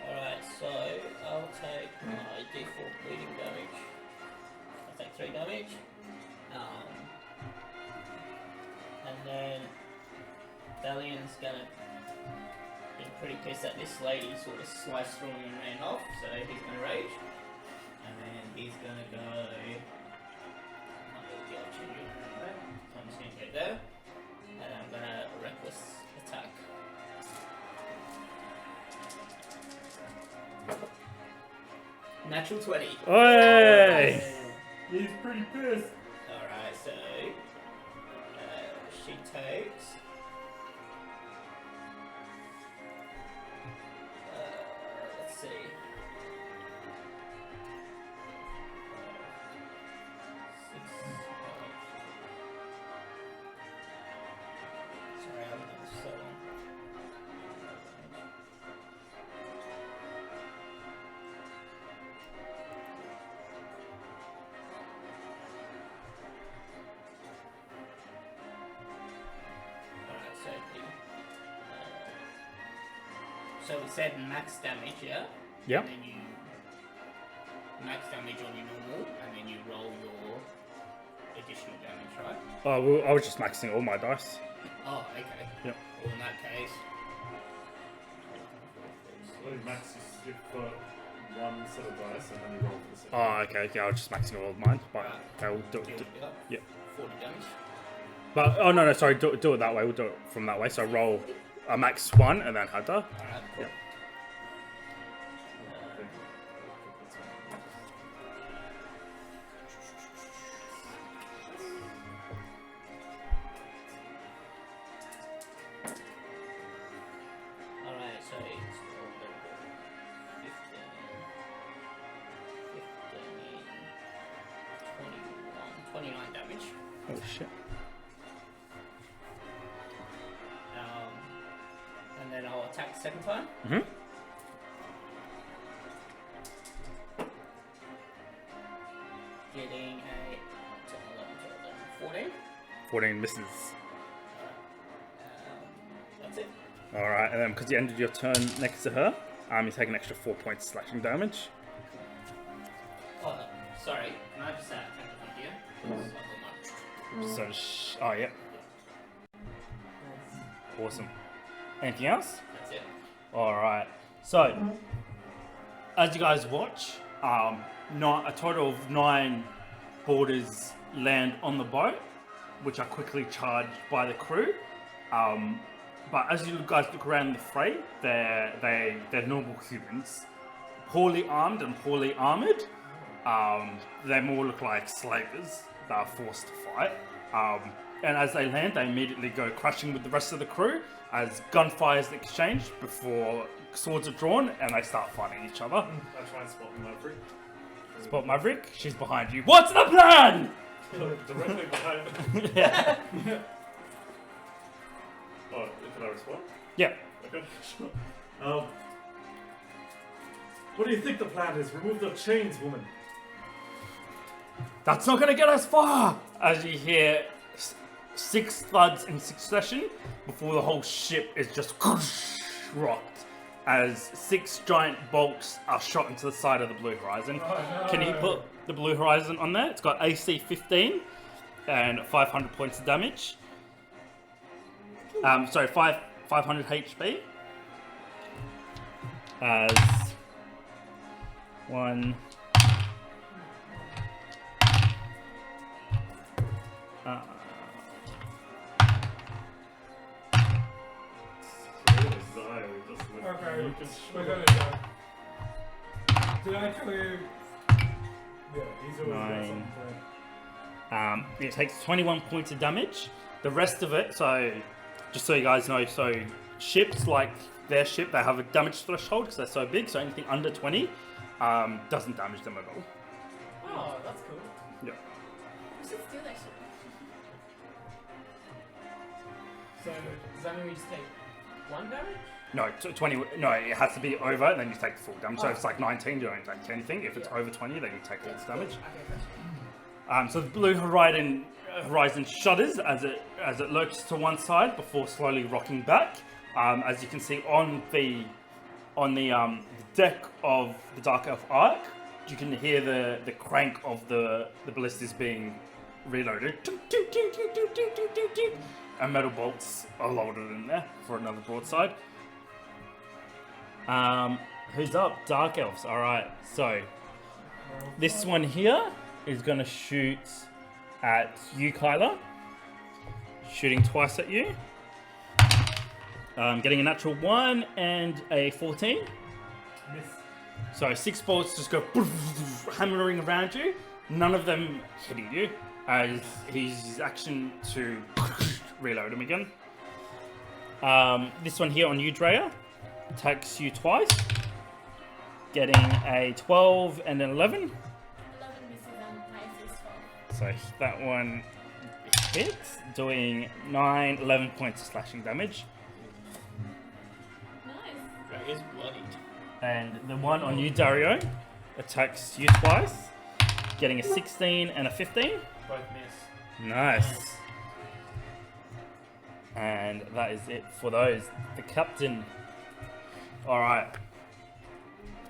Alright, so I'll take my d4 bleeding damage. I'll take 3 damage. And then Dalian's gonna be pretty pissed that this lady sort of sliced through him and ran off, so he's gonna rage. And then he's gonna go. I'm just gonna go there. And I'm gonna reckless attack. Natural 20. Hey! He's pretty pissed. Alright, so she takes So we said max damage, yeah? Yep. And then you max damage on your normal, and then you roll your additional damage, right? Oh, well, I was just maxing all my dice. Oh, okay. Yep. Well, in that case, So max is for one set of dice and then you roll for the second. Oh, okay, I was just maxing all of mine. But Right. okay, we'll do deal it. with it. Yep. 40 damage. But, oh, no, sorry, do it that way. We'll do it from that way. So roll a max 1 and then Hunter. Alright, cool. Yep. Alright, so it's 15, 29 damage. Oh, shit. And then I'll attack the second time. Mm-hmm. Getting a 14. 14 misses. That's it. Alright, and then because you ended your turn next to her, you take an extra 4 points slashing damage. Oh, sorry. Can I just attack the one here? So, oh, yeah. Awesome. Anything else? That's it. Alright. So, as you guys watch, a total of 9 boarders land on the boat, which are quickly charged by the crew. But as you guys look around the fray, they're normal humans, poorly armed and poorly armored. They more look like slavers that are forced to fight. And as they land, they immediately go crashing with the rest of the crew as gunfire is exchanged before swords are drawn and they start fighting each other. I try and spot Maverick. Spot Maverick, she's behind you. What's the plan? Directly behind. Yeah. Oh, can I respond? Yeah. Okay, sure. What do you think the plan is? Remove the chains, woman. That's not gonna get us far! As you hear 6 thuds in succession before the whole ship is just rocked as 6 giant bolts are shot into the side of the Blue Horizon. Can you put the Blue Horizon on there? It's got AC 15 and 500 points of damage. Sorry, 500 HP. As 1. Okay, we're gonna go. Did I tell you? Yeah, he's always got 9. something for It takes 21 points of damage. The rest of it, so just so you guys know, so ships like their ship, they have a damage threshold because they're so big. So anything under 20 doesn't damage them at all. Oh, that's cool. Yeah. We should steal that shit. So, does that mean we just take 1 damage? No, 20. No, it has to be over, and then you take the full damage. So Oh. if it's like 19, you don't take anything. If it's over 20, then you take all the damage. Okay, gotcha. So the Blue Horizon shudders as it lurches to one side before slowly rocking back. As you can see on the deck of the Dark Elf Ark, you can hear the crank of the ballistas being reloaded. And metal bolts are loaded in there for another broadside. Who's up? Dark Elves. Alright, so this one here is going to shoot at you, Kyla. Shooting twice at you. Getting a natural 1 and a 14. Miss. So 6 bolts just go hammering around you. None of them hitting you. As his action to reload him again. This one here on you, Drea, attacks you twice. Getting a 12 and an 11. 11 misses and my AC is 12. So that one hits, doing 11 points of slashing damage. Nice. That is bloodied. And the one on you, Dario, attacks you twice. Getting a 16 and a 15. Both miss. Nice. And that is it for those. The captain Alright.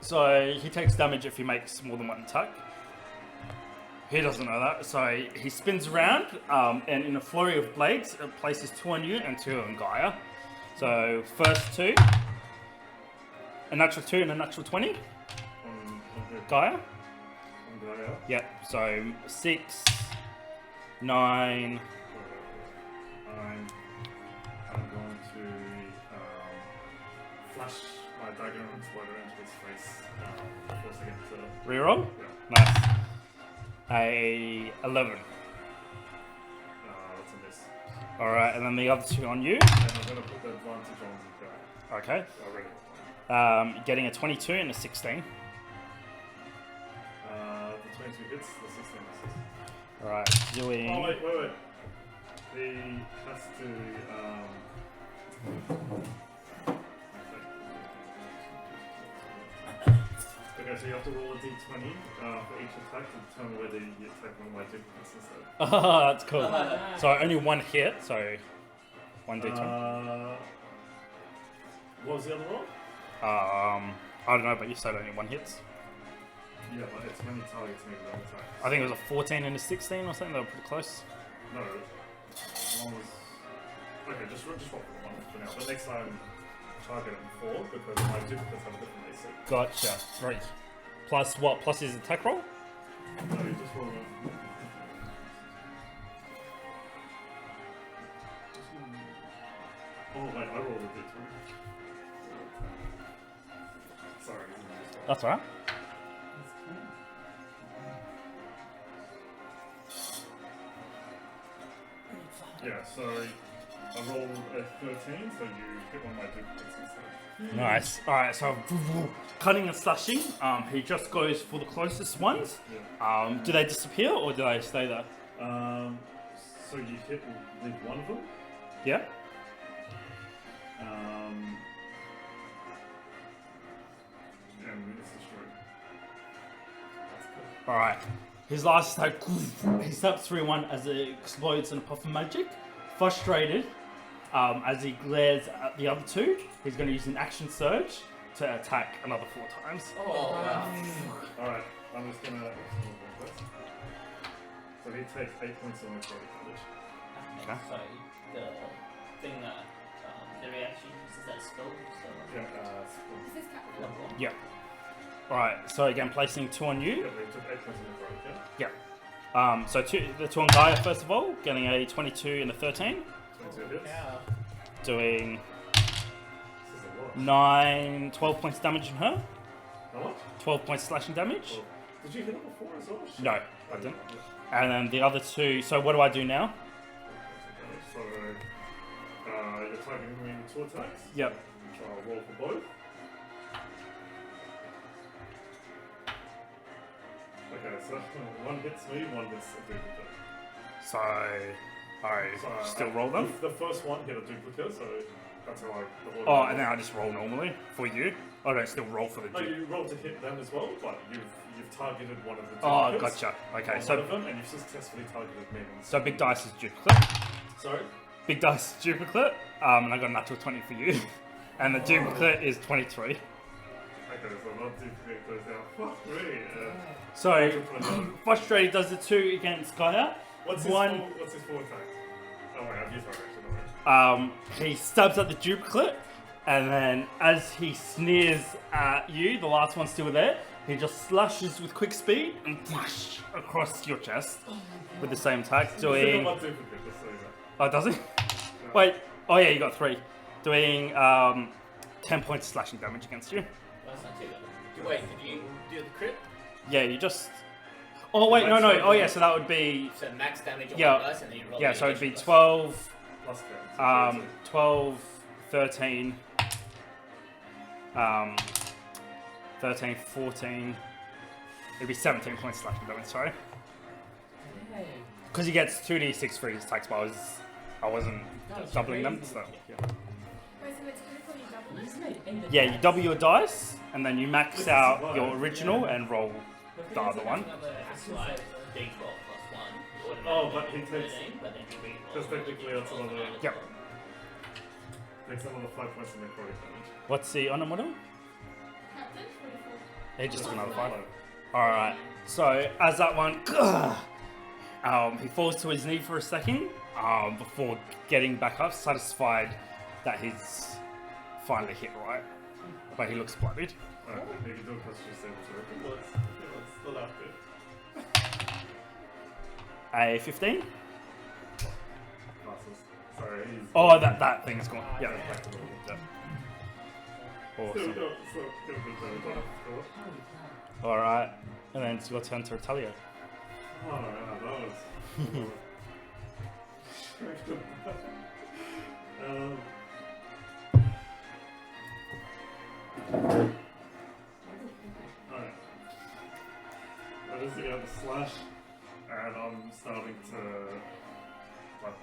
So he takes damage if he makes more than one attack. He doesn't know that, so he spins around, and in a flurry of blades, it places 2 on you and 2 on Gaia. So first 2, a natural 2 and a natural 20. On Gaia? on Gaia. Yep, so 6, 9. I'm going to flash my dagger and explode it into his face. Force again to Reroll? yeah. Nice. A 11. That's a miss. Alright, and then the other 2 on you. And I'm gonna put the advantage on the guy Okay. already. Getting a 22 and a 16. The 22 hits, the 16 misses. Alright, doing... Oh wait. He has to okay, so you have to roll a d20 for each attack to determine whether you attack one of my duplicates instead. Oh, that's cool. So only 1 hit, so 1d20. What was the other roll? I don't know, but you said only 1 hits. Yeah, but it's many targets me with attack. I think it was a 14 and a 16 or something. They were pretty close. No, one was okay. Just roll for one for now. But next time, target him 4 because my duplicates have a different AC. Gotcha. 3. Plus what? Plus his attack roll? No, you just roll them. Oh wait, I rolled a d20. Sorry. That's alright. Yeah, so I rolled a 13, so you hit one of my duplicates instead. Nice. Alright, so cutting and slashing. He just goes for the closest ones. Yeah. Do they disappear or do they stay there? So you hit with one of them. Yeah? And it's destroyed. That's cool. Alright. His last attack, he steps through one as it explodes in a puff of magic. Frustrated, as he glares at the other 2, he's going to use an action surge to attack another 4 times. Oh, wow. Alright, I'm just gonna. So he takes 8 points of necrotic damage. Okay. So the thing that the reaction is that spell. So Yeah, Is this Captain? level 1. Yeah. Alright, so again, placing 2 on yeah, you. they took 8 points of necrotic, yeah? So the 2 on Gaia first of all, getting a 22 and a 13. 22 hits. Yeah. Doing This is a lot. 12 points damage on her. How much? 12 points slashing damage. Well, did you hit it before as well? Shit. No, I didn't. And then the other 2, so what do I do now? So, you're targeting me with 2 attacks. Yep. So I'll roll for both. Okay, so one hits me, one hits a duplicate. So, alright, So still roll them. The first one hit a duplicate, so that's how I. Oh, and then I just roll normally for you. I don't still roll for the No, dude. you rolled to hit them as well, but you've targeted one of the Oh, duplicates. gotcha. Okay, One so of them, and you've successfully targeted me. so big dice is duplicate. Sorry. Big dice is duplicate. And I got a natural 20 for you. And the duplicate is 23. Okay, so not duplicate goes down. Fuck me. So, frustrated does the 2 against Gaia. What's his full attack? Oh wait, I've used my reaction already. He stabs at the duplicate, and then as he sneers at you, the last one's still there, he just slashes with quick speed and whoosh across your chest with the same attack, doing... Not duplicate, just so you know. Oh, does he? No. Wait, oh yeah, you got 3. Doing 10 points of slashing damage against you. That's not too bad. Wait, did you do the crit? Yeah, you just... Oh wait, no, oh yeah, so that would be... So max damage on Yeah. one dice and then you roll Yeah, the so it'd be additional 12... Plus 10. 12, 13, 13, 14. It'd be 17 points slashing damage, sorry. dice. Because he gets 2d6 for his attacks, but I wasn't doubling them, so yeah. Wait, so it's critical, you double it? Yeah, you double your dice, and then you max out your original and roll the other one. It's like D12 plus 1. Oh, but he takes. But then you re-roll. Because technically that's another. Yep. Takes another 5 points of necrotic damage. What's the honor model? Captain 44. He just took another 5. Five. Alright, so as that one, he falls to his knee for a second before getting back up, satisfied that he's finally hit right. But he looks bloodied. Alright, you can do a constitution saving throw. It's still out good. A 15? Passes. Sorry, he's... Oh, that thing's gone. Yeah. back a little bit. Awesome. Still got a bit better. Alright, and then it's your turn to retaliate. Oh, yeah, that was... Alright. I just got the slash, and I'm starting to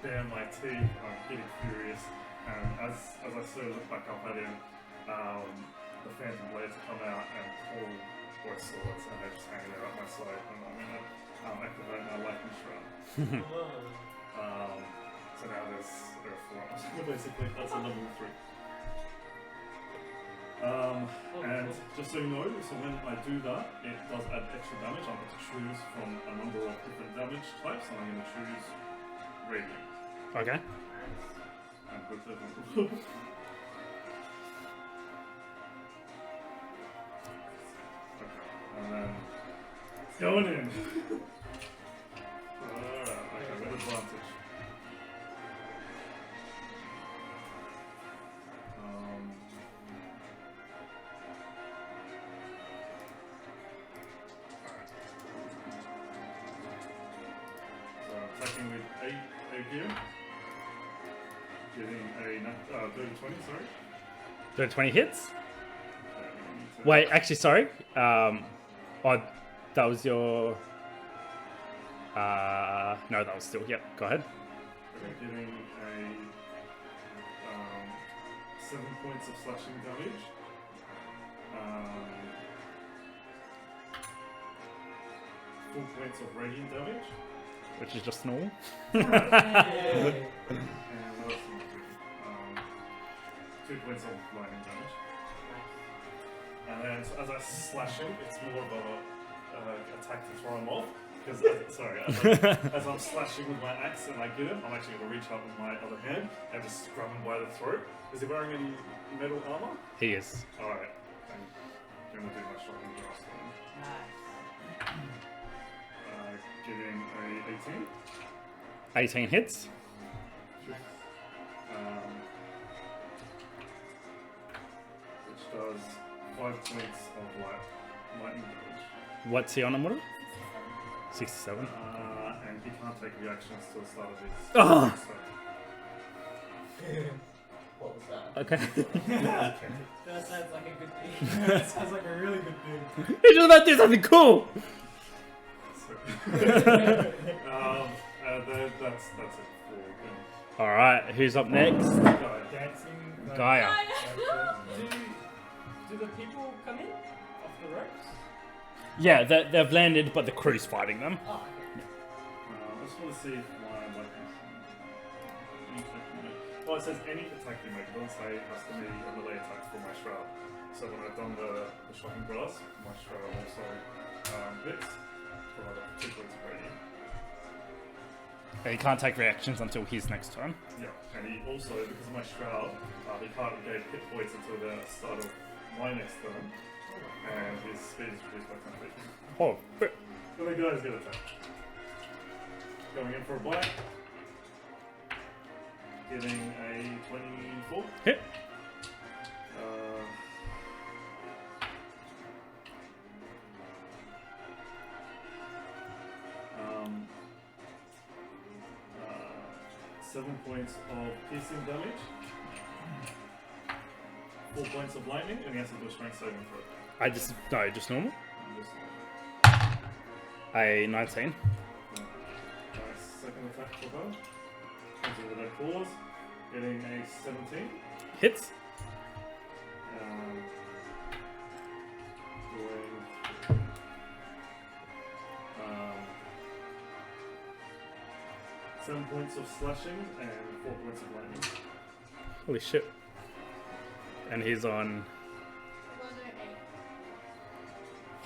bare my teeth. I'm getting furious, and as I slowly look back up at him, the phantom blades come out and pull both swords, and they're just hanging there at my side, and I'm gonna activate my lightning shroud. So now there's four. Basically, that's a level 3. And just so you know, so when I do that, it does add extra damage. I'm going to choose from a number of different damage types, and I'm going to choose radiant. Okay. And put it Okay, and then going in. Alright, okay, with advantage. Attacking with 8 gear. Getting a dirty 20, sorry. Dirty 20 hits? Wait, actually, sorry. Oh, that was your... no, that was still... Yep, go ahead. Okay, getting a 7 points of slashing damage. 4 points of radiant damage. Which is just normal. And what else am I doing? 2 points of lightning damage. And then so as I slash him, it's more of a attack to throw him off. Because as I'm slashing with my axe and I get him, I'm actually going to reach out with my other hand and just grab him by the throat. Is he wearing any metal armor? He is. Alright. I'm going to do my shocking blast then. Giving a 18. 18 hits. Which does 5 points of lightning damage. What's he on a model? 67. And he can't take reactions till the start of his. Oh! What was that? Okay. That sounds like a good thing. That sounds like a really good thing. He's just about to do something cool! That's it for Alright, who's up next? Dancing. Gaia. Do the people come in off the ropes? Yeah, they've landed, but the crew's fighting them. Oh, okay. I just want to see if my weapons. Well, it says any attack you make. It doesn't say it has to be a melee attack for my shroud. So when I've done the shocking blast, my shroud also hits for another 2 points of radiant. And he can't take reactions until his next turn. Yeah, and he also, because of my shroud, he can't regain hit points until the start of my next turn. And his speed is reduced by 10 feet. Oh, So the guys get attacked. Going in for a bite. Getting a 24. hit. Uh, 7 points of piercing damage. 4 points of lightning, and he has to do a strength saving throw. Just normal. And just, A 19. second attack for her. Comes in with a claws. Getting a 17. Hits. Doing 7 points of slashing and 4 points of lightning. Holy shit. and he's on.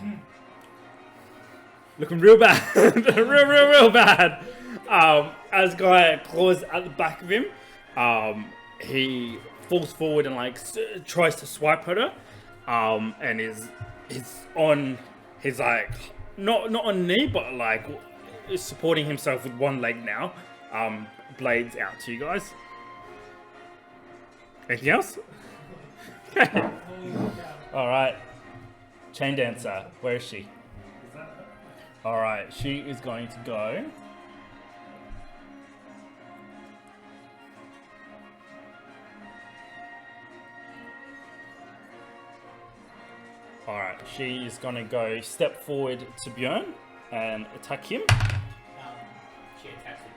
108. Looking real bad, real bad. As Guy claws at the back of him, he falls forward and like tries to swipe at her, and he's on his like not on knee, but like is supporting himself with one leg now. Blades out to you guys. Anything else? Okay. All right. Chain dancer, where is she? Alright, she is going to go. Alright, she is going to go step forward to Björn and attack him. She attacks with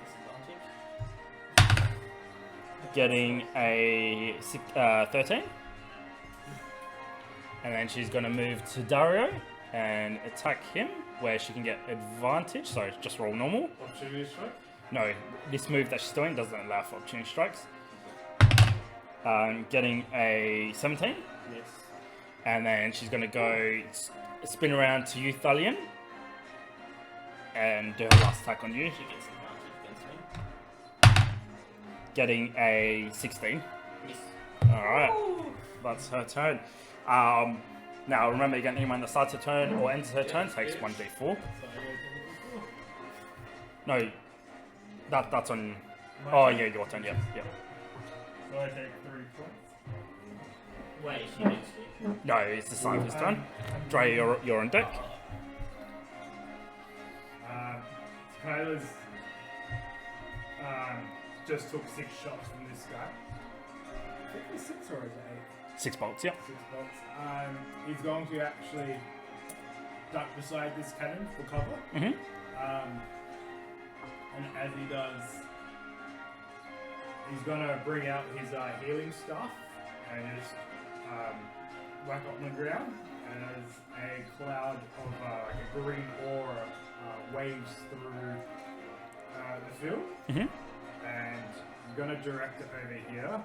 disadvantage. Getting a 13. And then she's going to move to Dario and attack him, where she can get advantage. So just roll normal. Opportunity strike? No, this move that she's doing doesn't allow for opportunity strikes. Getting a 17. Yes. And then she's going to go spin around to you, Thalion. And do her last attack on you. She gets advantage against me. Getting a 16. Miss. Alright, that's her turn. Now remember, again, anyone that starts her turn or ends her turn takes 1d4. No, that's on. Oh yeah, your turn. Yeah. So I take 3 points. Wait, she needs to. No, it's the Cypher's turn. Dre, you're on deck. Kyla's just took 6 shots from this guy. I think it's 6 or is it 8? 6 bolts. Yeah. 6 bolts. He's going to actually duck beside this cannon for cover. Mhm. And as he does, he's going to bring out his healing staff and just whack it on the ground. And as a cloud of like a green aura waves through the field. Mhm. And I'm going to direct it over here.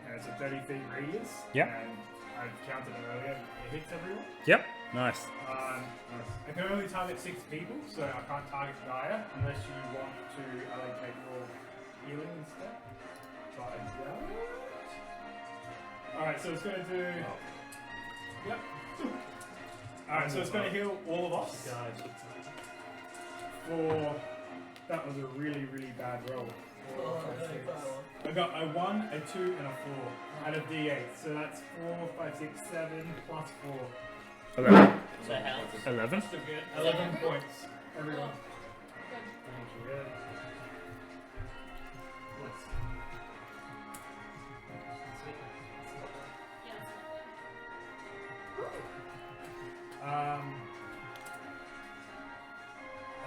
And it's a 30 feet radius. Yep. And I've counted it earlier. It hits everyone. Yep. Nice. I can only target 6 people, so I can't target Gaia unless you want to allocate your healing instead. Try that. Alright, so it's going to do. Yep. Alright, so it's going to heal all of us. For. That was a really, really bad roll. 4, 5, 6. I got a 1, a 2, and a 4 out of D8. So that's 4, 5, 6, 7 plus 4. 11. So how? 11. Still good. 11 points. Everyone. Good. Thank you.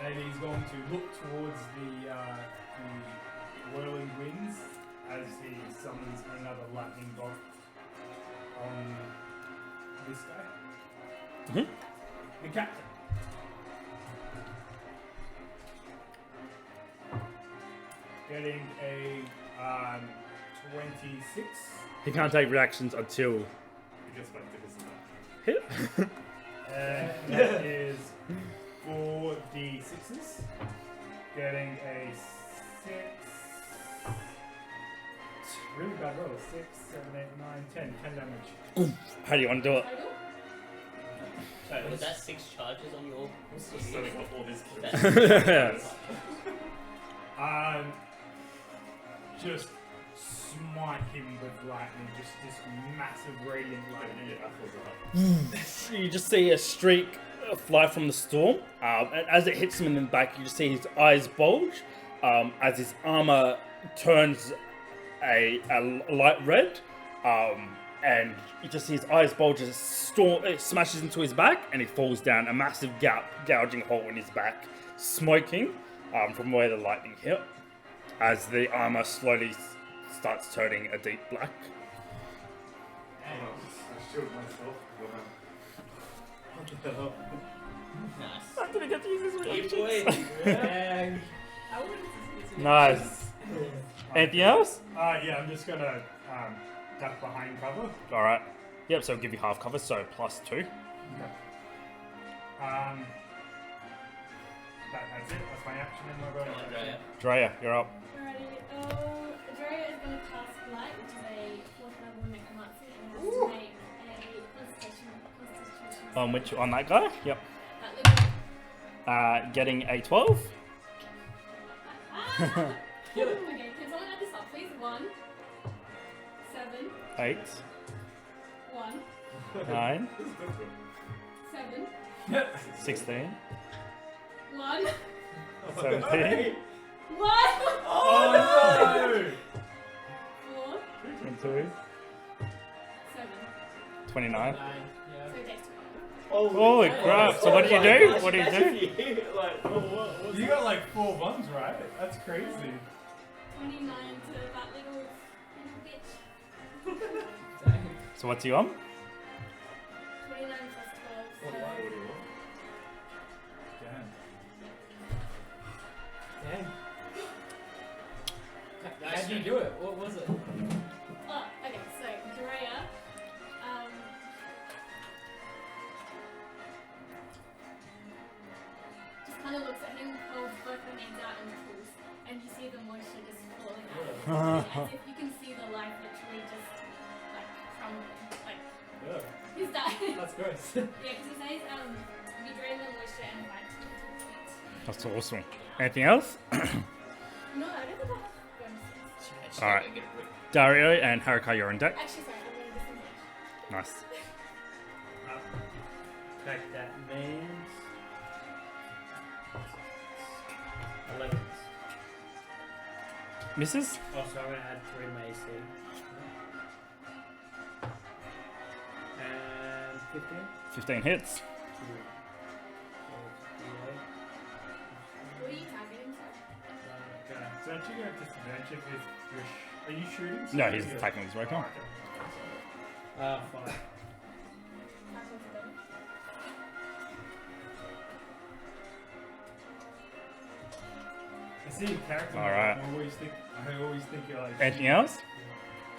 And he's going to look towards the whirling winds as he summons another lightning bolt on this guy. Mhm. The captain. Getting a 26. He can't take reactions until It gets back to his hit. And that is 4d6s. Getting a 6. Really bad roll. 6, 7, 8, 9, 10. 10 damage. How do you want to do it? Total? So was that 6 charges on your? Just setting up all these kills. Just smite him with lightning. Just this massive radiant lightning. You just see a streak fly from the storm. And as it hits him in the back, you just see his eyes bulge as his armor turns a light red. And you just see his eyes bulge as it smashes into his back, and he falls down a massive gouging hole in his back, smoking from where the lightning hit, as the armor slowly starts turning a deep black. I shield myself. Nice. I'm gonna get to use this Good boy. Nice. Anything else? Yeah, I'm just gonna duck behind cover. Alright. Yep, so I'll give you half cover, so +2. That's it. That's my action and my bonus action. Drea, you're up. Alrighty. Daria is going to cast Light, which is a 4th level necromancy, and has to make a constitution. On that guy? Yep. That little. Getting a 12. Okay, can someone add this up, please? 1, 7, 8, 1, 9, 7, 16, 1, 17, 1, Oh no! 4, 22, 7. 29. So Dex 12. Holy crap, so what do you do? What do you do? You got like 4 ones, right? That's crazy. 29 to that little bitch. So what's he on? 29 plus 12. So Damn. Dang. How did you do it? What was it? Oh, okay, so Drea, just kind of looks at him, holds both her hands out and pulls, and you see the moisture just falling out of his body, as if you can see the life literally just like crumbling, like he's dying. That's gross. Yeah, because he says we drain the moisture and fight to feet. That's awesome. Anything else? No, I don't think I have bonuses. Alright. Dario and Haruka, you're on deck. Actually, sorry, I'm going to disengage. Nice. Attack that means 11. Misses? Oh, so I'm going to add 3 to my AC. And 15. 15 hits. What are you targeting, sir? So don't you go to disadvantage if you're are you shooting? No, he's attacking his weapon. Oh, okay. 5. I see your character. Alright. I always think you're like. Anything else?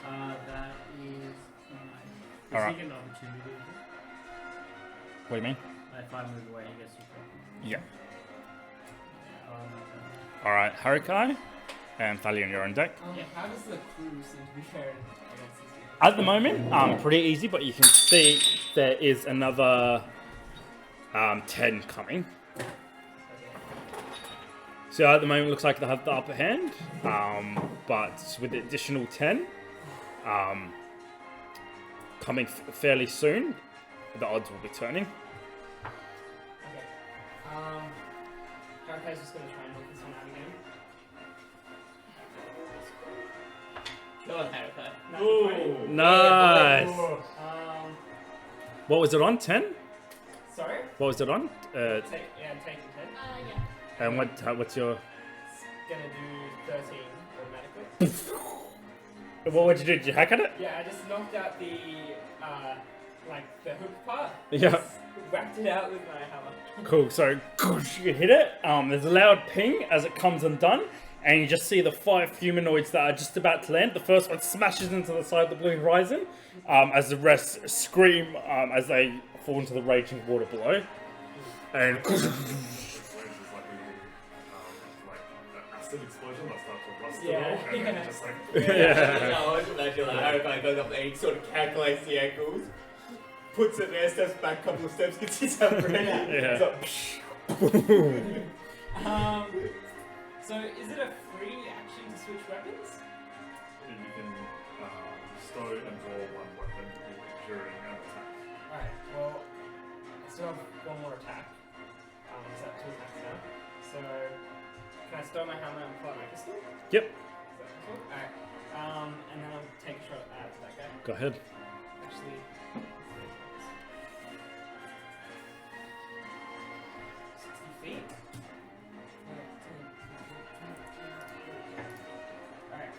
That is fine. Alright. Does he get an opportunity? What do you mean? If I move away, he gets to talk. Yeah. Um, Alright, Harukai and Thalion, you're on deck. How does the crew seem to be faring against this game? At the moment, pretty easy, but you can see there is another 10 coming. So at the moment, it looks like they have the upper hand, but with the additional 10 coming fairly soon, the odds will be turning. Okay. Harakai's just gonna try and knock this one out again. Go on, Haruka. Ooh. Nice. Oh. What was it on? 10? Sorry? What was it on? Take the 10. Yeah. And what's your? It's gonna do 13 automatically. What would you do? Did you hack at it? Yeah, I just knocked out the the hook part. Yeah. Just whacked it out with my hammer. Cool. So you hit it. There's a loud ping as it comes undone, and you just see the 5 humanoids that are just about to land. The first one smashes into the side of the blue horizon, as the rest scream as they fall into the raging water below. And Like an acid explosion that starts to rust Yeah, it all, and then yeah. just like Yeah, I was imagining like Haruka goes up there, he sort of calculates the angles, puts it there, steps back a couple of steps, gets his hand ready. Yeah. So is it a free action to switch weapons? you can stow and draw one weapon during an attack. Alright, well, I still have one more attack. Is that 2 attacks now? So, can I stow my hammer and pull out my pistol? Yep. Is that possible? Alright. And then I'll take a shot at that guy. Go ahead. Actually, 60 feet. Alright.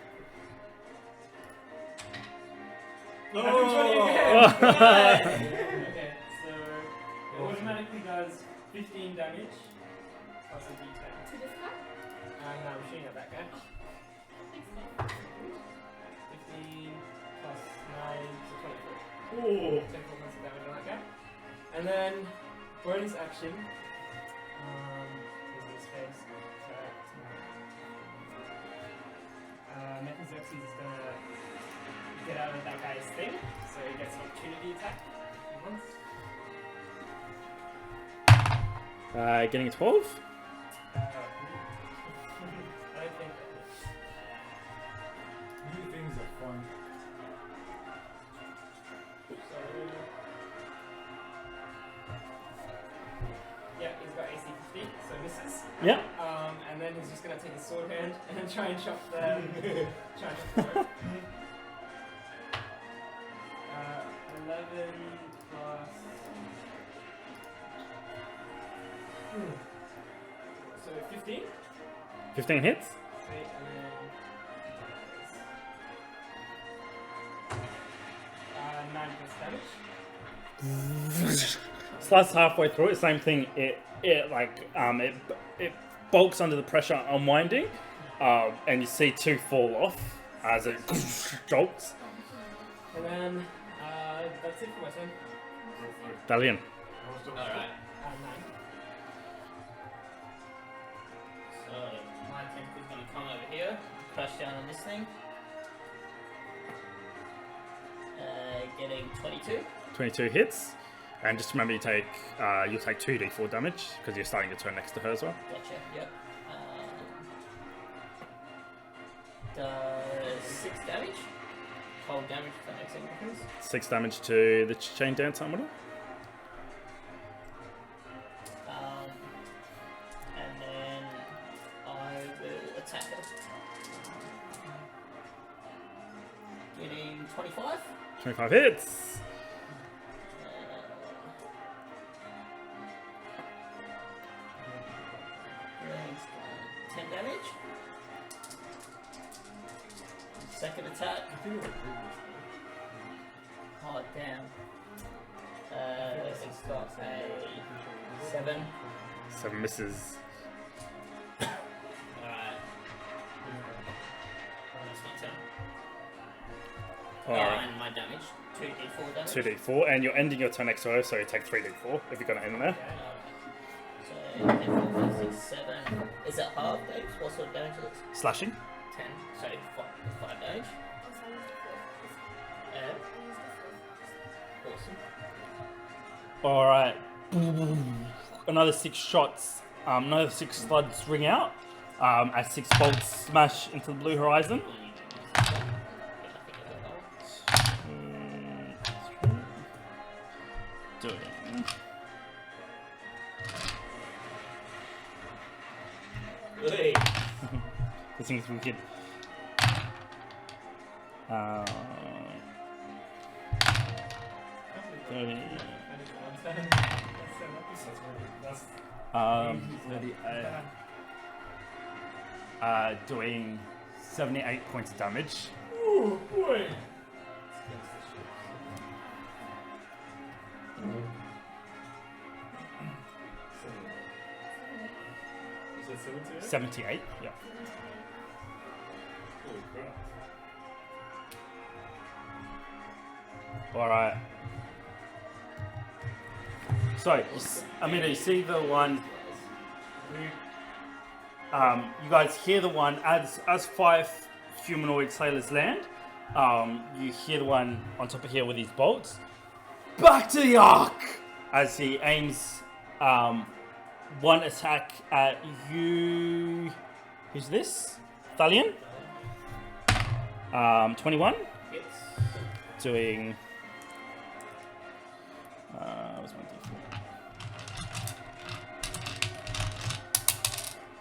Natural 20 again! Okay, so it automatically does 15 damage plus a d10. To this guy? And I'm shooting at that guy. 15 plus plus 9, so 24. Oh. 24 points of damage on that guy. And then, bonus action. Is his face. Metazexes is gonna get out of that guy's thing, so he gets an opportunity attack. Once. Getting a 12. I don't think that New things are fun. so. Yeah, he's got AC 15, so misses. Yeah. And then he's just gonna take his sword hand and try and chop the rope. 11 plus. So 15. 15 hits. Sweet, and then 9 points damage. Slices halfway through it. Same thing. It bulks under the pressure, unwinding, and you see 2 fall off as it jolts. And then that's it for my turn. Galleon. Alright. 9. So my tentacle's gonna come over here, crash down on this thing. Getting 22. 22 hits. And just remember, you'll take 2d4 damage because you're starting to turn next to her as well. Gotcha. Yep. Does 6 damage. 12 damage. If that makes any difference. 6 damage to the chain dance armor. And then I will attack her. Getting 25. 25 hits. Range 10 damage. Second attack. Oh damn. It's got a 7. 7 misses. Alright. That's my turn. Alright. And my damage. 2d4 damage. 2d4, and you're ending your turn next to her, so you take 3d4 if you're going to end there. So 10, 4, 5, 6, 7. Is that half damage? What sort of damage is it? Slashing. 10. So 5 damage. Awesome. Alright. Another 6 shots, another 6 slugs ring out as 6 bolts smash into the blue horizon. Doing. Hey. This thing's wicked. Doing 78 points of damage. Oh boy. Is it 78? 78, yeah. Holy crap. Alright. So, Amina, you see the one. You guys hear the one as 5 humanoid sailors land. You hear the one on top of here with his bolts. Back to the Ark! As he aims one attack at you. Who's this? Thalion? 21. Hits. Doing. What's my D4?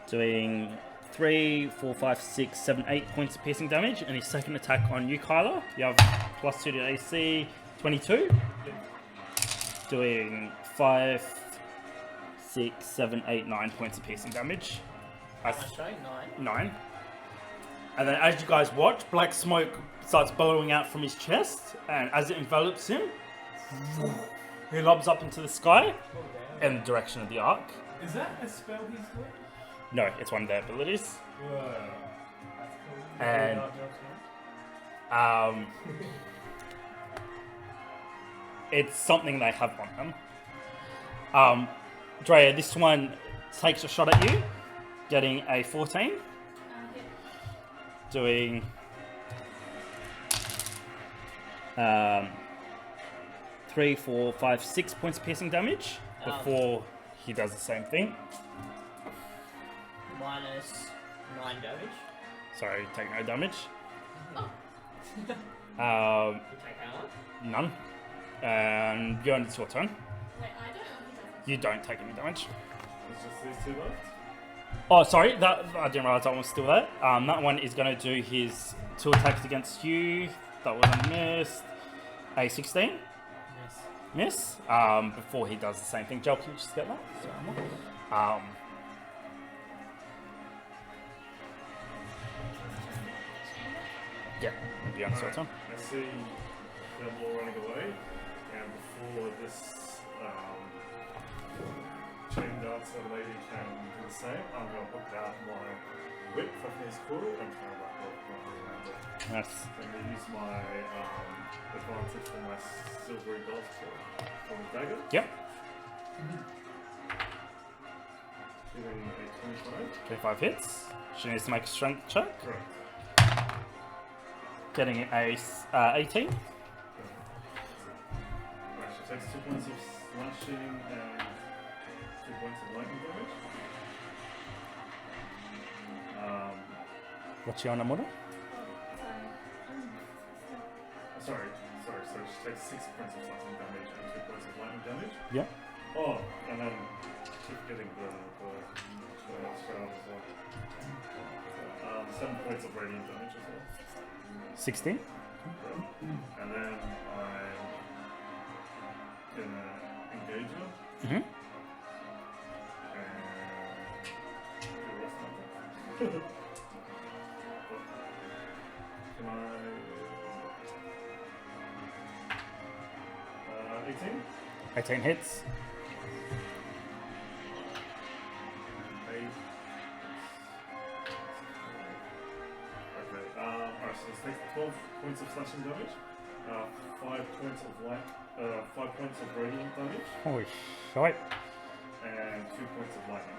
Doing 3, 4, 5, 6, 7, 8 points of piercing damage. And his second attack on you, Kyla. You have +2 to AC, 22. Doing 5, 6, 7, 8, 9 points of piercing damage. How much, sorry? 9. 9. And then as you guys watch, black smoke starts billowing out from his chest. And as it envelops him, he lobs up into the sky in the direction of the Ark. Is that a spell he's doing? No, it's one of their abilities. Whoa. That's cool. And it's something they have on them. Drea, this one takes a shot at you, getting a 14, Hit. doing 3, 4, 5, 6 points of piercing damage before he does the same thing. Minus 9 damage. Sorry, take no damage. Oh. You take how much? None. And Bjorn, it's your turn. Wait, I don't know if he doesn't. You don't take any damage. It's just these two left. Oh, sorry, that I didn't realize that one was still there. That one is going to do his 2 attacks against you. That was a miss. A 16. Miss. Before he does the same thing. Joel, can you just get that? Sorry, yeah, Bjorn, it's your turn. I see them all running away, and before this chain dancer lady can do the same, I'm going to hook out my whip from his crew and try and like around it. Yes. I'm going to use my advantage for my silvery dot for the dagger. Yep. Giving a 25. 25 hits. She needs to make a strength check. Correct. Getting a 18. Right, she takes 2 points of slashing and 2 points of lightning damage. What's your number? Sorry. Sorry, so she takes 6 points of slashing damage and 2 points of lightning damage. Yeah. Oh, and then keep getting the shroud as well. 7 points of radiant damage as well. 16. And then I'm gonna engage her Mm-hmm. and do the rest of my Can I 18? 18 hits. 8. Okay, alright, so this takes 12 points of slashing damage, 5 points of 5 points of radiant damage, Holy shit. and 2 points of lightning.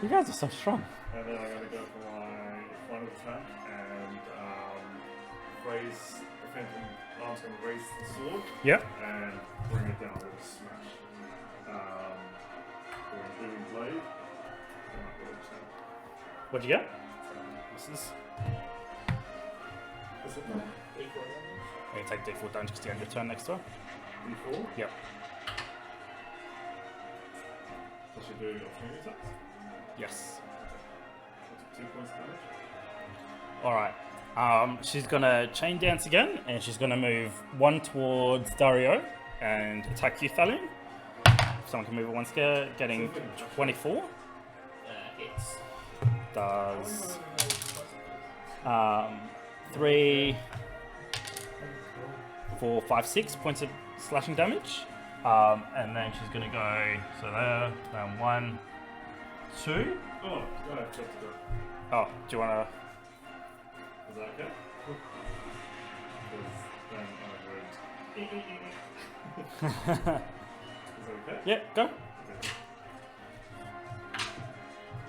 You guys are so strong. And then I'm gonna go for my final attack and raise the phantom arm's gonna raise the sword Yep. and bring it down with a smash. For a booming blade. What'd you get? Misses. Is it Equal damage. You take d4 damage because you end your turn next turn. D4? Yep. I should do opportunity attacks. Yes. 2 points damage. Alright. She's gonna chain dance again, and she's gonna move 1 towards Dario and attack you, Thalion. If someone can move it 1 square, getting 24. Hits. Does 3, 4, 5, 6 points of slashing damage. And then she's gonna go, so there, then 1, 2. Oh, go ahead, go. Oh, do you wanna? Is that okay? Because then I would. Is that okay? Yeah, go. Okay.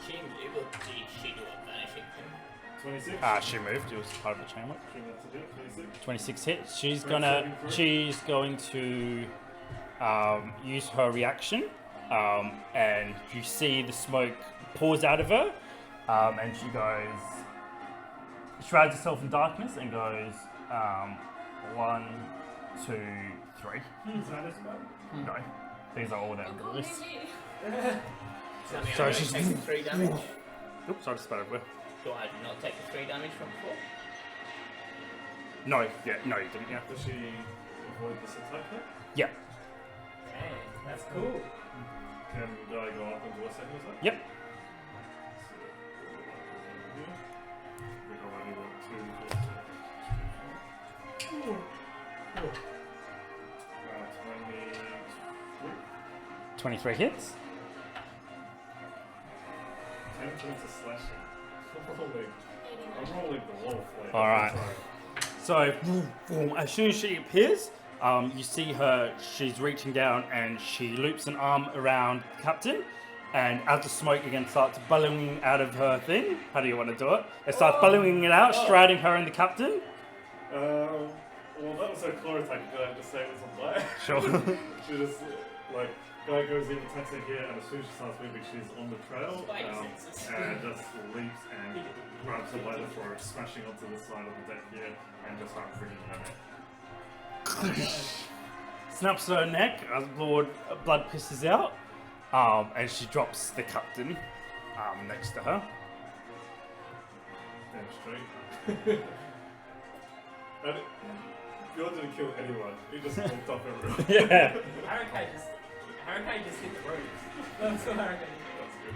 She moved, or did she do a vanishing thing? 26. She moved. It was part of the chain whip. Should have to do 26. 26 hits. She's Right, gonna. saving throw. She's going to use her reaction, and you see the smoke pours out of her, and she goes. Shrouds herself in darkness and goes 1, 2, 3. Is that a spell? No, these are all their Oh, God, abilities. maybe. Tell me So I'm she's- taking 3 damage. Oops, I just spelled it. Do I not take the 3 damage from before? No, yeah, no, you didn't. Yeah, Does she avoid this attack then? yeah, Hey, that's cool. Can I go up and do a second attack? yep. We already got 23. 23 hits. 10 points of slashing. I'm rolling the wall flame. All right. So, as soon as she appears, You see her, she's reaching down and she loops an arm around the captain, and as the smoke again starts billowing out of her thing, how do you want to do it? It starts billowing it out, striding her and the captain. Well, that was her claw attack. Did I just say it was on fire? Sure. She just, like, guy goes in, attacks her here, and as soon as she starts moving, she's on the trail, and just leaps and grabs her by the throat, smashing onto the side of the deck here, and just starts wringing her neck. Snaps her neck as blood pisses out, and she drops the captain next to her. Damn straight. And Bjorn didn't kill anyone, he just walked up everyone. Yeah. Hurricane just hit the ropes. That's what Hurricane did. That's good.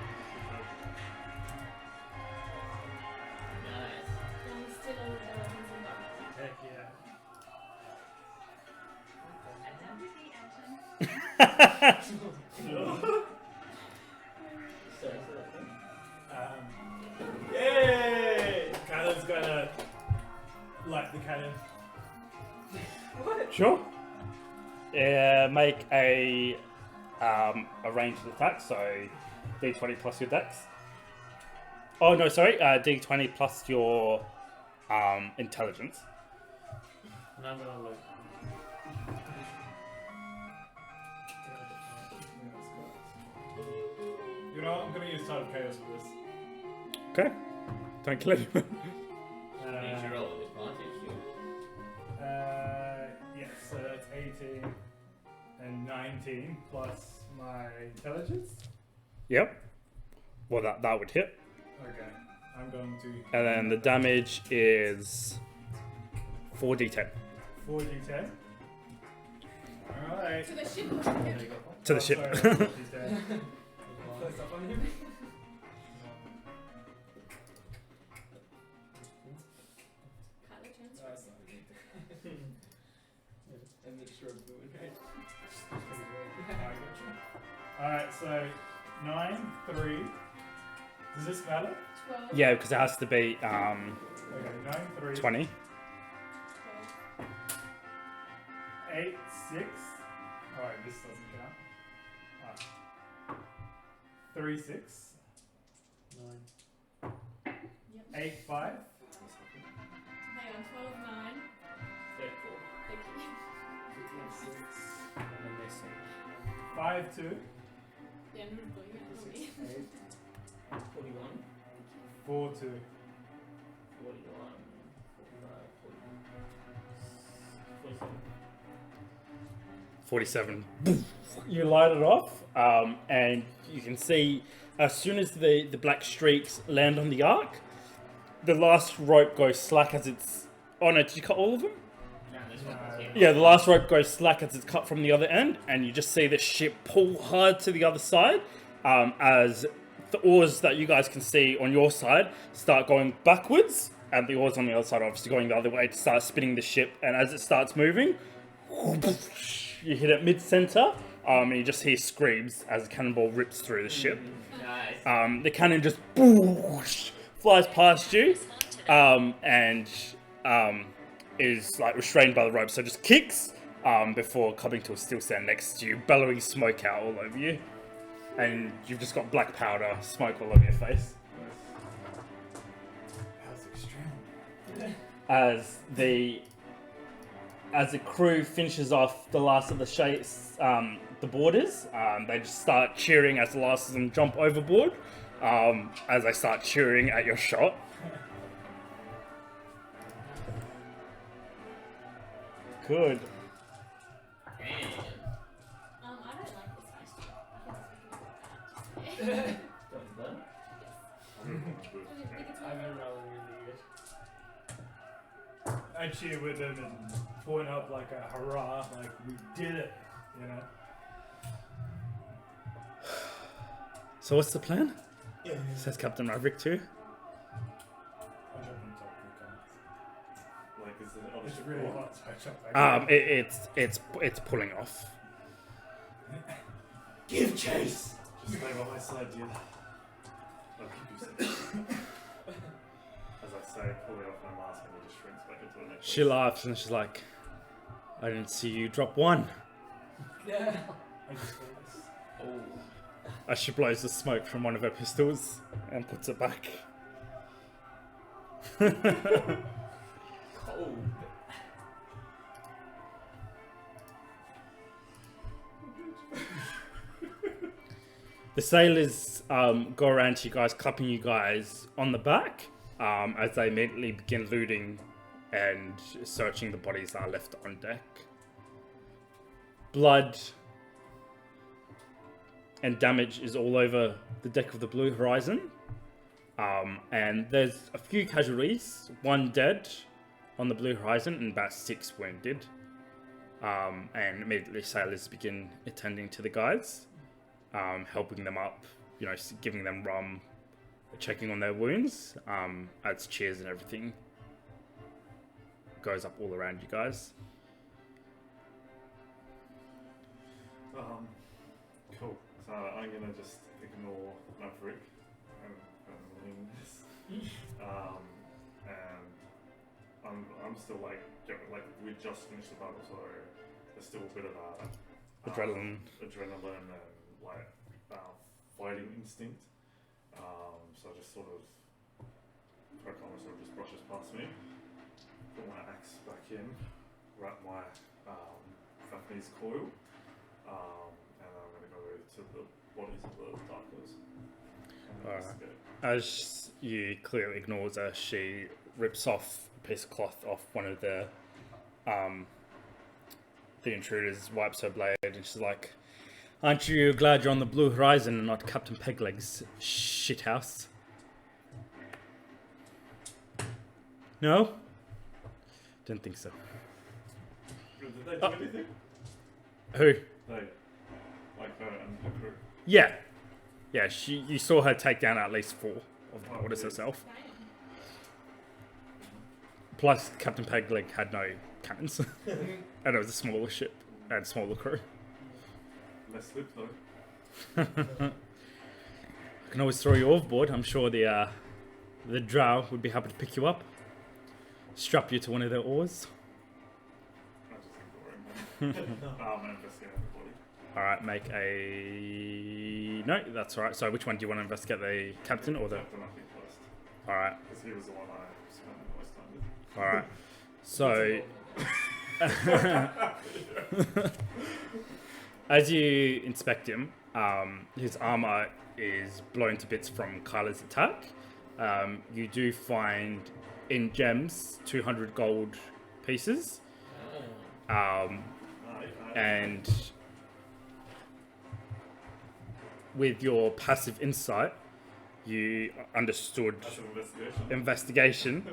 Nice. I'm still on the weapons and weapons. Heck yeah. Sorry, say that again. Yay! Kylan's gonna light the cannon. Sure. Make a ranged attack, so d20 plus your dex. Oh no, sorry, d20 plus your intelligence. And I'm gonna look. You know what? I'm gonna use Tide of Chaos for this. Okay. Don't kill anyone. Did you roll with advantage? Yes, so that's 18 and 19 plus my intelligence. Yep. Well, that would hit. Okay, I'm going to. And then the damage is 4d10 4d10. Alright. To the ship. to the ship. Sorry, 4d10. Close up on him. Kyla turns Oh, it's not a D10. A mixture of blue and red. Alright, so 9, 3. Does this matter? 12. Yeah, because it has to be Okay, 9, 3. 20. 8, 6. Alright, this doesn't count. 3, 6. 9. Yep. 8, 5. Hang on, 12, 9. 34. Thank you. And then they say 5, 2. Yeah, I'm not going to 6, 8. 41. 4, 2. 41. 45. 47. 47. You light it off, and you can see as soon as the black streaks land on the arc, the last rope goes slack as it's. Oh no, did you cut all of them? No, this one was here. Yeah, the last rope goes slack as it's cut from the other end, and you just see the ship pull hard to the other side as the oars that you guys can see on your side start going backwards, and the oars on the other side are obviously going the other way to start spinning the ship. And as it starts moving, you hit it mid-center, and you just hear screams as a cannonball rips through the ship. Nice. The cannon just flies past you, and is like restrained by the rope, so just kicks before coming to a still stand next to you, bellowing smoke out all over you, and you've just got black powder, smoke all over your face. That's extreme. As the crew finishes off the last of the boarders, they just start cheering as the last of them jump overboard. As they start cheering at your shot. Good. Damn. I don't like this question. Don't blow. I've been rolling really good. I cheer with them and point up like a hurrah, like we did it, you know? So what's the plan? Says Captain Maverick too. I jump on top of the Like, is it car. other It's ship really or- hot, so I jump back. It's pulling off. Give chase! Just stay by my side, dude. I'll keep you safe. As I say, pulling off my mask and it just shrinks back into the next. She laughs and she's like, I didn't see you drop one. Yeah. I just thought this. As she blows the smoke from one of her pistols and puts it back. Cold. The sailors go around to you guys, clapping you guys on the back as they immediately begin looting and searching the bodies that are left on deck. Blood and damage is all over the deck of the Blue Horizon. And there's a few casualties, 1 dead on the Blue Horizon and about 6 wounded. And immediately sailors begin attending to the guys, helping them up, you know, giving them rum, checking on their wounds, adds cheers and everything. Goes up all around you guys. Cool. So I'm gonna just ignore Maverick and lean this. And I'm still like we just finished the battle, so there's still a bit of that Adrenaline. and like fighting instinct. So I just sort of just brushes past me. Put my axe back in, wrap my Japanese coil, and I'm going to go to the bodies of the darkness. Alright. As you clearly ignores her, she rips off a piece of cloth off one of the intruders, wipes her blade, and she's like, "Aren't you glad you're on the Blue Horizon and not Captain Pegleg's shithouse?" No? Didn't think so. Did they do anything? Who? They, like her and her crew. Yeah. Yeah, you saw her take down at least 4 of the boarders herself. Plus, Captain Pegleg had no cannons. And it was a smaller ship and smaller crew. Less slip though. I can always throw you overboard. I'm sure the drow would be happy to pick you up. Strap you to one of their oars. I just ignore him. I'm investigating the body. Alright, make a... No, that's alright. So which one do you want to investigate? The captain or the... Captain, I think first. Alright, Because he was the one I spent the most time with. alright. So... As you inspect him, his armor is blown to bits from Kyla's attack. You do find in gems 200 gold pieces, and with your passive insight, you understood Passive investigation. investigation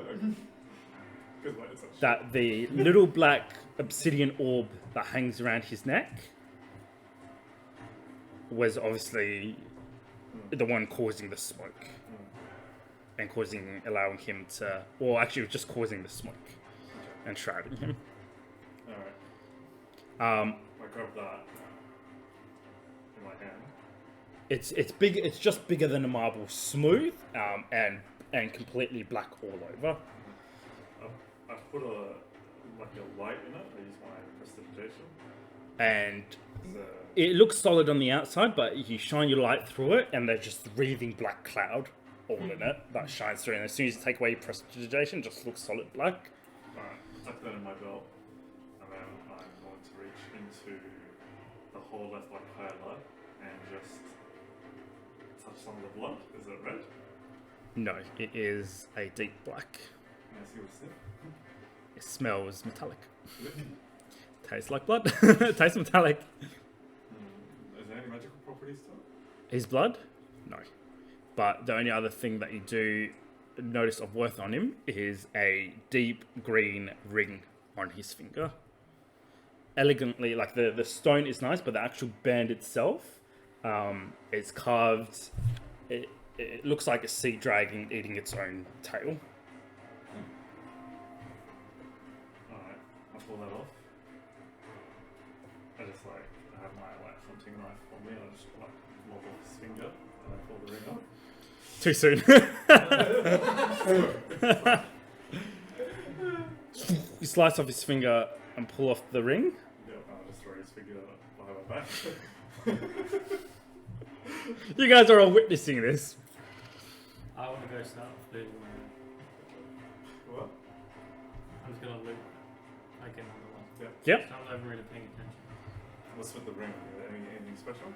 Good way to touch. that the little black obsidian orb that hangs around his neck was obviously the one causing the smoke and allowing him to, or actually just causing the smoke and shrouding him. Alright. I grab that in my hand. It's big. It's just bigger than a marble, smooth, and completely black all over. I put a light in it. I use my prestidigitation. And The, it looks solid on the outside, but you shine your light through it, and there's just breathing black cloud all in it that shines through. And as soon as you take away your prestidigitation, it just looks solid black. Alright, tuck that in my belt, and then I'm going to reach into the hole left by Kyla and just touch some of the blood. Is it red? No, it is a deep black. Can I see what's there? It smells metallic. Is it? Tastes like blood. Tastes metallic. Is there any magical properties to it? His blood? No. But the only other thing that you do notice of worth on him is a deep green ring on his finger. Elegantly, like the stone is nice, but the actual band itself is carved. It looks like a sea dragon eating its own tail. Alright, I'll pull that off. I just have my hunting knife on me and I just lob off his finger and I pull the ring off. Too soon. You slice off his finger, and pull off the ring. Yeah, I'll just throw his figure behind my back. You guys are all witnessing this. I want to go start looting my. What? I'm just gonna loot. I get another one. Yep. So I'm not really paying attention. What's with the ring? Anything special?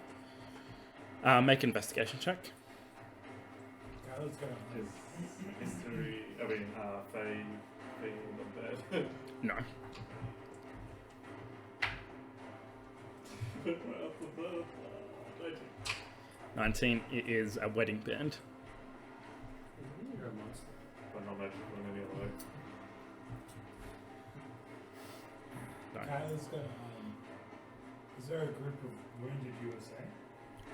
Make an investigation check. Kyle's gonna Is history? I mean, Faye being the bed. No. Right off the bat. 19. It is a wedding band. You're a monster. But not magical in any other way. No. Kyle's gonna is there a group of wounded you were saying?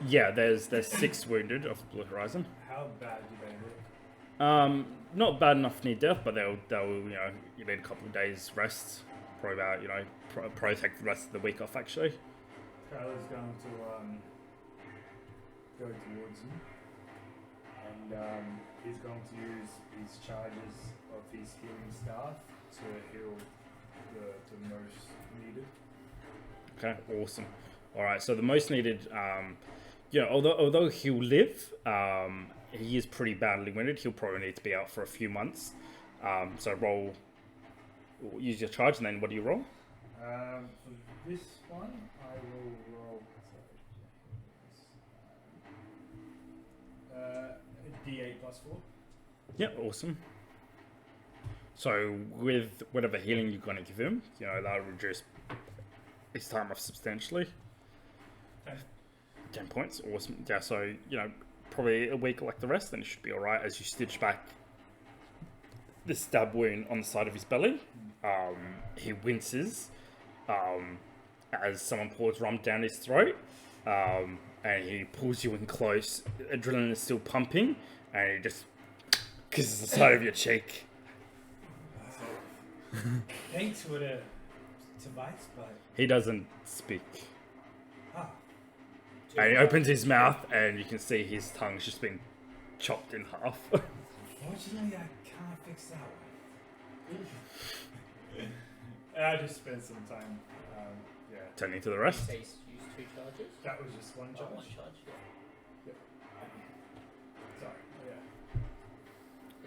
Yeah, there's 6 wounded off the Blue Horizon. How bad do they look? Not bad enough near death, but they'll you need a couple of days rest. Probably about probably take the rest of the week off actually. Kyle's going to go towards him, and he's going to use his charges of his healing staff to heal the most needed. Okay, awesome. All right, so the most needed, although he'll live, he is pretty badly wounded. He'll probably need to be out for a few months. So use your charge, and then what do you roll? For this one, I will roll. D8 plus 4. Yep, awesome. So with whatever healing you're going to give him, that'll reduce his time off substantially. 10 points, awesome. Yeah, so, probably a week like the rest, then it should be alright as you stitch back the stab wound on the side of his belly. He winces as someone pours rum down his throat, and he pulls you in close. Adrenaline is still pumping, and he just kisses the side of your cheek. Thanks for the advice, but He doesn't speak. Ah, And he opens his mouth, and you can see his tongue's just been chopped in half. unfortunately, I can't fix that one. I just spent some time. Yeah, Turning to the rest. Say use 2 charges. that was just one Oh, charge. 1 charge. Yeah. Sorry.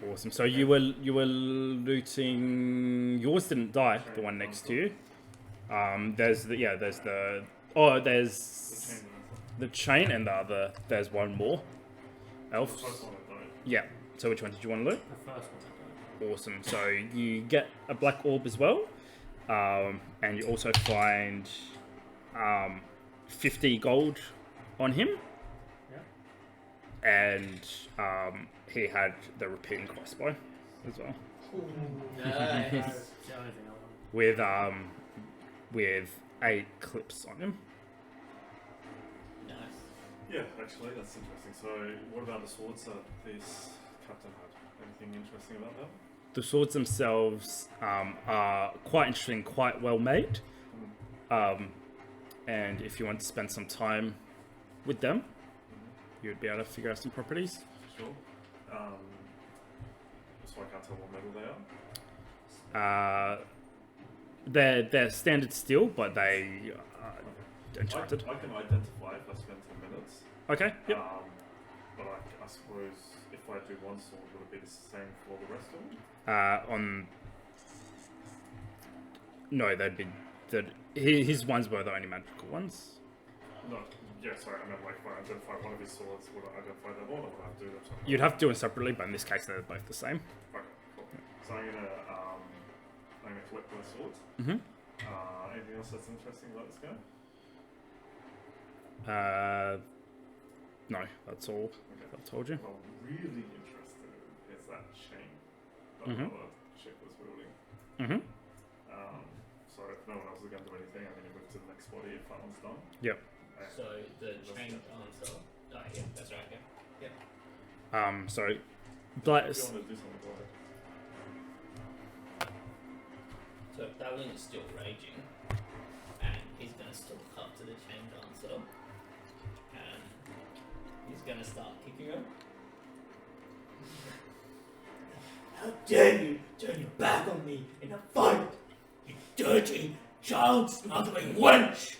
Yeah. Awesome. So you were looting. Yours didn't die. The one next to you. There's the chain and the other. There's one more. Elf. The first one I died. Yeah. So which one did you want to loot? The first one. Awesome. So you get a black orb as well, and you also find 50 gold on him. Yeah. And he had the repeating crossbow as well, Nice. The only thing I want. with 8 clips on him. Nice. Yeah, actually, that's interesting. So, what about the swords that this captain had? Anything interesting about them? The swords themselves are quite interesting, quite well made. And if you want to spend some time with them, you'd be able to figure out some properties. Sure. So I can't tell what metal they are. They're standard steel, but they are enchanted. I can identify if I spend 10 minutes. Okay. Yep. But I suppose if I do one sword, would it be the same for the rest of them? No, they'd be his ones were the only magical ones. No. Yeah, sorry. I meant like if I identify one of his swords, would I identify them all, or would I have to do them separately? You'd have to do it separately, but in this case, they're both the same. Okay, cool. So I'm gonna collect both swords. Mm-hmm. Anything else that's interesting about this guy? No, that's all. Okay. I've told you. What I'm really interested in is that chain that Mhm. the other chick was wielding. Mm-hmm. So if no one else is going to do anything, I'm going to move to the next body if that one's done. Yep. And So the chain answer. Oh yeah, that's right. Yeah. So, if black. you want to do something, go ahead. So Darwin is still raging, and he's gonna stalk up to the chain dancer, and he's gonna start kicking her. How dare you turn your back on me in a fight, you dirty, Child smuggling wench!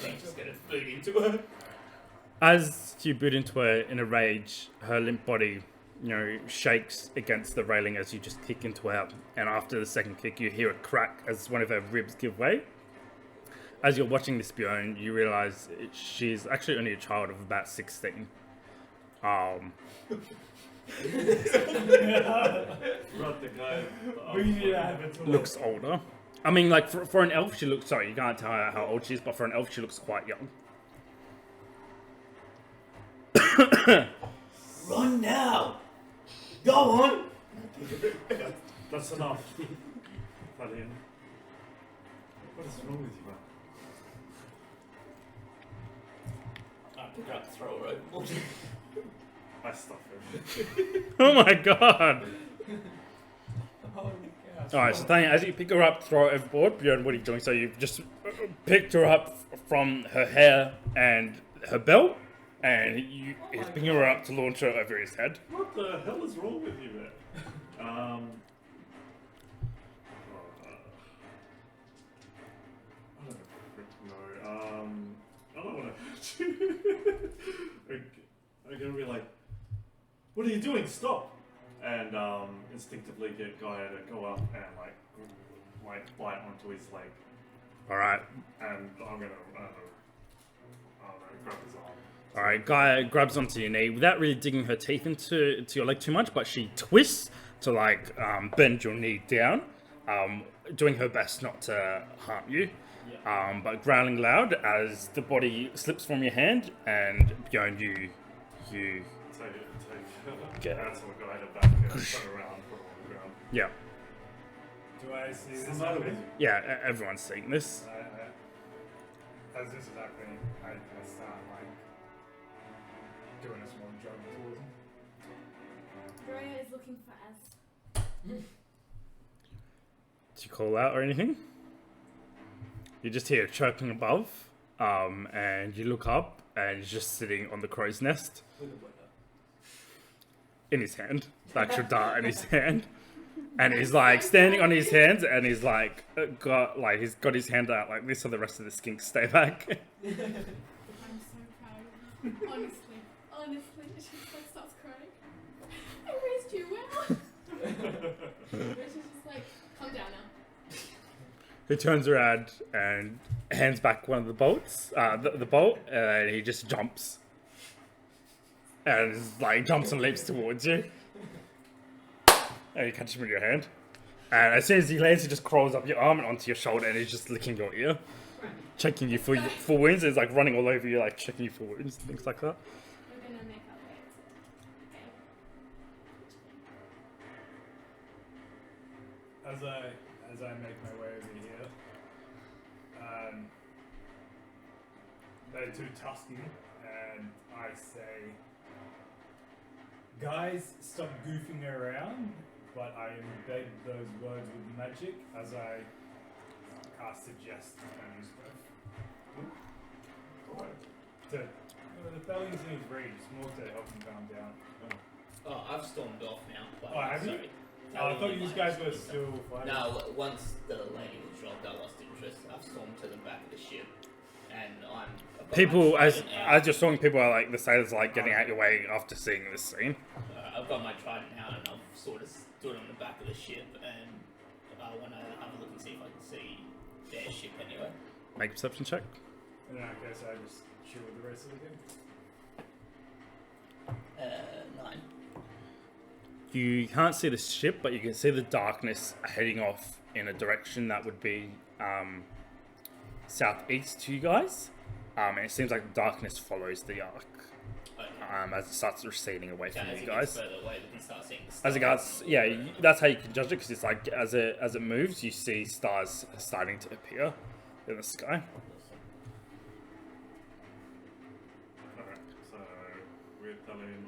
They just get a food into her. As you boot into her in a rage, her limp body, shakes against the railing as you just kick into her. And after the second kick, you hear a crack as one of her ribs give way. As you're watching this, Bjorn, you realize she's actually only a child of about 16. Right, the guy. Looks older. I mean, like, for an elf, she looks... Sorry, you can't tell her how old she is, but for an elf, she looks quite young. Run now! Go on! That's enough. Valiant. What is wrong with you, man? I pick her up, throw her overboard. I stuff him. Oh my god! Holy cow. Alright, so Tanya, as you pick her up, throw her overboard, Bjorn, what are you doing? So you've just picked her up from her hair and her belt, and he's picking her up to launch her over his head. What the hell is wrong with you, man? I don't want to hurt you. I'm gonna be like, what are you doing? Stop! And instinctively get Gaia to go up and like bite onto his leg. Alright. And I'm gonna, grab his arm. Alright, Gaia grabs onto your knee without really digging her teeth into your leg too much, but she twists to bend your knee down, doing her best not to harm you. But growling loud as the body slips from your hand, and Bjorn, you Get out of a guy to back and turn around, put on the ground. yeah. Do I see What's this the matter with happening? you? Yeah, everyone's seeing this. As this is happening, I start doing a small jog towards him. Drea is looking for us. Do you call out or anything? You just hear choking above, and you look up, and he's just sitting on the crow's nest. In his hand. The actual dart in his hand. And he's standing on his hands, and he's he's got his hand out like this so the rest of the skinks stay back. I'm so proud of her. Honestly, she just starts crying. I raised you well. She's just like, calm down now. He turns around and hands back one of the bolts, the bolt, and he just jumps. And jumps and leaps towards you. And you catch him with your hand. And as soon as he lands, he just crawls up your arm and onto your shoulder, and he's just licking your ear. Checking you for wounds. He's running all over you, checking you for wounds and things like that. We're gonna make our way to As I make my way over here, they do Tuscan, and I say, guys, stop goofing around, but I embed those words with magic as I cast Suggest and use both. The Galleons need reads, more to help him calm down. Oh, I've stormed off now. But Oh, have you? sorry. I thought you guys were still fighting. No, once the lady was dropped, I lost interest. I've stormed to the back of the ship, and I've got People, my as trident out. you're talking, people are the sailors getting out your way after seeing this scene. I've got my trident out, and I've sort of stood on the back of the ship, and I want to have a look and see if I can see their ship anyway. Make a perception check. And I guess I just chill with the rest of the game. 9. You can't see the ship, but you can see the darkness heading off in a direction that would be southeast to you guys. And it seems like the darkness follows the arc Okay. as it starts receding away So from as you it guys. gets further away, we can start seeing the As it stars. goes, yeah, that's how you can judge it, because it's as it moves, you see stars starting to appear in the sky. Alright, so we're telling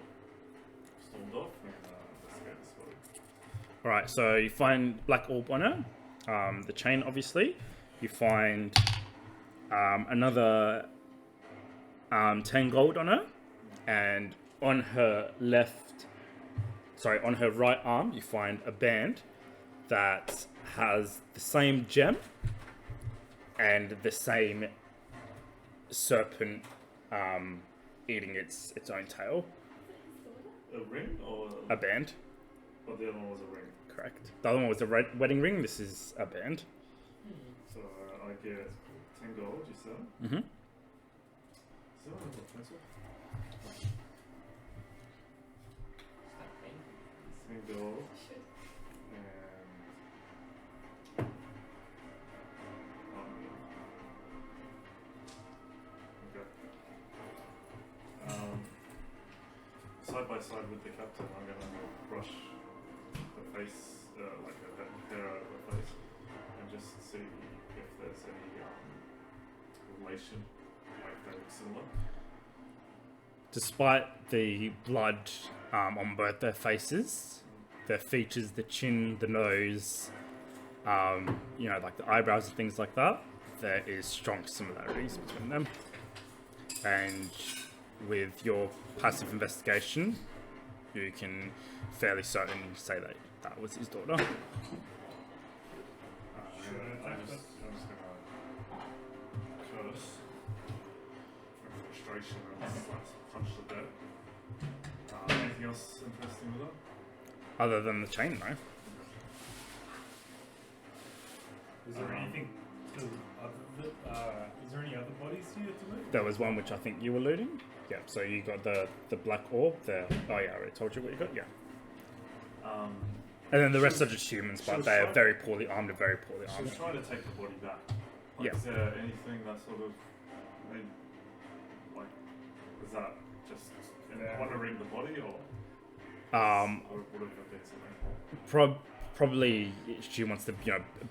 stormed off and let's get this one. Alright, so you find Black Orb on her, the chain obviously. You find another 10 gold on her, and on her on her right arm, you find a band that has the same gem and the same serpent eating its own tail. A ring or A band, or the other one was a ring. correct. The other one was a wedding ring. This is a band. So I get 10 gold. You said. Mm-hmm. Is that one a pencil? 10 gold. And side by side with the captain, I'm gonna brush the face, like a hair out of the face, and just see if there's any relation, like they look similar. Despite the blood on both their faces, their features, the chin, the nose, like the eyebrows and things like that, there is strong similarities between them. And with your passive investigation, you can fairly certainly say that that was his daughter. Should I I'm attack just gonna curse for frustration and punch the bed. Anything else interesting with it? Other than the chain, no. Is there anything? Is there any other bodies here to loot? There was one which I think you were looting. Yeah, so you got the black orb there. Oh yeah, I already told you what you got, yeah. And then the rest are just humans, but they are very poorly armed and very poorly She armed. was trying to take the body back. Like, Yeah. is there anything that sort of made, like, was that just honoring the body, or would it have been something? Probably she wants to,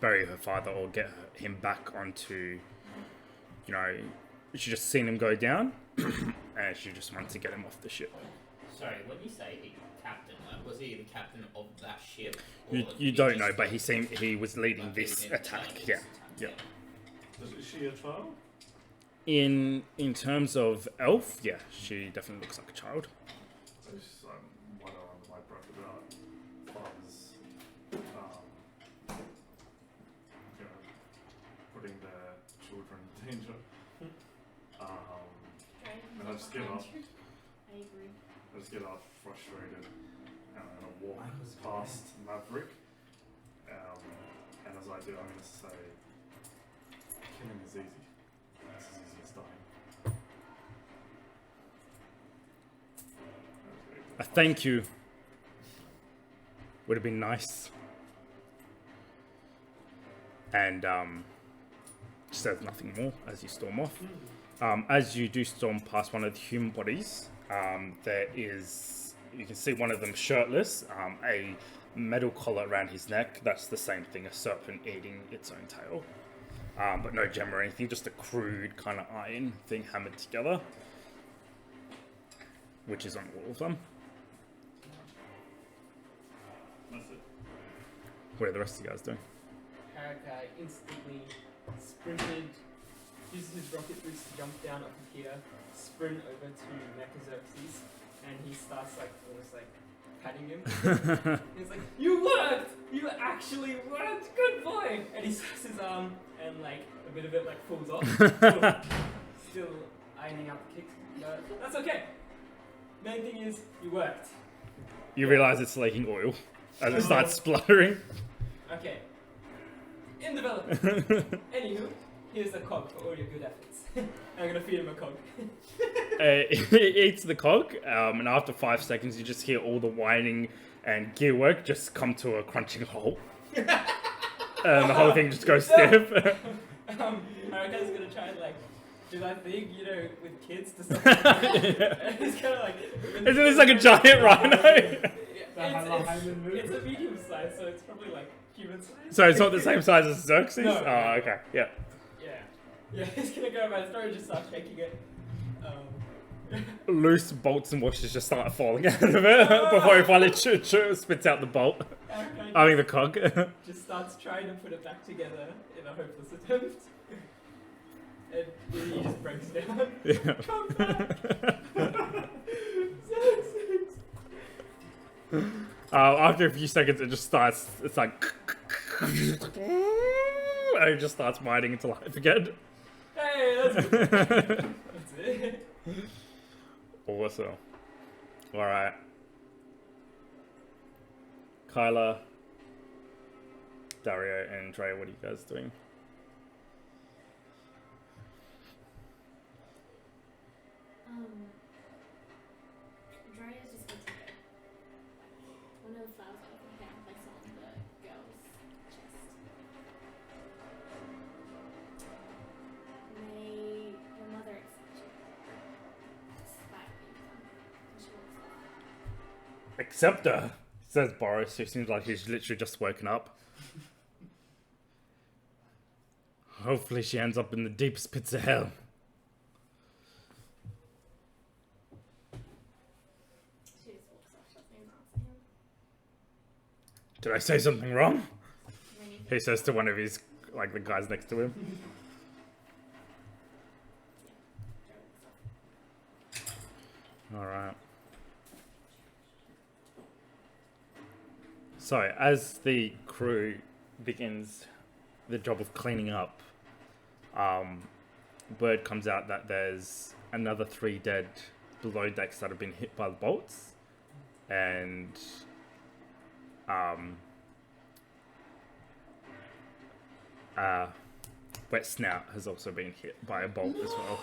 bury her father or get him back onto, she just seen him go down, and she just wants to get him off the ship. Sorry, when you say he captain, like, was he the captain of that ship? You he don't just know, but got- he was leading like, this he was attack. leading Yeah, this yeah. attack, Is she a child? In terms of elf, yeah, she definitely looks like a child. I just wonder under my breath about fathers, putting their children in danger. And I just get up. I agree. I just get up frustrated, and I'm gonna walk past Maverick. And as I do, I'm gonna say, killing is easy. It's as easy as dying. A thank you would have been nice. And she says nothing more as you storm off. As you do storm past one of the human bodies, you can see one of them shirtless, a metal collar around his neck. That's the same thing, a serpent eating its own tail. But no gem or anything, just a crude kind of iron thing hammered together, which is on all of them. That's it. What are the rest of you guys doing? Harakai instantly sprinted, uses his rocket boots to jump down off of here, sprint over to Mechaxerxes, and he starts almost patting him. He's like, "You worked! You actually worked! Good boy!" And he swings his arm, and a bit of it falls off. Still ironing out the kicks. That's okay. Main thing is, you worked. You realise it's leaking oil as it starts spluttering. Okay. In development. Anywho, here's a cog for all your good efforts. I'm gonna feed him a cog. It eats the cog, and after 5 seconds, you just hear all the whining and gear work just come to a crunching halt. And the whole thing just goes stiff. Harakai's gonna try and do that thing, with kids to stop. It's kind of Isn't this like a giant rhino? It's a medium size, so it's probably human size. So it's not the same size as Xerxes? No. Oh, okay, yeah. Yeah, he's gonna go by the story and just start shaking it. Loose bolts and washers just start falling out of it before he finally spits out the bolt. I mean the cog. Just starts trying to put it back together in a hopeless attempt. And he just breaks down. Yeah. Come back! After a few seconds, it just starts. It's like. And he just starts biting into life again. Hey, that's good. That's it. Awesome. Alright. Kyla, Dario, and Dre, what are you guys doing? Dryer's just going to get one of the flowers out of her hair and place it on the girl's chest. May your mother accept you. Despite what you've done. And she walks off. Accept her, says Boris, who seems like he's literally just woken up. Hopefully she ends up in the deepest pits of hell. She just walks off, doesn't even answer him. Did I say something wrong? When he He says to one of his, like, the guys next to him. Dry walks off. Alright. So, as the crew begins the job of cleaning up, word comes out that there's another 3 dead below decks that have been hit by the bolts, and Wet Snout has also been hit by a bolt as well.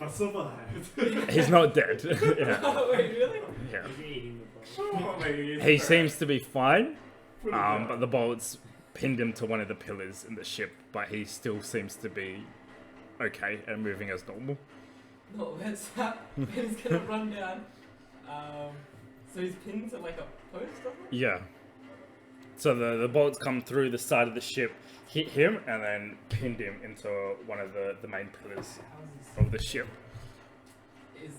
I survived. He's not dead. Yeah. Oh, wait, really? Yeah. He's eating the ball. Surely. He seems to be fine, Put it down. but the bolts pinned him to one of the pillars in the ship, but he still seems to be okay and moving as normal. No, that's that. Ben's gonna run down. So he's pinned to like a post or something? Yeah. So the bolts come through the side of the ship, hit him, and then pinned him into one of the main pillars How's of the ship. this? Is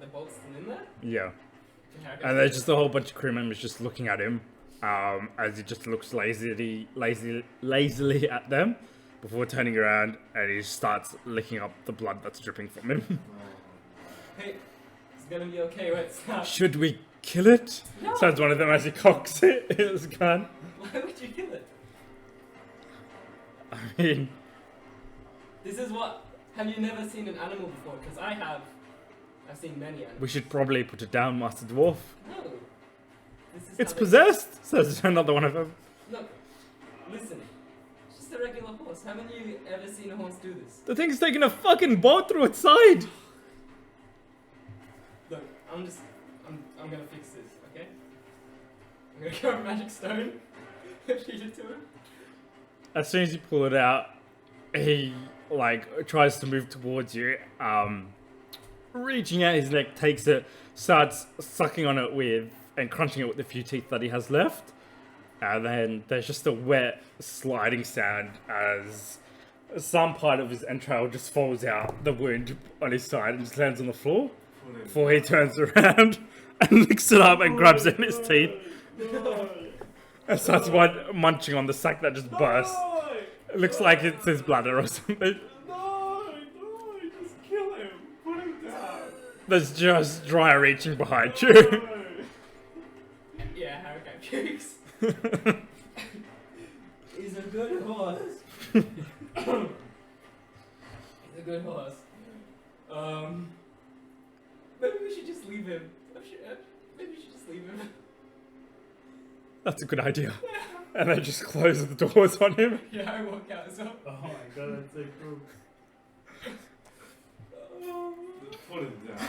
the bolt still in there? Yeah. How And there's just a whole bunch of crew members just looking at him, as he just looks lazily at them before turning around, and he starts licking up the blood that's dripping from him. Hey, it's gonna be okay, Wet Snout. Should we kill it? No. Says one of them as he cocks it in his gun. Why would you kill it? I mean, This is what. Have you never seen an animal before? Because I have. I've seen many animals. we should probably put it down, Master Dwarf. No. This is It's how they- possessed, says another one of them. Look, listen. It's just a regular horse. Haven't you ever seen a horse do this? The thing's taking a fucking bolt through its side. Look, I'm gonna fix this, okay? I'm gonna grab a magic stone, feed it to him. As soon as you pull it out, he like tries to move towards you. Reaching out his neck, takes it, starts sucking on it with and crunching it with the few teeth that he has left. And then there's just a wet sliding sound as some part of his entrail just falls out the wound on his side and just lands on the floor. Put it Before he turns around and licks it up and grabs it in his teeth and starts munching on the sack that just burst. It looks like it's his bladder or something. No, just kill him. Put him down. There's just Dryer reaching behind you. Yeah, Hurricane pukes. He's a good horse. He's a good horse. Maybe we should just leave him. Maybe we should just leave him. That's a good idea. And they just close the doors on him. Yeah, I walk out as well. Oh my god, that's so cool. Put him down.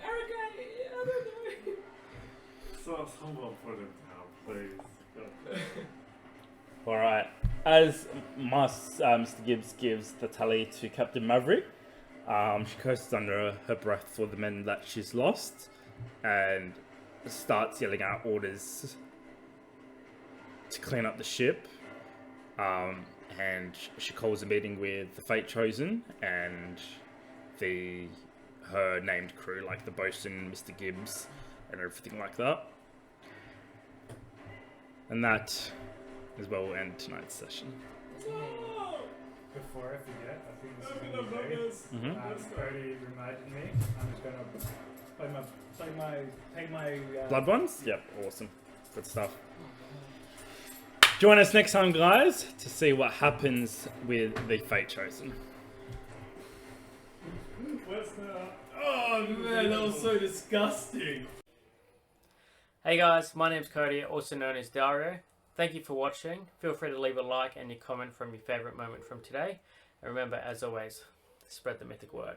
Eric, I don't know. So someone put him down, please. Alright. As Mr. Gibbs gives the tally to Captain Maverick, she curses under her breath for the men that she's lost and starts yelling out orders to clean up the ship. And she calls a meeting with the Fate Chosen and her named crew, like the bosun, Mr. Gibbs, and everything like that. And that is where we'll end tonight's session. Before I forget, I think this is gonna be great. Mm-hmm. Cody reminded me. I'm just gonna pay my Blood ones? Yep, awesome. Good stuff. Join us next time, guys, to see what happens with the Fate Chosen. What's the... Oh man, that was so disgusting. Hey guys, my name's Cody, also known as Dario. Thank you for watching. Feel free to leave a like and your comment from your favourite moment from today. And remember, as always, spread the mythic word.